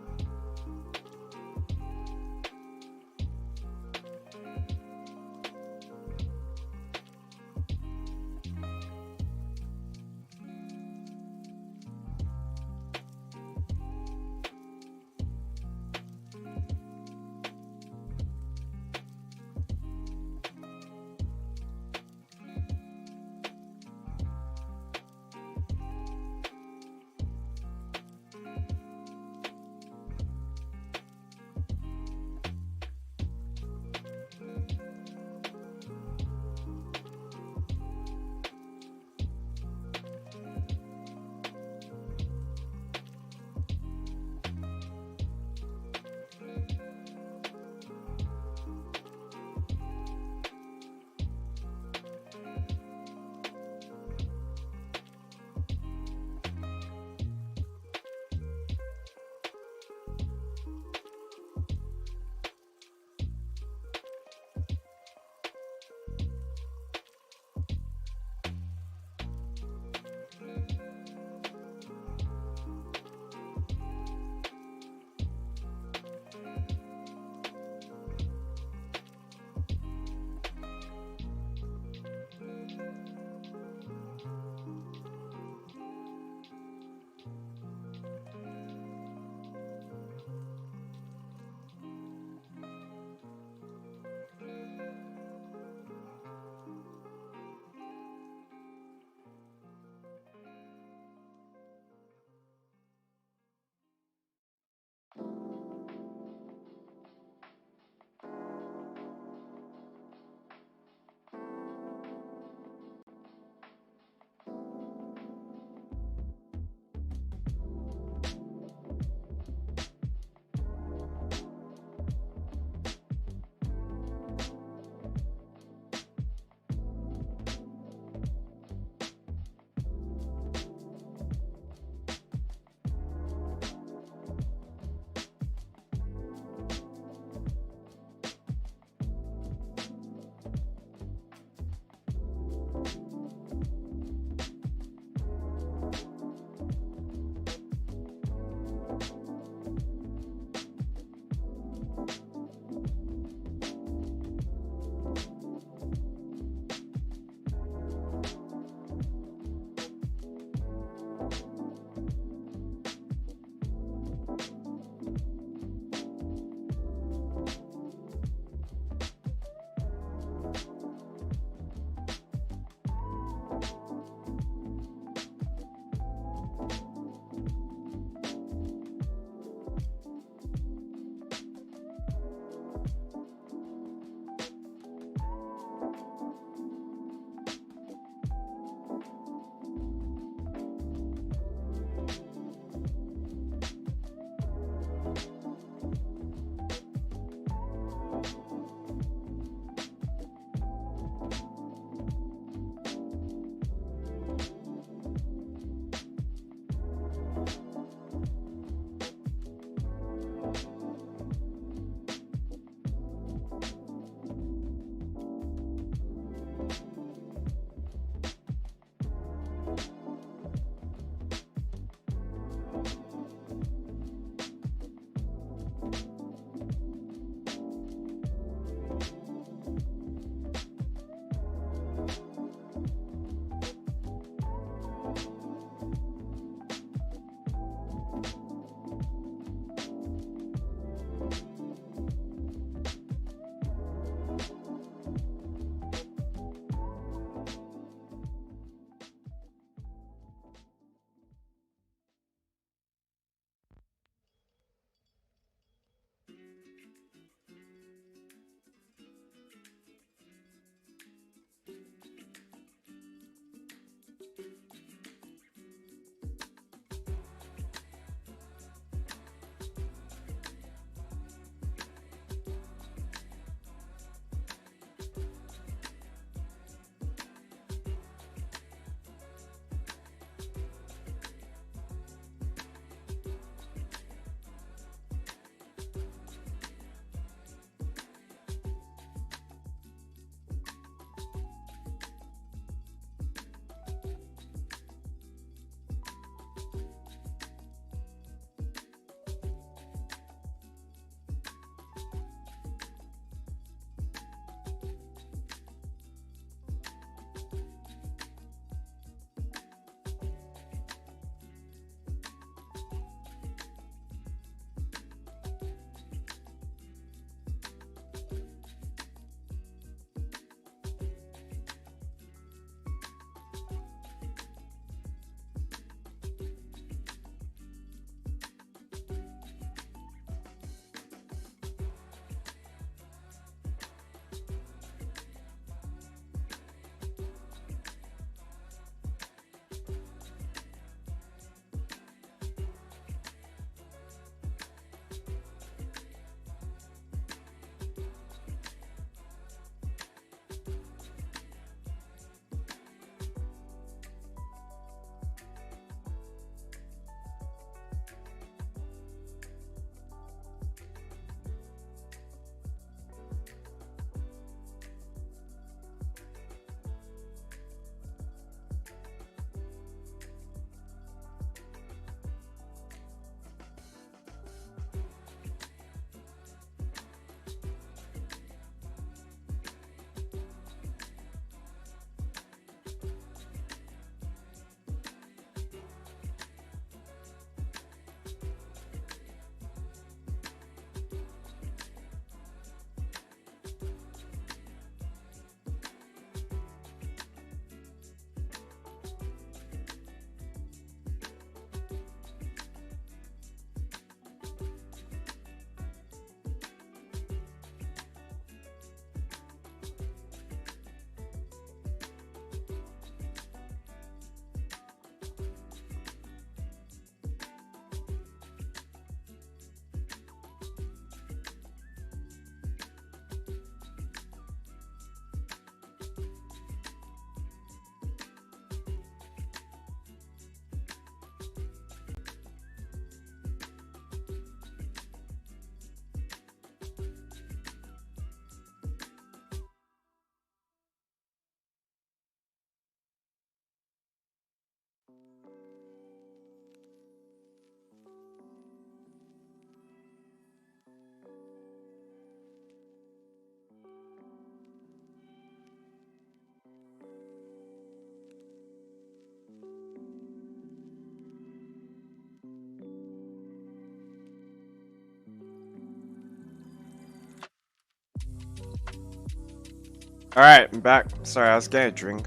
[SPEAKER 1] Alright, I'm back. Sorry, I was getting a drink.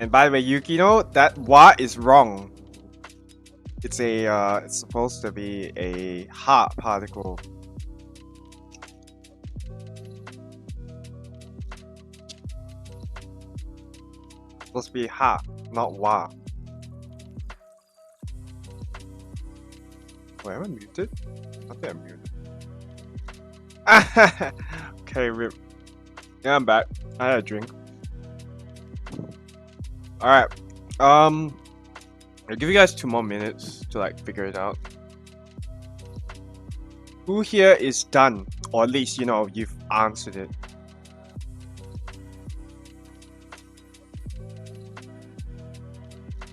[SPEAKER 1] And by the way, Yukino, that wa is wrong. It's it's supposed to be a ha particle. It's supposed to be ha, not wa. Wait, am I muted? I think I'm muted. Okay, rip. Yeah, I'm back. I had a drink. Alright. I'll give you guys 2 more minutes to like figure it out. Who here is done? Or at least, you know, you've answered it.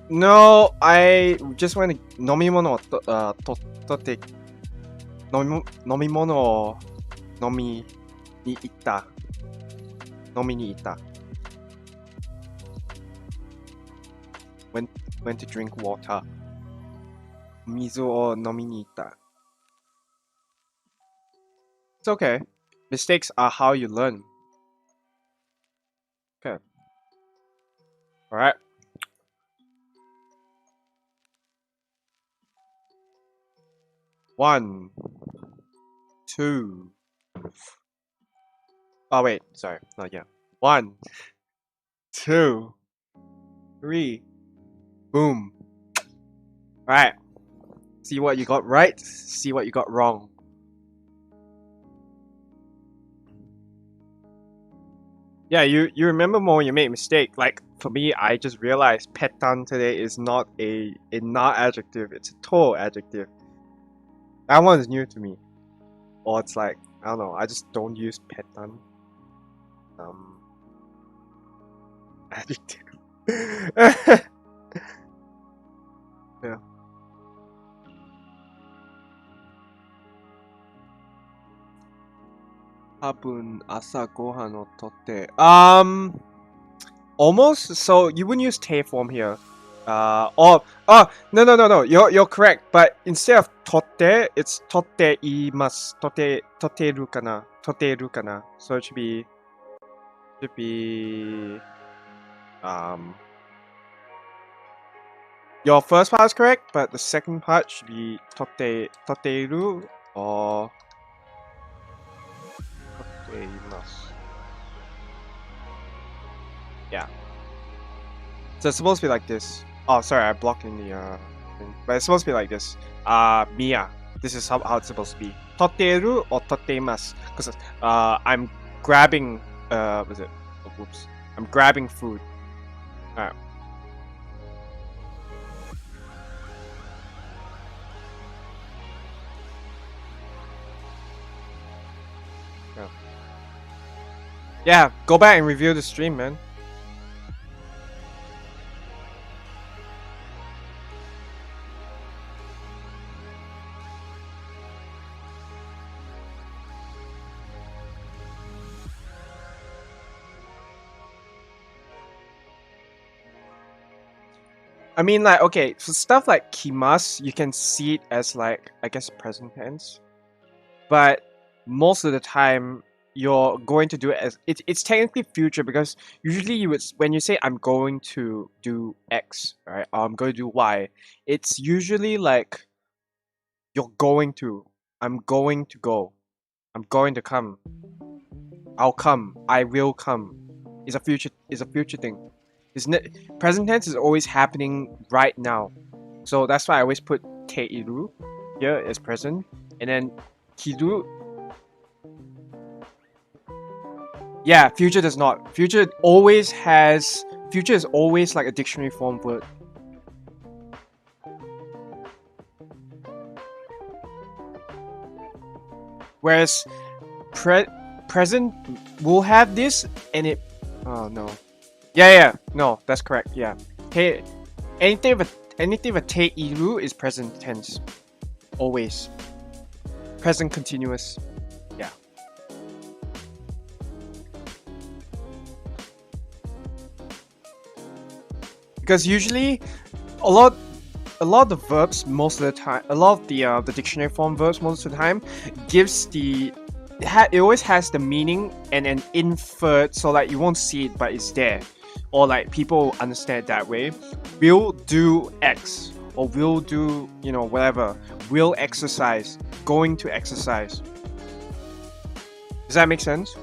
[SPEAKER 1] No, I just want to 飲み物を取って 飲み物を飲みに行った。飲みに行った。Went to drink water. 水を飲みに行った。It's okay. Mistakes are how you learn. Okay. Alright. One, two. Oh wait, sorry, not yet. 1, 2, 3. Boom. Alright. See what you got right, see what you got wrong. Yeah, you remember more when you make a mistake. Like, for me, I just realized petan today is not a not adjective, it's a to adjective. That one is new to me. Or it's like, I don't know, I just don't use petan. Adjective. Yeah. Habun asa gohan o totte. Almost. So you wouldn't use te form here. No. You're correct. But instead of totte, it's totte imasu. Toteru kana. Toteru kana. So it should be. Your first part is correct, but the second part should be toteru or toteimasu. Yeah. So it's supposed to be like this. Oh, sorry, I blocked in the thing. But it's supposed to be like this. Miya. This is how it's supposed to be. Toteru or toteimasu. Because I'm grabbing what is it? Oh, whoops. I'm grabbing food. Alright. Yeah, go back and review the stream, man. I mean, like, okay, for stuff like kimas, you can see it as like, I guess, present tense. But most of the time, you're going to do it as it's technically future, because usually you would, when you say I'm going to do X, right, or I'm going to do Y, it's usually like you're going to, I'm going to go, I'm going to come, I'll come, I will come. It's a future thing. Isn't it? Present tense is always happening right now. So that's why I always put teiru here as present, and then kiru. Yeah, future does not. Future is always like a dictionary form word. Whereas present will have this, and it, oh no. Yeah, no, that's correct. Yeah, anything with teiru is present tense, always. Present continuous. Yeah. Because usually, a lot of the verbs most of the time, a lot of the dictionary form verbs most of the time gives the it always has the meaning and an inferred, so like you won't see it, but it's there, or like people understand it that way. Will do X, or will do, you know, whatever. Will exercise, going to exercise. Does that make sense?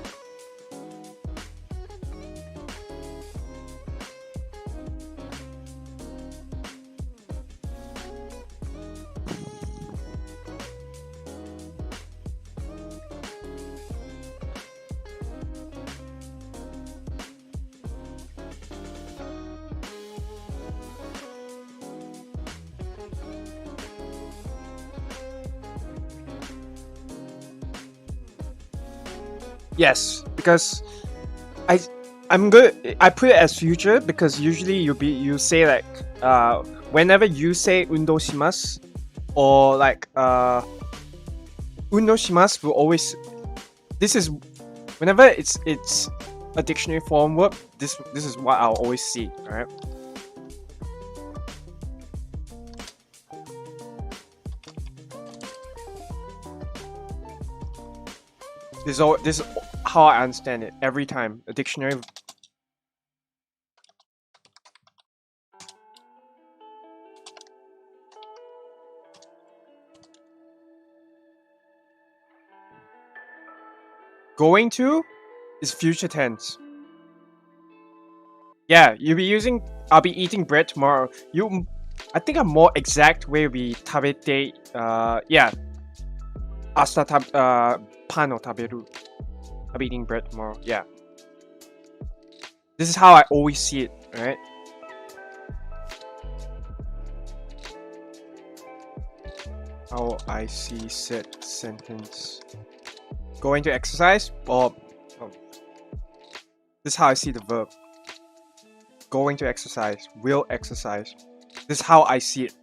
[SPEAKER 1] Yes, because I I'm good. I put it as future because usually you say like whenever you say undo shimasu, or like undo shimasu will always, this is whenever it's a dictionary form verb, this is what I'll always see. All right. This is how I understand it every time. A dictionary. Going to is future tense. Yeah, you'll be using. I'll be eating bread tomorrow. I think a more exact way would be tabete. Yeah. Asta pan o taberu. I'll be eating bread tomorrow. Yeah. This is how I always see it. Right. How I see said sentence. Going to exercise, or this is how I see the verb. Going to exercise, will exercise. This is how I see it.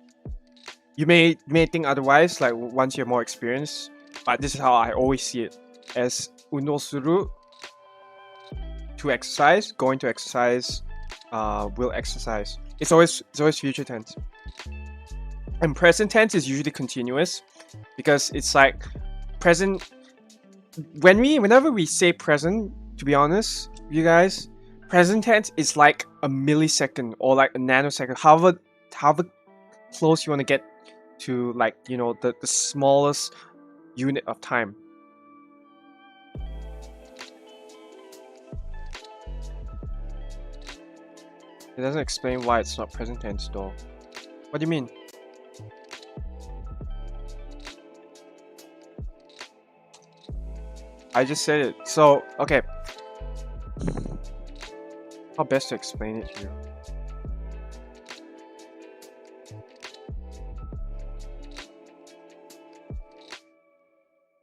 [SPEAKER 1] You may think otherwise, like once you're more experienced, but this is how I always see it. As undo suru, to exercise, going to exercise, will exercise. It's always future tense. And present tense is usually continuous, because it's like present. Whenever we say present, to be honest, you guys, present tense is like a millisecond or like a nanosecond, however close you want to get to, like, you know, the smallest unit of time. It doesn't explain why it's not present tense though. What do you mean? I just said it. So, okay. How best to explain it here?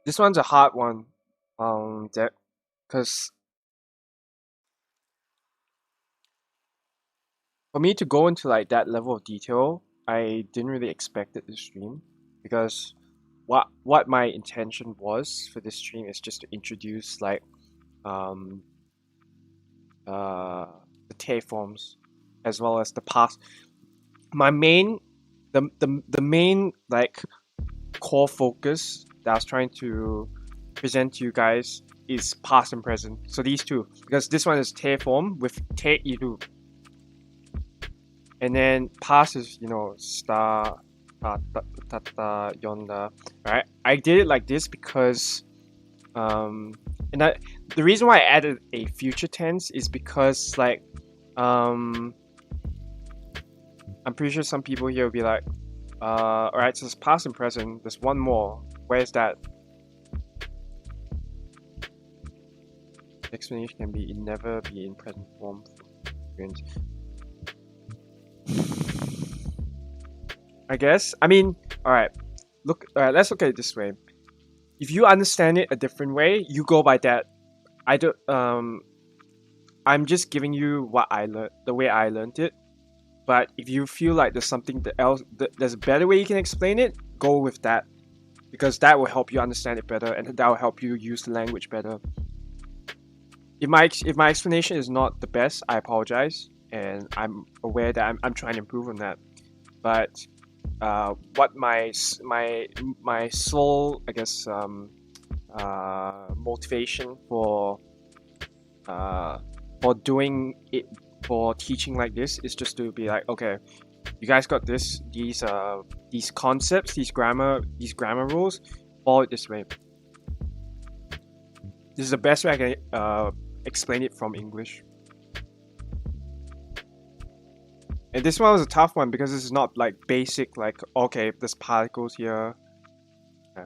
[SPEAKER 1] This one's a hard one, because for me to go into like that level of detail, I didn't really expect it this stream, because what my intention was for this stream is just to introduce like the te forms as well as the past. My main the main like core focus that I was trying to present to you guys is past and present. So these two, because this one is te form with te iru, and then past is, you know, sta, tata, yonda. Right? I did it like this because the reason why I added a future tense is because, like, I'm pretty sure some people here will be like, alright, so it's past and present, there's one more. Where is that? Explanation can be never be in present form. I guess. I mean, alright. Let's look at it this way. If you understand it a different way, you go by that. I'm just giving you what I learned, the way I learned it. But if you feel like there's something else, there's a better way you can explain it, go with that, because that will help you understand it better, and that will help you use the language better. If my explanation is not the best, I apologize, and I'm aware that I'm trying to improve on that. But what my sole, I guess, motivation for doing it, for teaching like this, is just to be like, okay, you guys got these concepts, these grammar rules, follow it this way. This is the best way I can explain it from English. And this one was a tough one because this is not like basic, like, okay, there's particles here. Okay.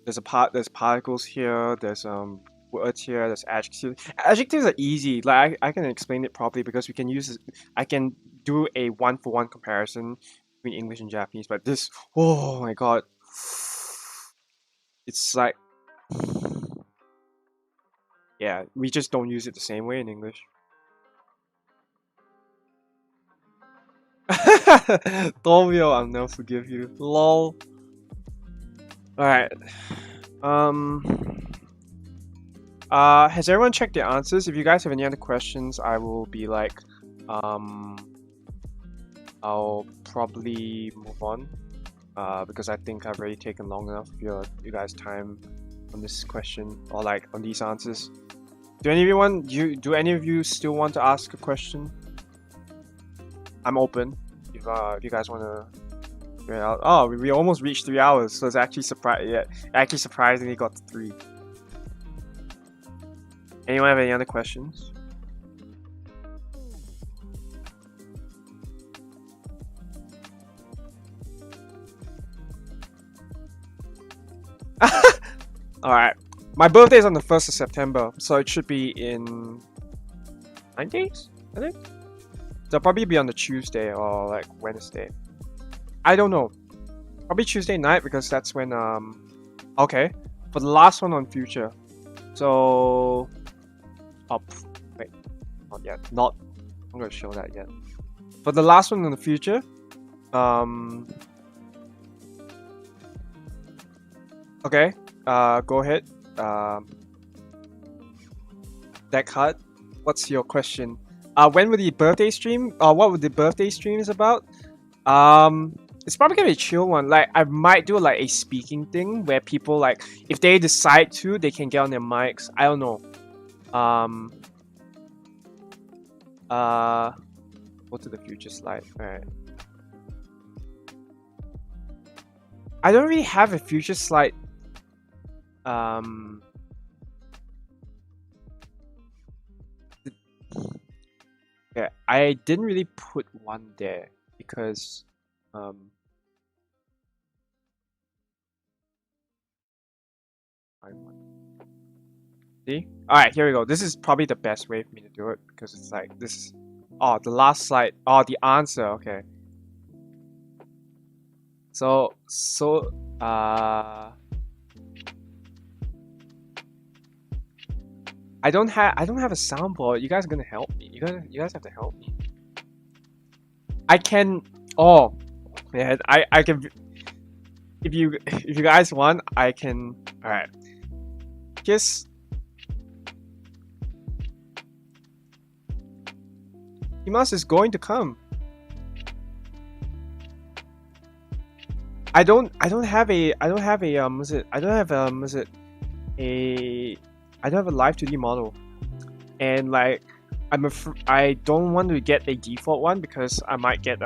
[SPEAKER 1] There's particles here, there's words here, there's adjectives. Adjectives are easy, like I can explain it properly because we can use, I can do a one-for-one comparison between English and Japanese, but this, oh my god. It's like, yeah, we just don't use it the same way in English. Tomio, I'll never forgive you. Lol. Alright. Has everyone checked the answers? If you guys have any other questions, I will be like, I'll probably move on. Because I think I've already taken long enough of you guys' time on this question, or like on these answers. Do any of you still want to ask a question? I'm open if you guys want to. Oh, we almost reached 3 hours, so it's actually surprisingly got to 3. Anyone have any other questions? Alright. My birthday is on the 1st of September, so it should be in 9 days, I think? It'll probably be on the Tuesday or like Wednesday. I don't know. Probably Tuesday night because that's when, okay. For the last one on Future. So... Oh, wait. Not yet. I'm gonna show that yet. For the last one on the Future, okay. Go ahead. Deck Hut, what's your question? When will the birthday stream? What would the birthday stream is about? It's probably gonna be a chill one. Like, I might do like a speaking thing where people, like, if they decide to, they can get on their mics. I don't know. Go to the future slide. Alright. I don't really have a future slide. Yeah, I didn't really put one there because see? Alright, here we go. This is probably the best way for me to do it because it's like this. Oh, the last slide. Oh, the answer. Okay. So I don't have a soundboard. You guys are gonna help me. You guys have to help me. I can. Oh, man, I can. If you guys want, I can. All right. Just. Himas is going to come. I don't have a live 2D model, and like I don't want to get a default one because I might get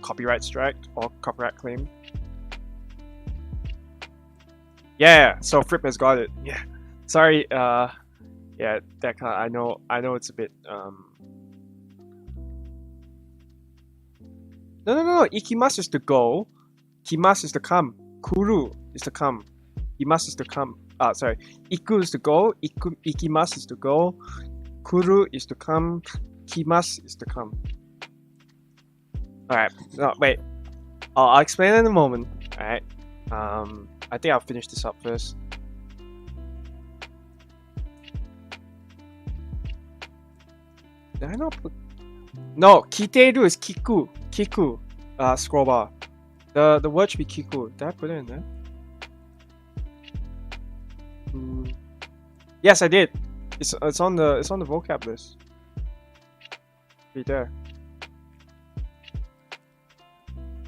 [SPEAKER 1] copyright strike or copyright claim. Yeah, so Fripp has got it. Yeah, sorry. Yeah, that kind. I know it's a bit. No. Ikimasu is to go. Kimasu is to come. Kuru is to come. Imasu is to come. Sorry. Iku is to go. Ikimasu is to go. Kuru is to come. Kimasu is to come. Alright. No, wait. I'll explain in a moment. Alright. I think I'll finish this up first. Did I not put... No, kiteru is kiku. Kiku. Scroll bar. The word should be kiku. Did I put it in there? Yes, I did. It's on the vocab list. Right there.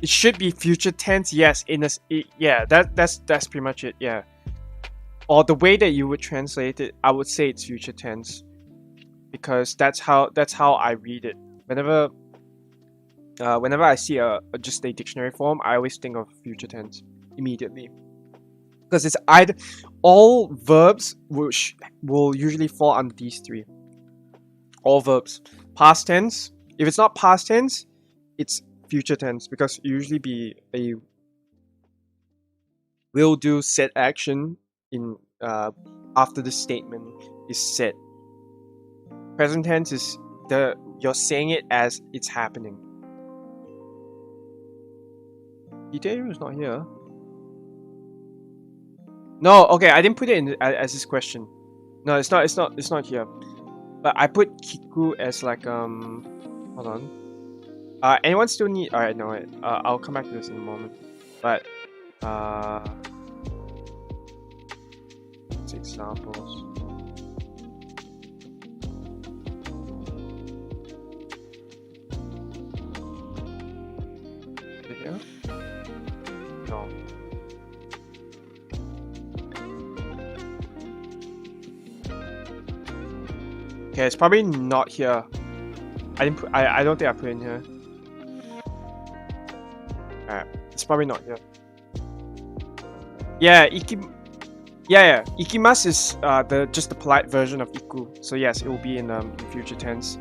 [SPEAKER 1] It should be future tense. Yes, yeah, that's pretty much it. Yeah. Or the way that you would translate it, I would say it's future tense, because that's how I read it. Whenever I see just a dictionary form, I always think of future tense immediately, because it's either all verbs will usually fall under these three. All verbs, past tense. If it's not past tense, it's future tense, because it usually be a will do said action in after the statement is said. Present tense is you're saying it as it's happening. Detail is not here. No, okay, I didn't put it in as this question. No, it's not here. But I put Kiku as like hold on. Anyone still need? Alright, no, wait. I'll come back to this in a moment. But examples. Is it here? No. Okay, it's probably not here. I didn't put. I don't think I put it in here. Alright, it's probably not here. Yeah, yeah, ikimasu is just the polite version of iku. So yes, it will be in future tense.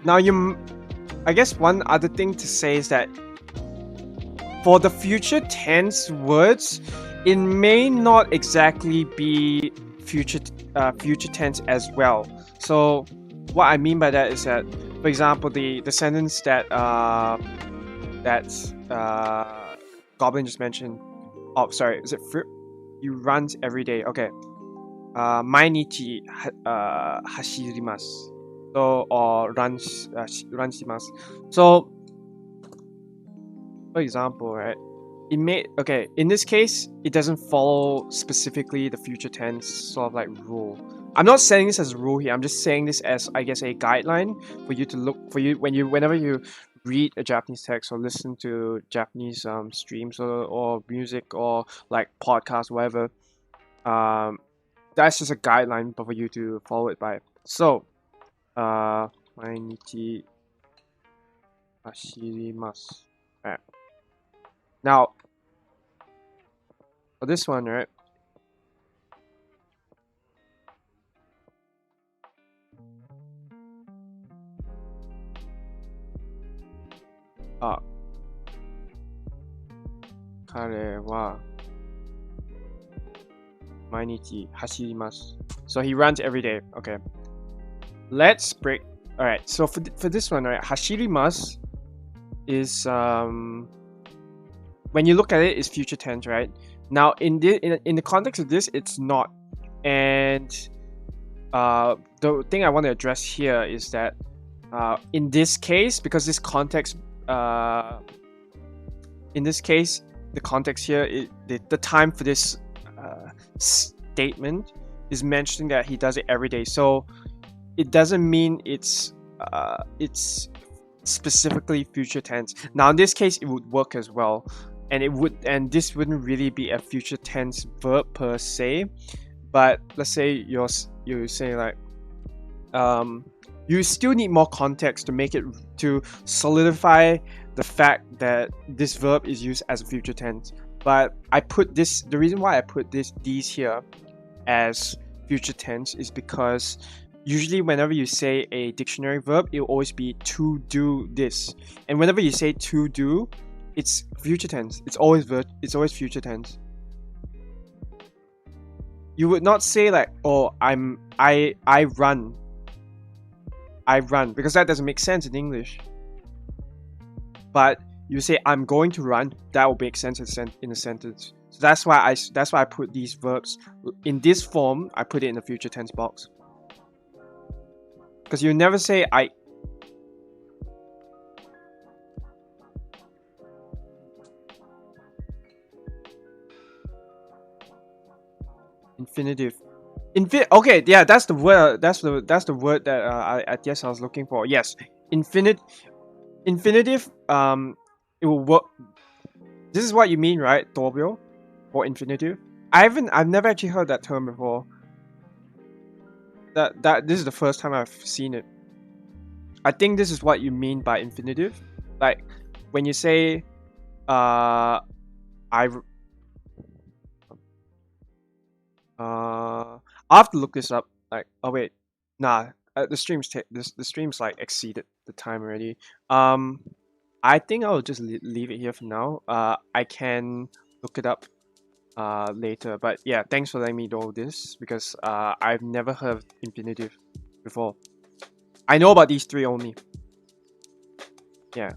[SPEAKER 1] Now I guess one other thing to say is that for the future tense words, it may not exactly be future tense as well. So what I mean by that is that, for example, the sentence that Goblin just mentioned. Oh, sorry, is it you runs every day? Okay. 毎日走ります。So, or run します。So, for example, right? It may in this case, it doesn't follow specifically the future tense sort of like rule. I'm not saying this as a rule here. I'm just saying this as, I guess, a guideline for you to look for whenever you read a Japanese text or listen to Japanese streams or music or like podcasts, whatever. That's just a guideline for you to follow it by. So, 毎日走ります. Alright. Now, for this one, right? Ah. 彼は毎日走ります. So he runs every day. Okay. Let's break. All right. So for this one, right, hashirimasu is when you look at it, is future tense, right? Now in the context of this, it's not. And the thing I want to address here is that in this case, because this context, in this case, the context here, the time for this statement is mentioning that he does it every day. So it doesn't mean it's specifically future tense. Now in this case, it would work as well, and this wouldn't really be a future tense verb per se. But let's say you say like you still need more context to make it to solidify the fact that this verb is used as a future tense. But I put this. The reason why I put these here as future tense is because usually whenever you say a dictionary verb, it will always be to do this. And whenever you say to do, it's future tense. It's always future tense. You would not say like, oh, I run. I run, because that doesn't make sense in English. But you say I'm going to run, that will make sense in a sentence. So that's why I put these verbs in this form. I put it in the future tense box. Because you never say I. Infinitive. Okay, yeah, that's the word. That's the word that I guess I was looking for. Yes, infinitive. It will work. This is what you mean, right, Torbio? Or infinitive? I've never actually heard that term before. This is the first time I've seen it. I think this is what you mean by infinitive. Like when you say I'll have to look this up. Like, oh wait, nah, the stream's like exceeded the time already. I think I'll just leave it here for now. I can look it up later, but yeah, thanks for letting me know this, because I've never heard of infinitive before. I know about these three only. Yeah.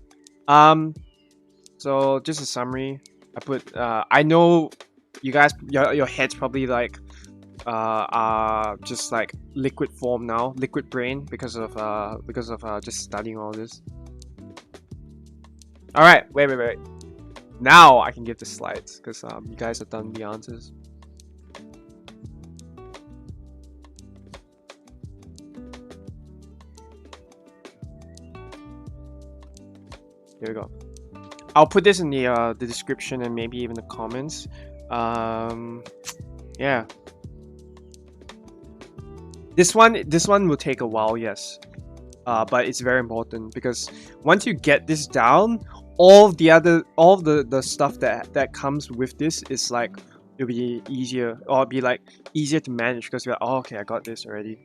[SPEAKER 1] So just a summary. I put I know you guys, your head's probably like are just like liquid form now, liquid brain, because of just studying all this. All right, wait. Now I can give the slides, because you guys have done the answers. Here we go. I'll put this in the description and maybe even the comments. Yeah. This one will take a while, yes. But it's very important, because once you get this down, all the stuff that comes with this is like, it'll be easier, or it'll be like easier to manage, because you're like, oh, okay, I got this already.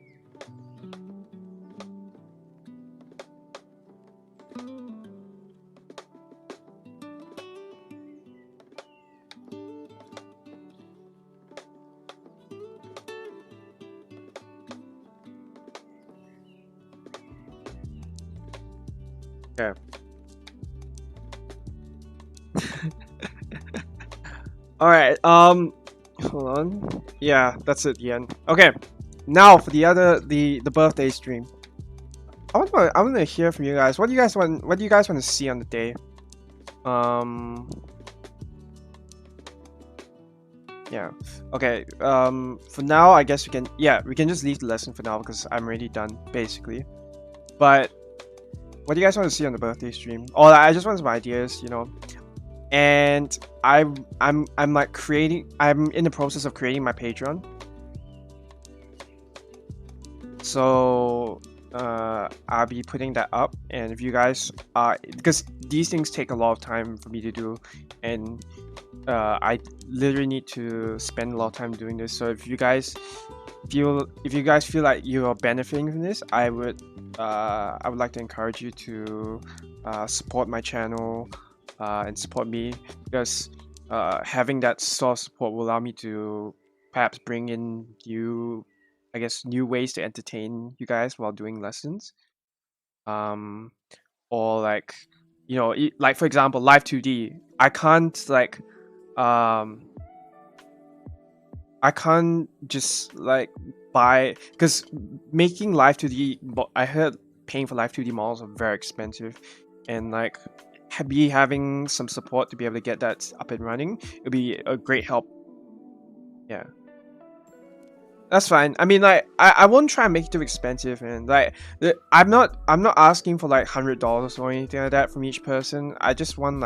[SPEAKER 1] Okay. All right. Hold on. Yeah, that's it. The end. Okay. Now for the birthday stream. I want to hear from you guys. What do you guys want? What do you guys want to see on the day? Yeah. Okay. For now, I guess we can just leave the lesson for now, because I'm already done basically. But what do you guys want to see on the birthday stream? Oh, I just want some ideas, you know. And I'm like creating. I'm in the process of creating my Patreon. So I'll be putting that up, and if you guys because these things take a lot of time for me to do, and I literally need to spend a lot of time doing this. So if you guys feel like you are benefiting from this, I would like to encourage you to support my channel and support me, because having that sort of support will allow me to perhaps bring in new ways to entertain you guys while doing lessons, or like, you know, like for example, live 2D. I can't just like buy, because making live 2D, I heard paying for live 2D models are very expensive, and like having some support to be able to get that up and running, it'll be a great help. Yeah, that's fine. I mean, like, I won't try and make it too expensive, and like I'm not asking for like $100 or anything like that from each person. I just want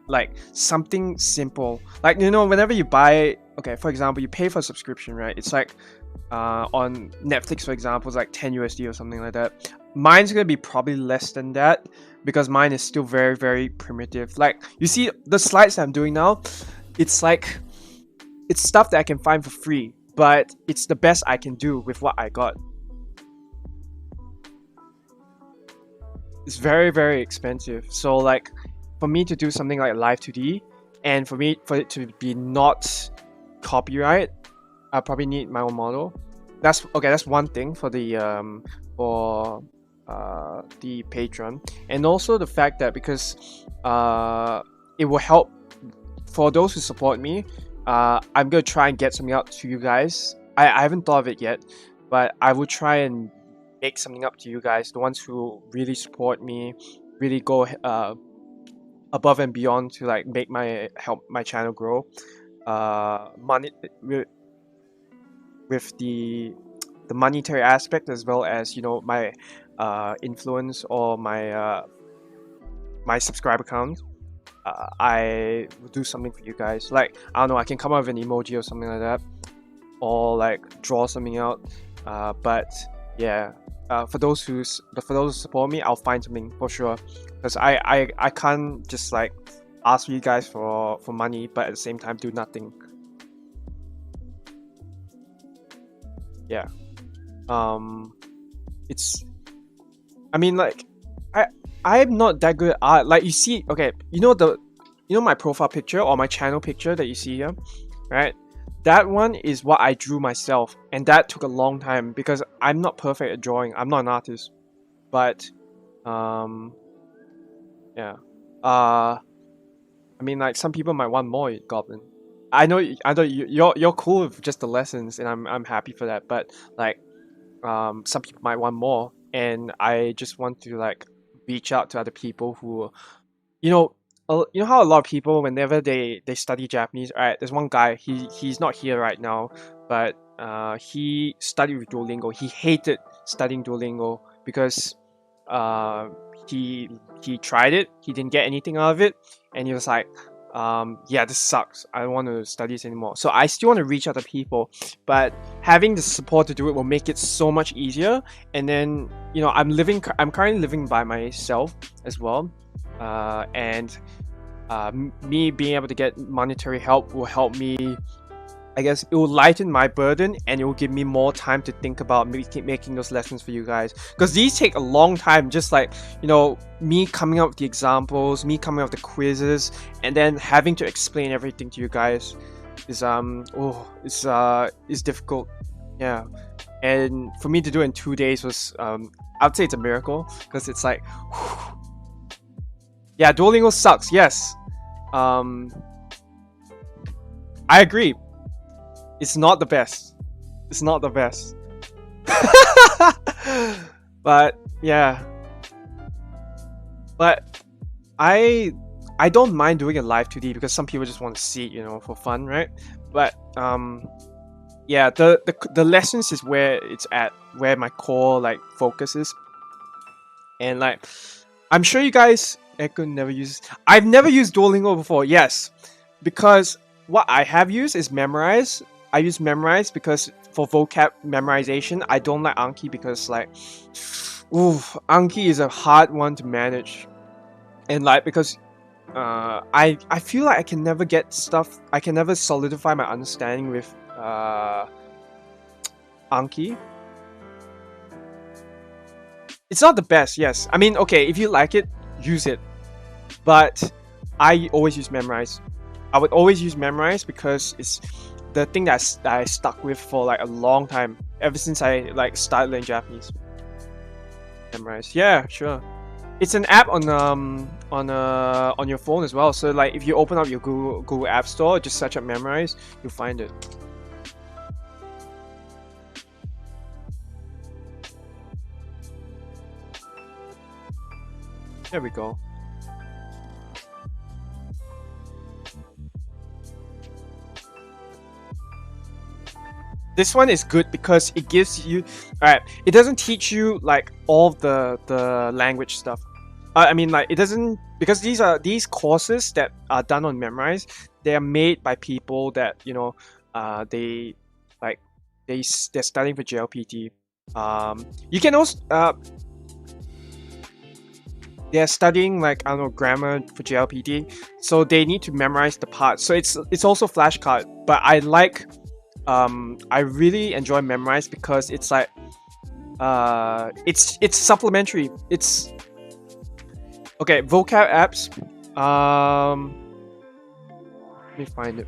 [SPEAKER 1] like something simple, like, you know, whenever you buy, okay, for example, you pay for a subscription, right? It's like on Netflix, for example, it's like 10 USD or something like that. Mine's gonna be probably less than that, because mine is still very, very primitive. Like, you see the slides that I'm doing now, it's like, it's stuff that I can find for free, but it's the best I can do with what I got. It's very, very expensive. So like, for me to do something like live 2D, and for it to be not copyright, I probably need my own model. That's one thing for the Patreon. And also the fact that, because it will help for those who support me, I'm gonna try and get something out to you guys. I haven't thought of it yet, but I will try and make something up to you guys, the ones who really support me, really go above and beyond to like make help my channel grow. Money with the monetary aspect, as well as, you know, my influence or my my subscriber count. I will do something for you guys. Like, I don't know, I can come up with an emoji or something like that, or like draw something out. But yeah, for those who support me, I'll find something for sure. Because I can't just like ask you guys for money, but at the same time do nothing. Yeah. It's, I mean, like, I'm not that good at art. Like, you see, okay, you know my profile picture or my channel picture that you see here, right? That one is what I drew myself, and that took a long time because I'm not perfect at drawing. I'm not an artist. But yeah. I mean, like, some people might want more Goblin. I know you're cool with just the lessons, and I'm happy for that. But like, some people might want more, and I just want to like reach out to other people who, you know, you know how a lot of people, whenever they study Japanese, right? There's one guy, he's not here right now, but he studied with Duolingo. He hated studying Duolingo because he tried it, he didn't get anything out of it, and he was like, yeah, this sucks, I don't want to study this anymore. So I still want to reach out to people, but having the support to do it will make it so much easier. And then, you know, I'm currently living by myself as well, and me being able to get monetary help will help me, I guess it will lighten my burden, and it will give me more time to think about making those lessons for you guys. Because these take a long time, just like, you know, me coming up with the examples, me coming up with the quizzes, and then having to explain everything to you guys is is difficult. Yeah. And for me to do it in 2 days was, I'd say it's a miracle, because it's like, whew. Yeah, Duolingo sucks, yes. I agree. It's not the best. It's not the best. But yeah. But I don't mind doing a live 2D because some people just want to see it, you know, for fun, right? But yeah, the lessons is where it's at, where my core like focus is. And like, I'm sure you guys I've never used Duolingo before, yes. Because what I have used is Memrise. I use Memrise because for vocab memorization. I don't like Anki because, like, Anki is a hard one to manage, and like, because I feel like I can never get stuff. I can never solidify my understanding with Anki. It's not the best, yes. I mean, okay, if you like it, use it. But I always use Memrise. I would always use Memrise because it's the thing that I stuck with for like a long time, ever since I like started learning Japanese. Memrise, yeah, sure. It's an app on your phone as well. So like, if you open up your Google App Store, just search up Memrise, you'll find it. There we go. This one is good because it gives you, alright, it doesn't teach you like all the language stuff. I mean, like, it doesn't, because these courses that are done on Memrise, they are made by people that, you know, they're studying for JLPT. You can also they're studying, like, I don't know, grammar for JLPT, so they need to memorize the parts. So it's also flashcard, but I like, I really enjoy Memrise because it's like, it's supplementary. It's okay. Vocab apps. Let me find it.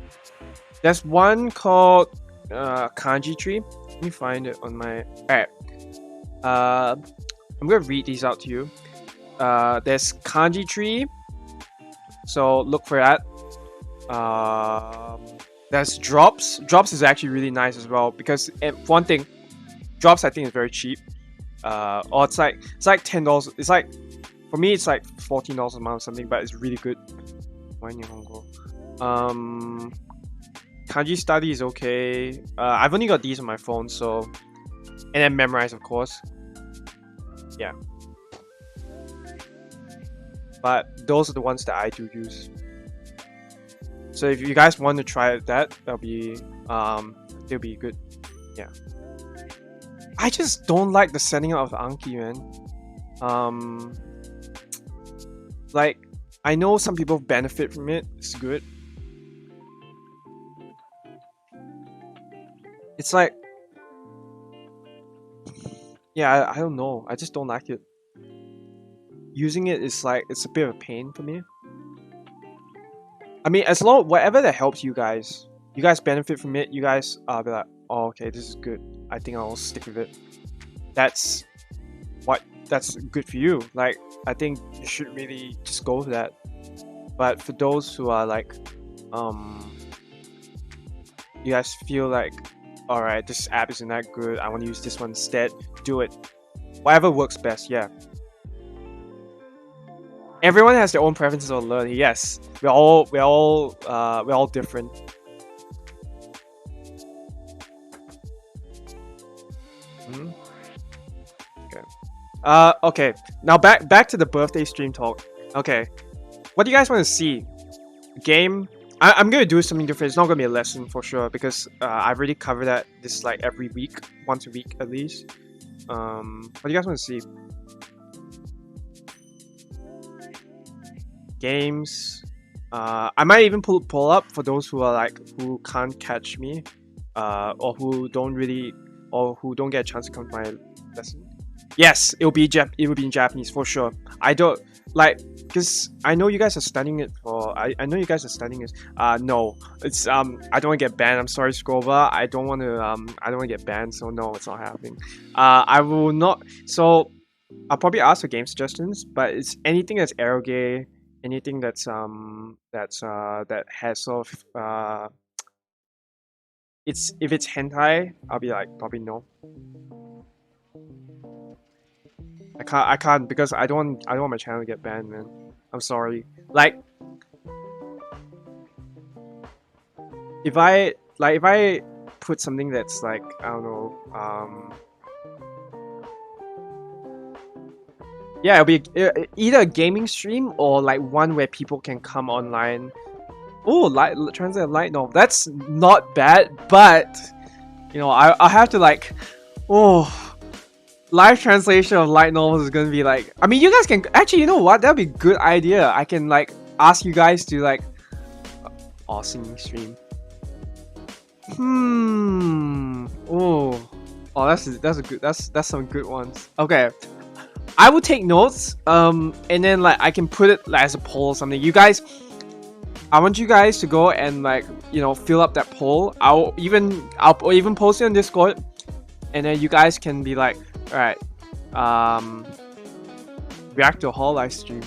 [SPEAKER 1] There's one called Kanji Tree. Let me find it on my. Alright. I'm gonna read these out to you. There's Kanji Tree. So look for that. There's Drops. Drops is actually really nice as well because, one thing, Drops I think is very cheap. Or it's like $10. It's like, for me it's like $14 a month or something, but it's really good. Kanji study is okay. I've only got these on my phone, so, and then memorize, of course. Yeah. But those are the ones that I do use. So if you guys want to try that, it'll be good. Yeah. I just don't like the setting up of Anki, man. Like, I know some people benefit from it. It's good. It's like, yeah, I don't know. I just don't like it. Using it is like, it's a bit of a pain for me. I mean, as long, whatever that helps you guys benefit from it. You guys be like, oh, okay, this is good. I think I'll stick with it. That's good for you. Like, I think you should really just go with that. But for those who are like, you guys feel like, all right, this app isn't that good, I want to use this one instead, do it. Whatever works best. Yeah. Everyone has their own preferences on learning. Yes, we're all different. Okay. Okay. Now back to the birthday stream talk. Okay. What do you guys want to see? Game? I'm gonna do something different. It's not gonna be a lesson for sure, because I've already covered that this like every week, once a week at least. What do you guys want to see? Games. I might even pull up for those who are like, who can't catch me, or who don't get a chance to come to my lesson. Yes, it will be in Japanese for sure. I don't like, because I know you guys are studying it for. I know you guys are studying it. No, it's I don't want to get banned. I'm sorry, Scrover. I don't want to get banned. So no, it's not happening. I will not. So I'll probably ask for game suggestions, but it's anything that's eroge, anything that has sort of if it's hentai, I'll be like, probably no. I can't because I don't want my channel to get banned, man. I'm sorry. Like, if I put something that's like, I don't know, yeah, it'll be either a gaming stream or like one where people can come online. Oh, translate light novel. That's not bad, but you know, I have to like, live translation of light novels is gonna be like, I mean, you guys can actually, you know what? That'd be a good idea. I can like ask you guys to like, singing stream. That's some good ones. Okay, I will take notes. And then like I can put it like, as a poll or something. You guys, I want you guys to go and like, you know, fill up that poll. I'll even post it on Discord, and then you guys can be like, all right, react to a whole live stream.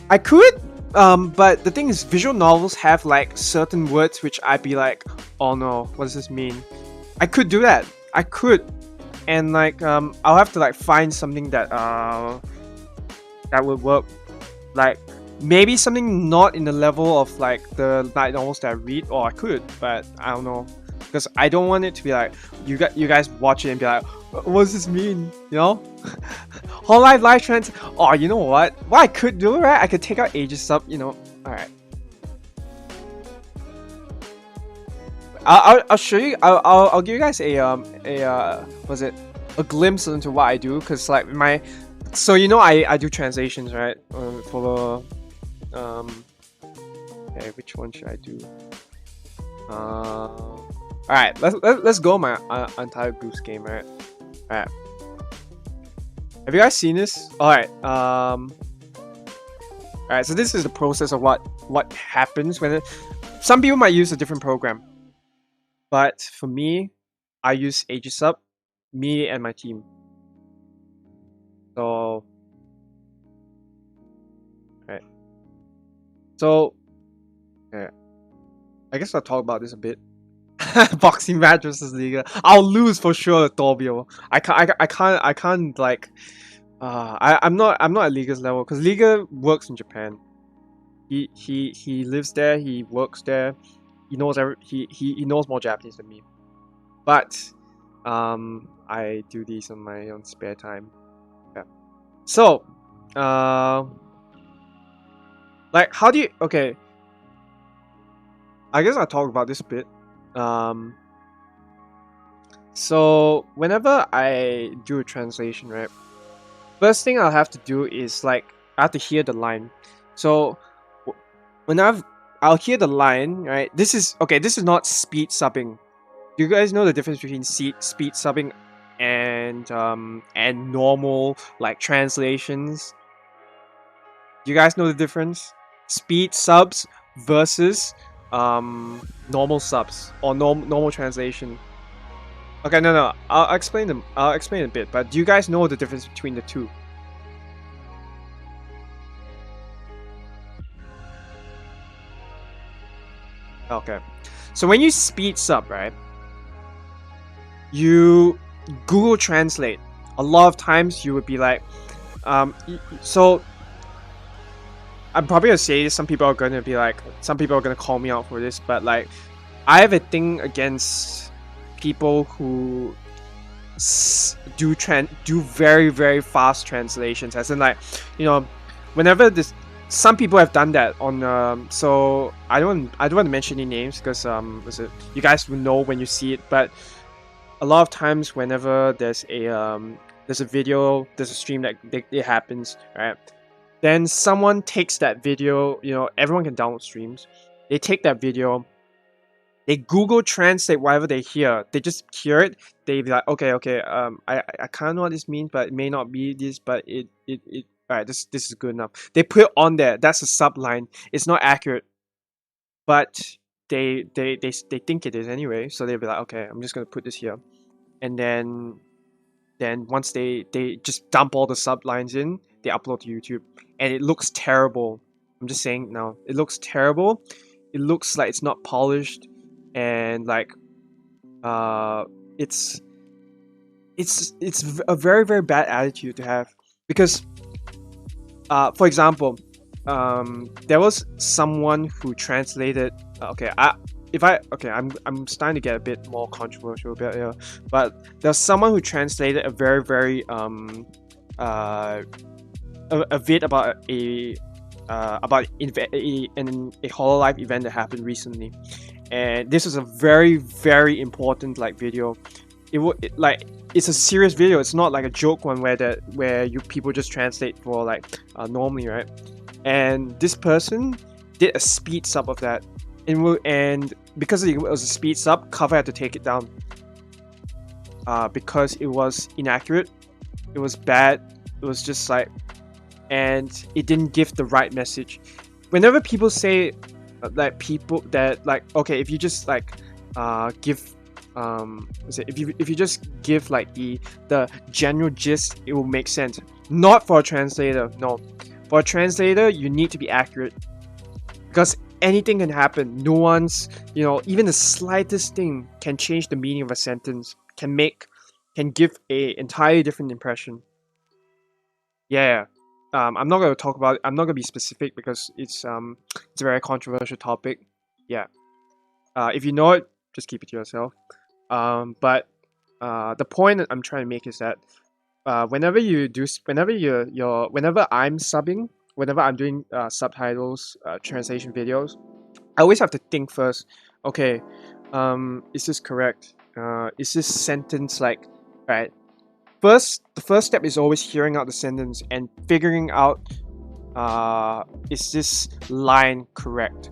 [SPEAKER 1] I could, but the thing is, visual novels have like certain words which I'd be like, oh no, what does this mean? I could do that. I could, and like, I'll have to like find something that that would work. Like, maybe something not in the level of like the light novels that I read, or I could, but I don't know, because I don't want it to be like you guys watch it and be like, what does this mean? You know, whole live trends. Oh, you know what? What I could do, right? I could take out Aegis up. You know, all right. I'll show you. I'll give you guys a glimpse into what I do, because like so you know I do translations, right? For okay, which one should I do? All right, let's go my entire Goose game, right? All right. Have you guys seen this? All right. All right. So this is the process of what happens when some people might use a different program, but for me, I use Aegis Up, me and my team. So, right. So, yeah. I guess I'll talk about this a bit. Boxing match versus Liga. I'll lose for sure, Torbio. I can't like. I'm not at Liga's level because Liga works in Japan. He lives there. He works there. He knows he knows more Japanese than me. But I do these on my own spare time. Yeah. So, like, how do you? Okay. I guess I'll talk about this a bit. So whenever I do a translation, right, first thing I'll have to do is like I have to hear the line. So when I'll hear the line, right? This is okay. This is not speed subbing. Do you guys know the difference between speed subbing and normal like translations? Do you guys know the difference? Speed subs versus normal subs or normal translation. Okay, no, I'll explain them. I'll explain a bit. But do you guys know the difference between the two? Okay, so when you speed sub, right? You Google Translate. A lot of times you would be like, so I'm probably gonna say this. Some people are gonna be like, some people are gonna call me out for this, but like, I have a thing against people who do very fast translations. As in, like, you know, whenever this, some people have done that on. So I don't want to mention any names because you guys will know when you see it. But a lot of times, whenever there's a video, there's a stream that it happens, right? Then someone takes that video, you know, everyone can download streams. They take that video, they Google Translate whatever they hear. They just hear it. They be like, okay, I kind of know what this means, but it may not be this, but it alright, this is good enough. They put it on there. That's a subline. It's not accurate, but they think it is anyway. So they'll be like, okay, I'm just gonna put this here, and then once they just dump all the sublines in, they upload to YouTube, and it looks terrible. I'm just saying now, it looks terrible. It looks like it's not polished, and like it's a very bad attitude to have, because for example, there was someone who translated I'm starting to get a bit more controversial about here, but there's someone who translated a very a vid about a Hololive event that happened recently, and this was a very important like video. It's a serious video. It's not like a joke one where people just translate for like normally, right? And this person did a speed sub of that, and because it was a speed sub, Cover had to take it down because it was inaccurate. It was bad. It was just like, and it didn't give the right message. Whenever people say like people that like, okay, if you just like give if you just give like the general gist, it will make sense. Not for a translator. No, for a translator you need to be accurate, because anything can happen. Nuance, you know, even the slightest thing can change the meaning of a sentence, can give a entirely different impression. Yeah. I'm not going to talk about it. I'm not going to be specific because it's a very controversial topic. Yeah. If you know it, just keep it to yourself. But the point that I'm trying to make is that whenever I'm subbing, whenever I'm doing subtitles, translation videos, I always have to think first. Okay, is this correct? Is this sentence like right? The first step is always hearing out the sentence and figuring out is this line correct?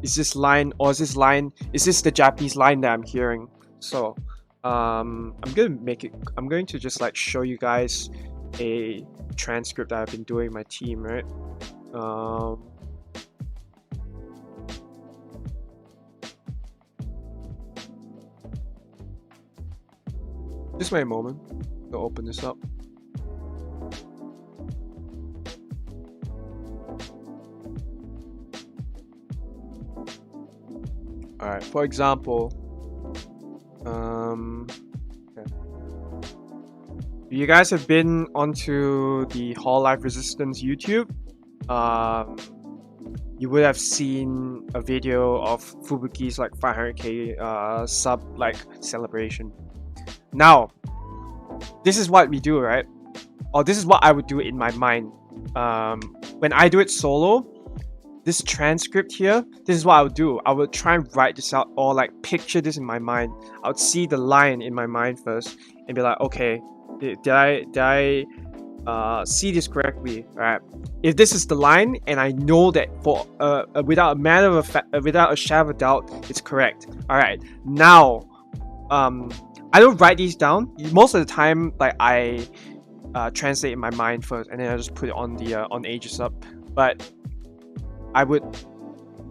[SPEAKER 1] Is this the Japanese line that I'm hearing? So I'm going to just like show you guys a transcript that I've been doing my team, right? Just wait a moment. I'll open this up. Alright, for example, Okay. You guys have been onto the Hall Life Resistance YouTube. You would have seen a video of Fubuki's like 500k sub like celebration. Now, this is what we do, right? Or this is what I would do in my mind. When I do it solo, this transcript here, this is what I would do. I would try and write this out or like picture this in my mind. I would see the line in my mind first and be like, okay, did I see this correctly? Right? If this is the line and I know that for without a shadow of a doubt, it's correct. All right, now I don't write these down. Most of the time, like I translate in my mind first, and then I just put it on the on Aegis-Up. But I would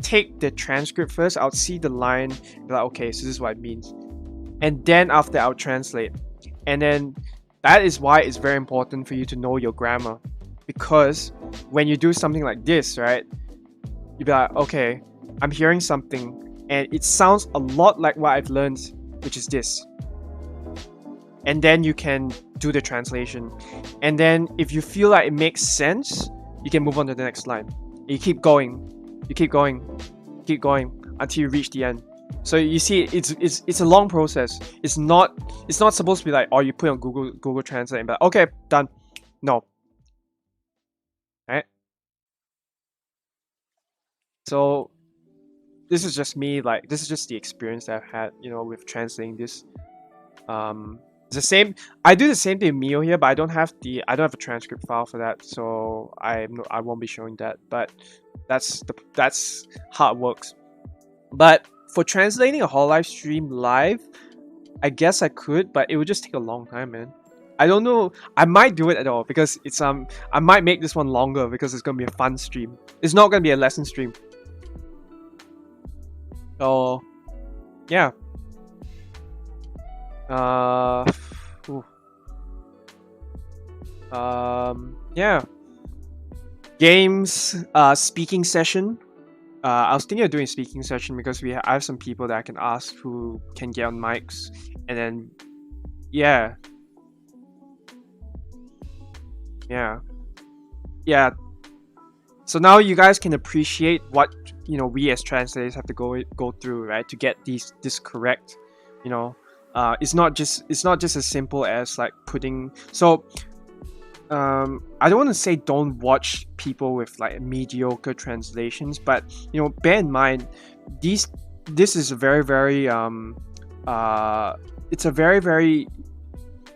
[SPEAKER 1] take the transcript first. I would see the line, and be like, okay, so this is what it means, and then after I would translate, and then that is why it's very important for you to know your grammar, because when you do something like this, right, you'd be like, okay, I'm hearing something, and it sounds a lot like what I've learned, which is this. And then you can do the translation. And then if you feel like it makes sense, you can move on to the next line. You keep going. You keep going. Keep going until you reach the end. So you see, it's a long process. It's not supposed to be like, oh, you put on Google Translate and be like, okay, done. No. Right? So this is just me, like this is just the experience that I've had, you know, with translating this. It's the same. I do the same thing with Mio here, but I don't have a transcript file for that, so I won't be showing that. But that's how it works. But for translating a whole live stream live, I guess I could, but it would just take a long time, man. I don't know. I might do it at all because it's I might make this one longer because it's gonna be a fun stream. It's not gonna be a lesson stream. So yeah. Yeah. Games, speaking session. I was thinking of doing a speaking session because I have some people that I can ask who can get on mics, and then yeah. So now you guys can appreciate what, you know, we as translators have to go through, right, to get this correct, you know. It's not just as simple as like putting. So I don't want to say don't watch people with like mediocre translations, but you know, bear in mind this is a very it's a very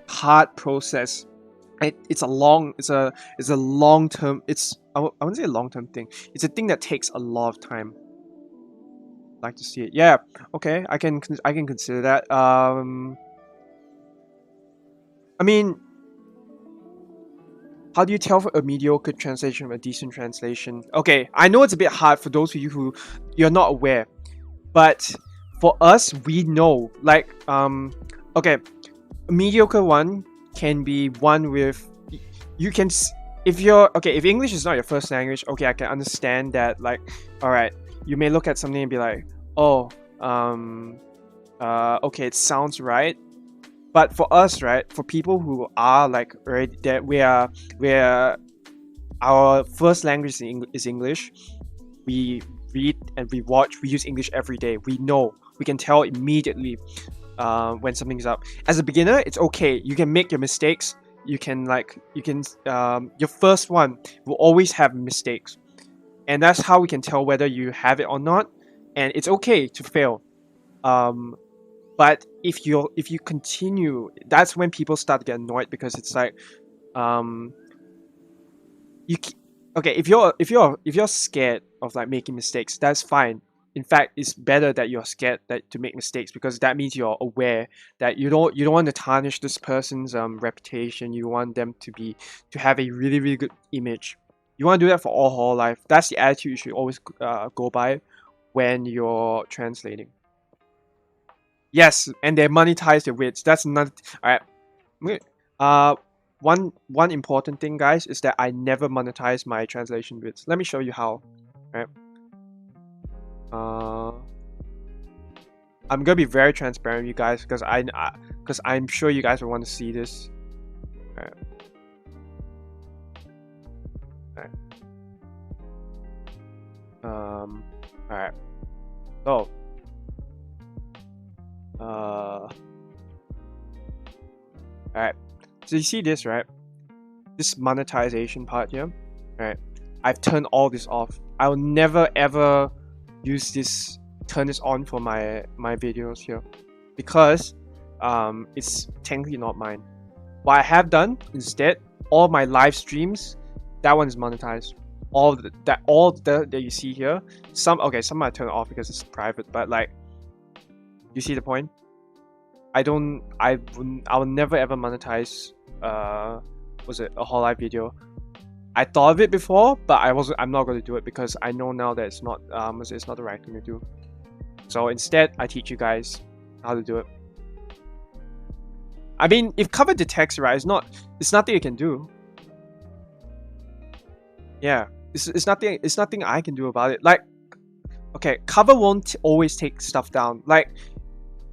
[SPEAKER 1] hard process. It's a long term. I wouldn't say a long term thing. It's a thing that takes a lot of time. Like to see it. Yeah, okay, I can consider that. I mean, how do you tell a mediocre translation from a decent translation? Okay, I know it's a bit hard for those of you who you're not aware, but for us, we know. Like, okay, a mediocre one can be one with you can if English is not your first language, okay, I can understand that. Like, all right. You may look at something and be like, oh, okay, it sounds right. But for us, right, for people who are like already that where our first language is English, we read and we watch, we use English every day. We know, we can tell immediately when something's up. As a beginner, it's okay. You can make your mistakes. Your first one will always have mistakes. And that's how we can tell whether you have it or not, and it's okay to fail. But if you continue, that's when people start to get annoyed, because it's like, if you're scared of like making mistakes, that's fine. In fact, it's better that you're scared to make mistakes, because that means you're aware that you don't want to tarnish this person's reputation. You want them to have a really good image. You want to do that for all whole life. That's the attitude you should always go by when you're translating. Yes, and they monetize their wits. That's not alright. One important thing, guys, is that I never monetize my translation wits. Let me show you how. Right. I'm gonna be very transparent with you guys because I'm sure you guys will want to see this. Alright. Alright. So alright. So you see this, right? This monetization part here, right? I've turned all this off. I'll never ever use this, turn this on for my videos here, because it's technically not mine. What I have done instead, all my live streams, that one is monetized. All that you see here, some I turn off because it's private, but like, you see the point? I will never ever monetize was it a whole live video. I thought of it before, but I'm not going to do it because I know now that it's not the right thing to do. So instead, I teach you guys how to do it. I mean, if cover detects, right, it's nothing you can do. Yeah, it's nothing I can do about it. Like, okay, cover won't always take stuff down. Like,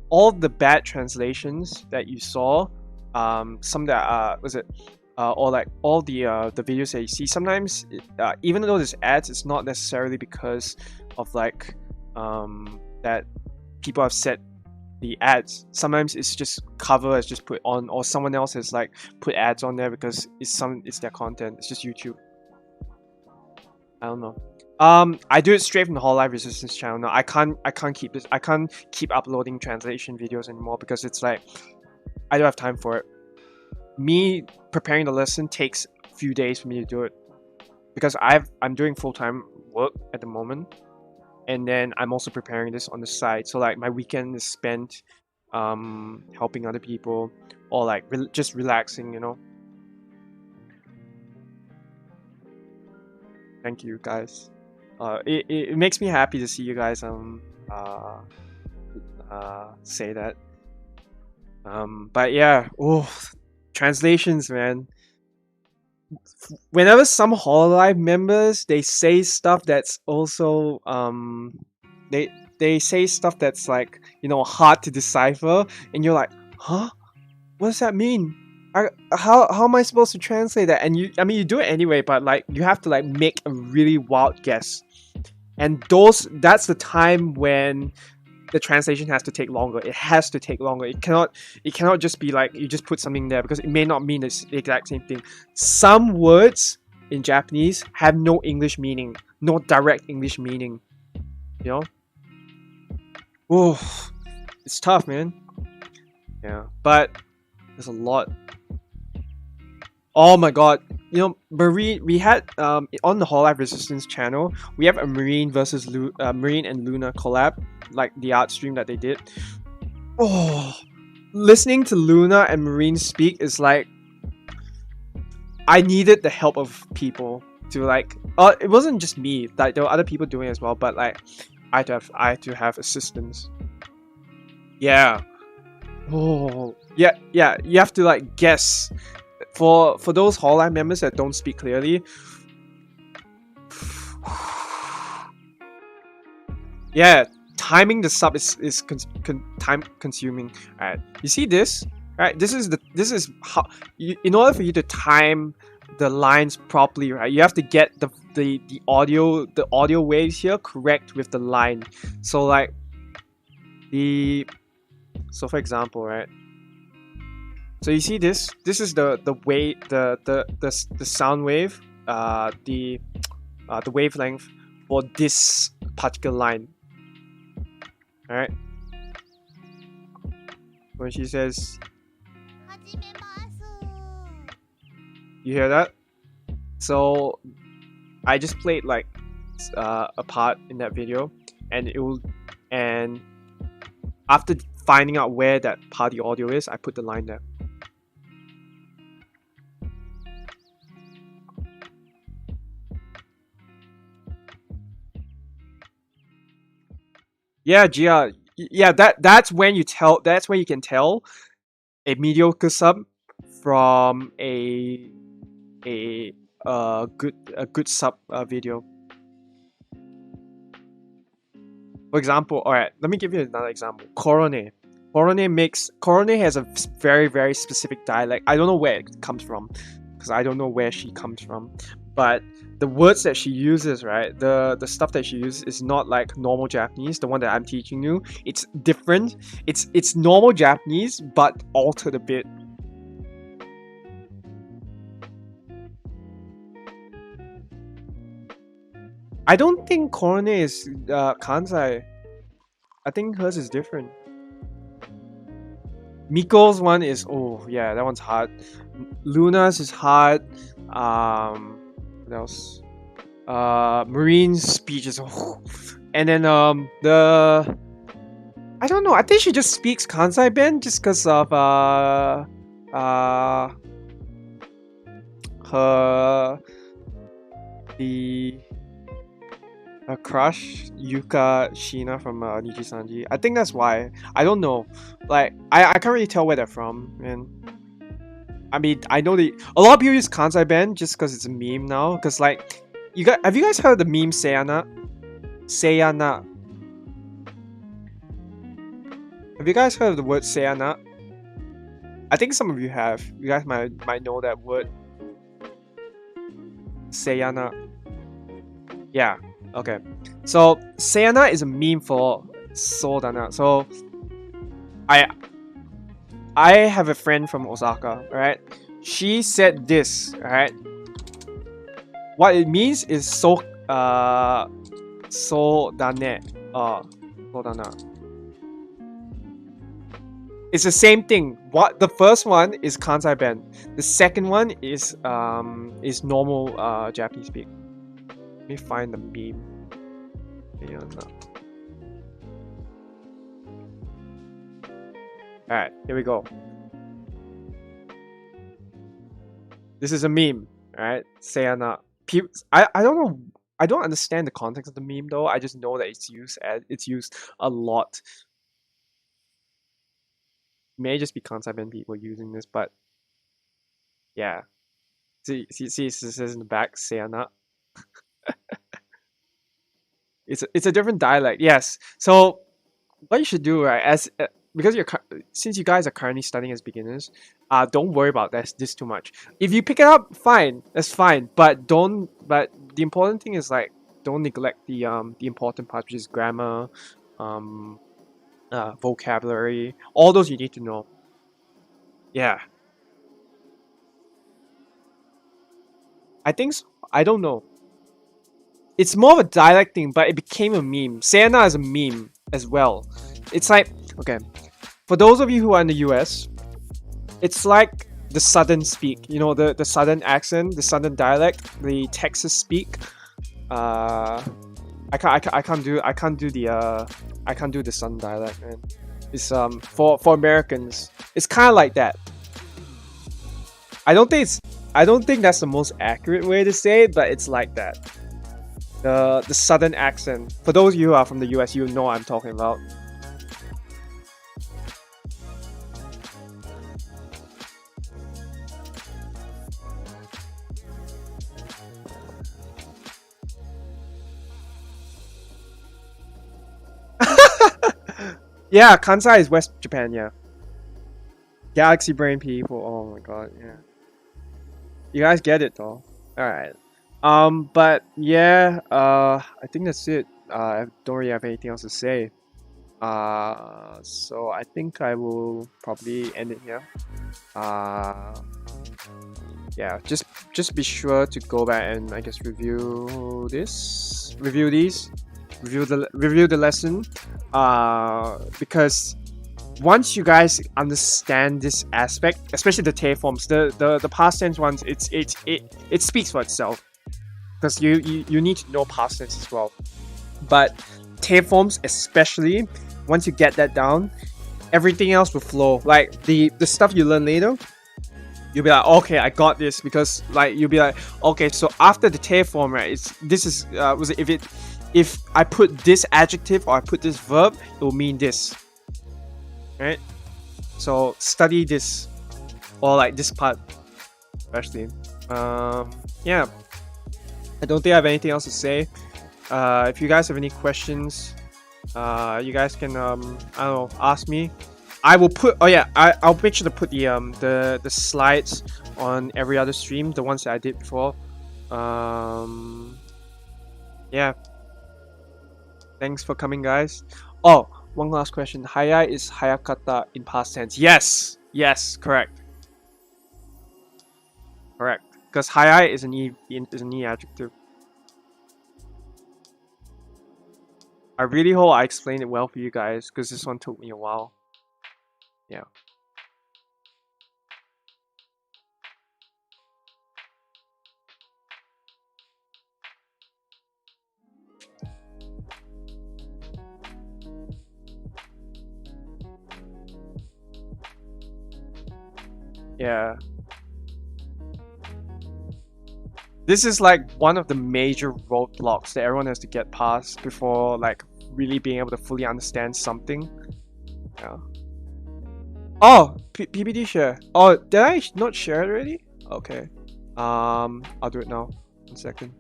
[SPEAKER 1] all the bad translations that you saw, some that or like all the videos that you see, sometimes even though there's ads, it's not necessarily because of like that people have set the ads. Sometimes it's just cover is just put on, or someone else has like put ads on there because it's their content. It's just YouTube. I don't know. I do it straight from the Whole Life Resistance channel now. I can't keep this. I can't keep uploading translation videos anymore because it's like I don't have time for it. Me preparing the lesson takes a few days for me to do it because I'm doing full-time work at the moment, and then I'm also preparing this on the side. So like my weekend is spent helping other people or like just relaxing, you know. Thank you guys. It makes me happy to see you guys say that. But yeah, translations, man. Whenever some Hololive members, they say stuff that's also they say stuff that's like, you know, hard to decipher, and you're like, huh, what does that mean? How am I supposed to translate that? And I mean, you do it anyway, but like you have to like make a really wild guess, and that's the time when the translation has to take longer. It has to take longer. It cannot just be like you just put something there because it may not mean the exact same thing. Some words in Japanese have no English meaning, no direct English meaning. You know? Oh, it's tough, man. Yeah, but there's a lot. Oh my god. You know, Marine, we had on the Whole Life Resistance channel, we have a Marine versus Marine and Luna collab, like the art stream that they did. Oh, listening to Luna and Marine speak is like, I needed the help of people to like, it wasn't just me, like there were other people doing it as well, but like I had to have assistance. Yeah. Oh, yeah, you have to like guess. For those Hololive members that don't speak clearly, yeah, timing the sub is time consuming. Alright, you see this? Right, this is how in order for you to time the lines properly, right, you have to get the audio waves here correct with the line. So like for example, right, so you see this is the wave, the sound wave, the wavelength for this particular line. All right, when she says, you hear that? So I just played like a part in that video, and after finding out where that part of the audio is, I put the line there. Yeah, Gia. Yeah, that's when you tell. That's when you can tell a mediocre sub from a good sub video. For example, all right, let me give you another example. Korone. Korone has a very, very specific dialect. I don't know where it comes from, because I don't know where she comes from. But the words that she uses, right? The stuff that she uses is not like normal Japanese, the one that I'm teaching you. It's different. It's normal Japanese, but altered a bit. I don't think Korone is Kansai. I think hers is different. Miko's one is, oh yeah, that one's hard. Luna's is hard. What else? Marine's speech is, and then the, I don't know. I think she just speaks Kansai Ben just because of her crush Yuka Shina from Niji Sanji. I think that's why. I don't know. Like I can't really tell where they're from, and I mean I know a lot of people use Kansai Ben just because it's a meme now. Because like have you guys heard the meme Sayana? Sayana. Have you guys heard of the word Sayana? I think some of you have. You guys might know that word. Sayana. Yeah. Okay. So Sayana is a meme for Sodana. So I have a friend from Osaka, alright? She said this, alright? What it means is sodane. Sodana. It's the same thing. What the first one is Kansai Ben. The second one is normal Japanese speak. Let me find the meme. Alright, here we go. This is a meme, alright? Sayana. I don't know. I don't understand the context of the meme though. I just know that it's used a lot. It may just be Kansai Ben people using this, but yeah. See, it says in the back, Sayana. It's a different dialect, yes. So what you should do, right, because since you guys are currently studying as beginners, don't worry about this too much. If you pick it up, fine, that's fine. But the important thing is like don't neglect the important parts, which is grammar, vocabulary, all those you need to know. Yeah. I think so. I don't know. It's more of a dialect thing, but it became a meme. Sayana is a meme as well. It's like, okay, for those of you who are in the US, it's like the southern speak. You know, the southern accent, the southern dialect, the Texas speak. I can't do the southern dialect, man. It's for Americans, it's kind of like that. I don't think that's the most accurate way to say it, but it's like that. The southern accent. For those of you who are from the US, you know what I'm talking about. Yeah, Kansai is West Japan, yeah. Galaxy brain people, oh my god, yeah. You guys get it though. Alright. But yeah, I think that's it. I don't really have anything else to say. So I think I will probably end it here. Yeah, just be sure to go back and I guess review the lesson. Because once you guys understand this aspect, especially the Te forms, the past tense ones, it speaks for itself. Because you need to know past tense as well. But Te forms especially, once you get that down, everything else will flow. Like the stuff you learn later, you'll be like, okay, I got this, because like you'll be like, okay, so after the Te form, right, if I put this adjective or I put this verb, it will mean this. Right? So study this, or like this part especially. Yeah, I don't think I have anything else to say. If you guys have any questions, You guys can I don't know, ask me. I will put. Oh yeah, I'll make sure to put the slides on every other stream, the ones that I did before. Yeah. Thanks for coming, guys. Oh, one last question. Hayai is hayakata in past tense. Yes. Yes. Correct. Correct. Because hayai is an e adjective. I really hope I explained it well for you guys, because this one took me a while. Yeah. Yeah. This is like one of the major roadblocks that everyone has to get past before like really being able to fully understand something. Yeah. Oh, PPT share. Oh, did I not share it already? Okay. I'll do it now. 1 second.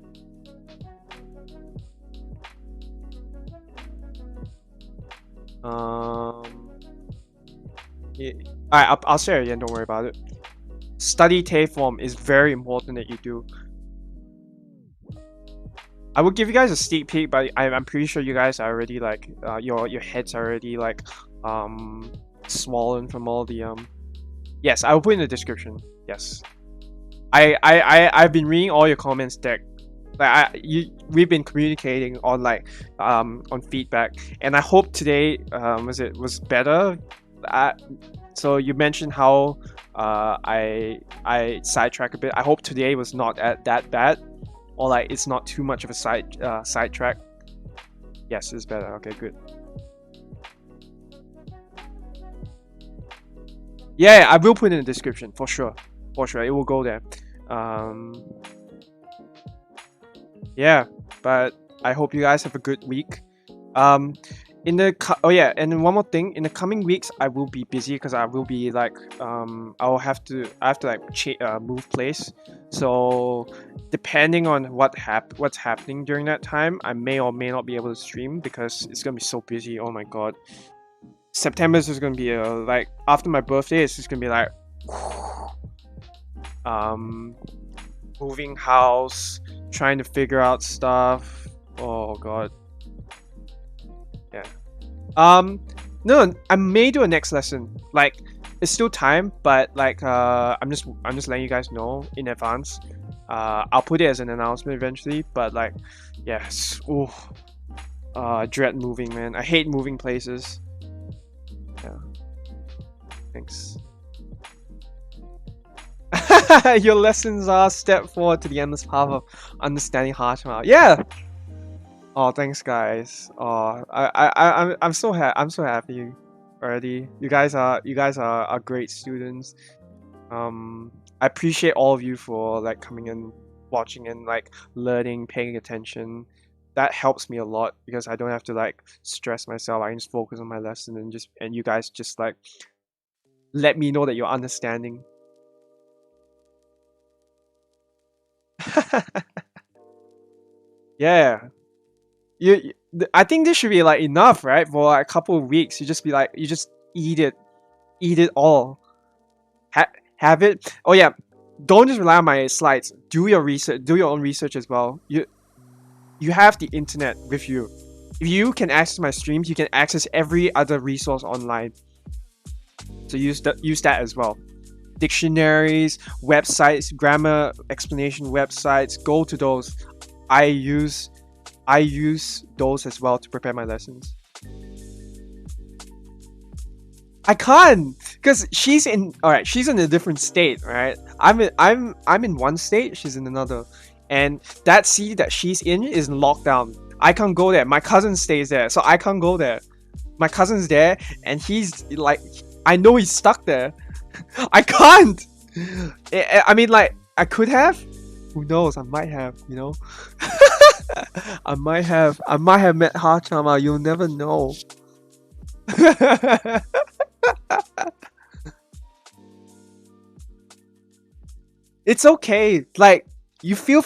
[SPEAKER 1] Yeah. Alright, I'll share it again. Don't worry about it. Study TAFE form is very important that you do. I will give you guys a sneak peek, but I'm pretty sure you guys are already like your heads are already like swollen from all the Yes, I will put in the description. Yes, I've been reading all your comments, Deck. Like we've been communicating on like on feedback, and I hope today was better. So you mentioned how I sidetrack a bit. I hope today was not that bad, or like it's not too much of a sidetrack. Yes, it's better. Okay, good. Yeah, I will put it in the description for sure. For sure, it will go there. Yeah, but I hope you guys have a good week. Oh yeah, and one more thing, in the coming weeks I will be busy because I will be like I have to like move place. So depending on what's happening during that time, I may or may not be able to stream because it's gonna be so busy. Oh my god, September is just gonna be like after my birthday, it's just gonna be like moving house, trying to figure out stuff. Oh god. Yeah. No, I may do a next lesson. Like, it's still time, but like I'm just letting you guys know in advance. I'll put it as an announcement eventually, but like, yes. Ooh. I dread moving, man. I hate moving places. Yeah. Thanks. Your lessons are step forward to the endless path of understanding Hashima. Yeah. Oh, thanks, guys. Oh, I'm so happy already. You guys are great students. I appreciate all of you for like coming and watching and like learning, paying attention. That helps me a lot because I don't have to like stress myself. I can just focus on my lesson and you guys just like let me know that you're understanding. Yeah. I think this should be like enough, right? For like a couple of weeks, you just be like, you just eat it all. Have it. Oh yeah, don't just rely on my slides. Do your research. Do your own research as well. You have the internet with you. If you can access my streams, you can access every other resource online. So use that as well. Dictionaries, websites, grammar explanation websites. Go to those. I use those as well to prepare my lessons. I can't, because she's in a different state, right? I'm in one state, she's in another, and that city that she's in is in lockdown. I can't go there. My cousin stays there, so I can't go there. My cousin's there, and he's like, I know he's stuck there. I can't. I mean, like, I could have. Who knows? I might have. You know. I might have met Hachama. You'll never know. It's okay. Like you feel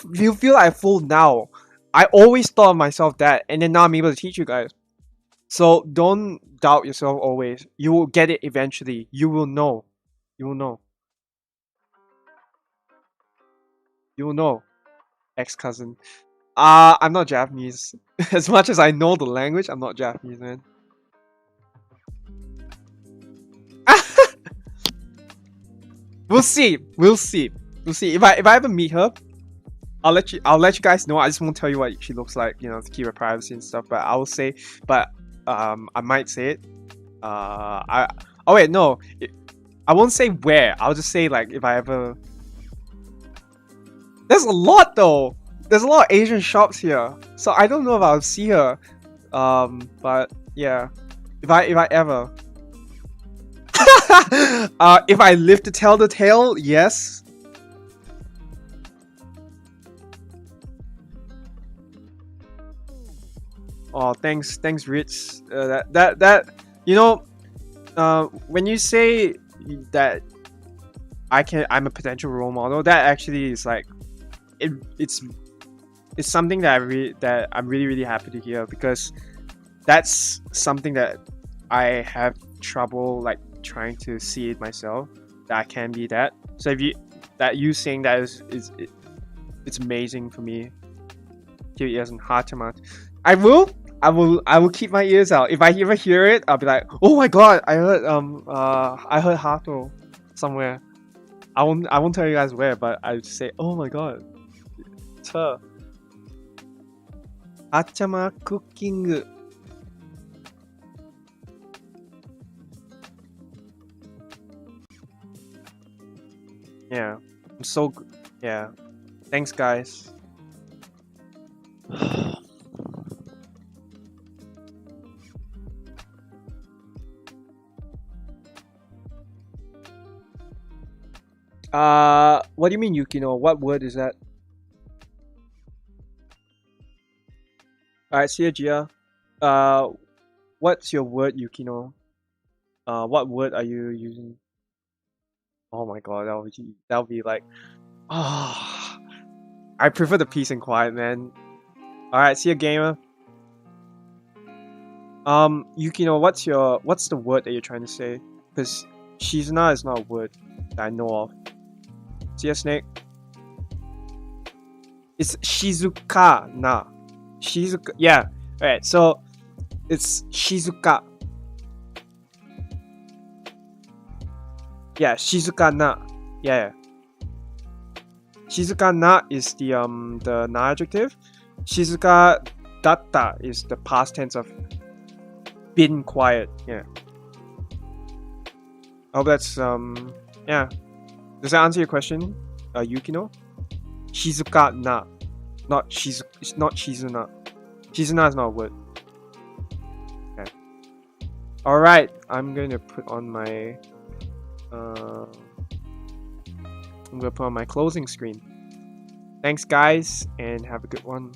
[SPEAKER 1] I fool now. I always thought of myself that, and then now I'm able to teach you guys. So don't doubt yourself always. You will get it eventually. You will know. You will know. You will know. Ex-cousin. I'm not Japanese. As much as I know the language, I'm not Japanese, man. We'll see. We'll see. We'll see. If I ever meet her, I'll let you guys know. I just won't tell you what she looks like, you know, to keep her privacy and stuff. But I will say, but I might say it. Oh wait, no, I won't say where. I'll just say like if I ever. There's a lot though. There's a lot of Asian shops here, so I don't know if I'll see her. But yeah, if I ever. If I live to tell the tale, yes. Oh, thanks, Rich. That you know, when you say that I'm a potential role model, that actually is like, it's something that I'm really happy to hear, because that's something that I have trouble like trying to see it myself, that I can be that. So if you saying that it's amazing for me. Keep your ears and heart to mouth. I will keep my ears out. If I ever hear it, I'll be like, oh my god, I heard Hato somewhere. I won't tell you guys where, but I just say, oh my god, it's her. Achama cooking. Yeah, I'm so yeah. Thanks, guys. What do you mean, Yukino? What word is that? Alright, see ya, Gia. What's your word, Yukino? What word are you using? Oh my god, that'll be like, ah. I prefer the peace and quiet, man. Alright, see ya, gamer. Yukino, what's the word that you're trying to say? Because Shizuna is not a word that I know of. See ya, Snake. It's Shizuka na. Shizuka, yeah. Alright, so it's Shizuka. Yeah, Shizuka na. Yeah. Shizuka na is the na adjective. Shizuka datta is the past tense of been quiet. Yeah. I hope that's yeah. Does that answer your question, Yukino? Shizuka na, not Shizuna. Shizuna is not a word. Okay. All right, I'm going to put on my closing screen. Thanks, guys, and have a good one.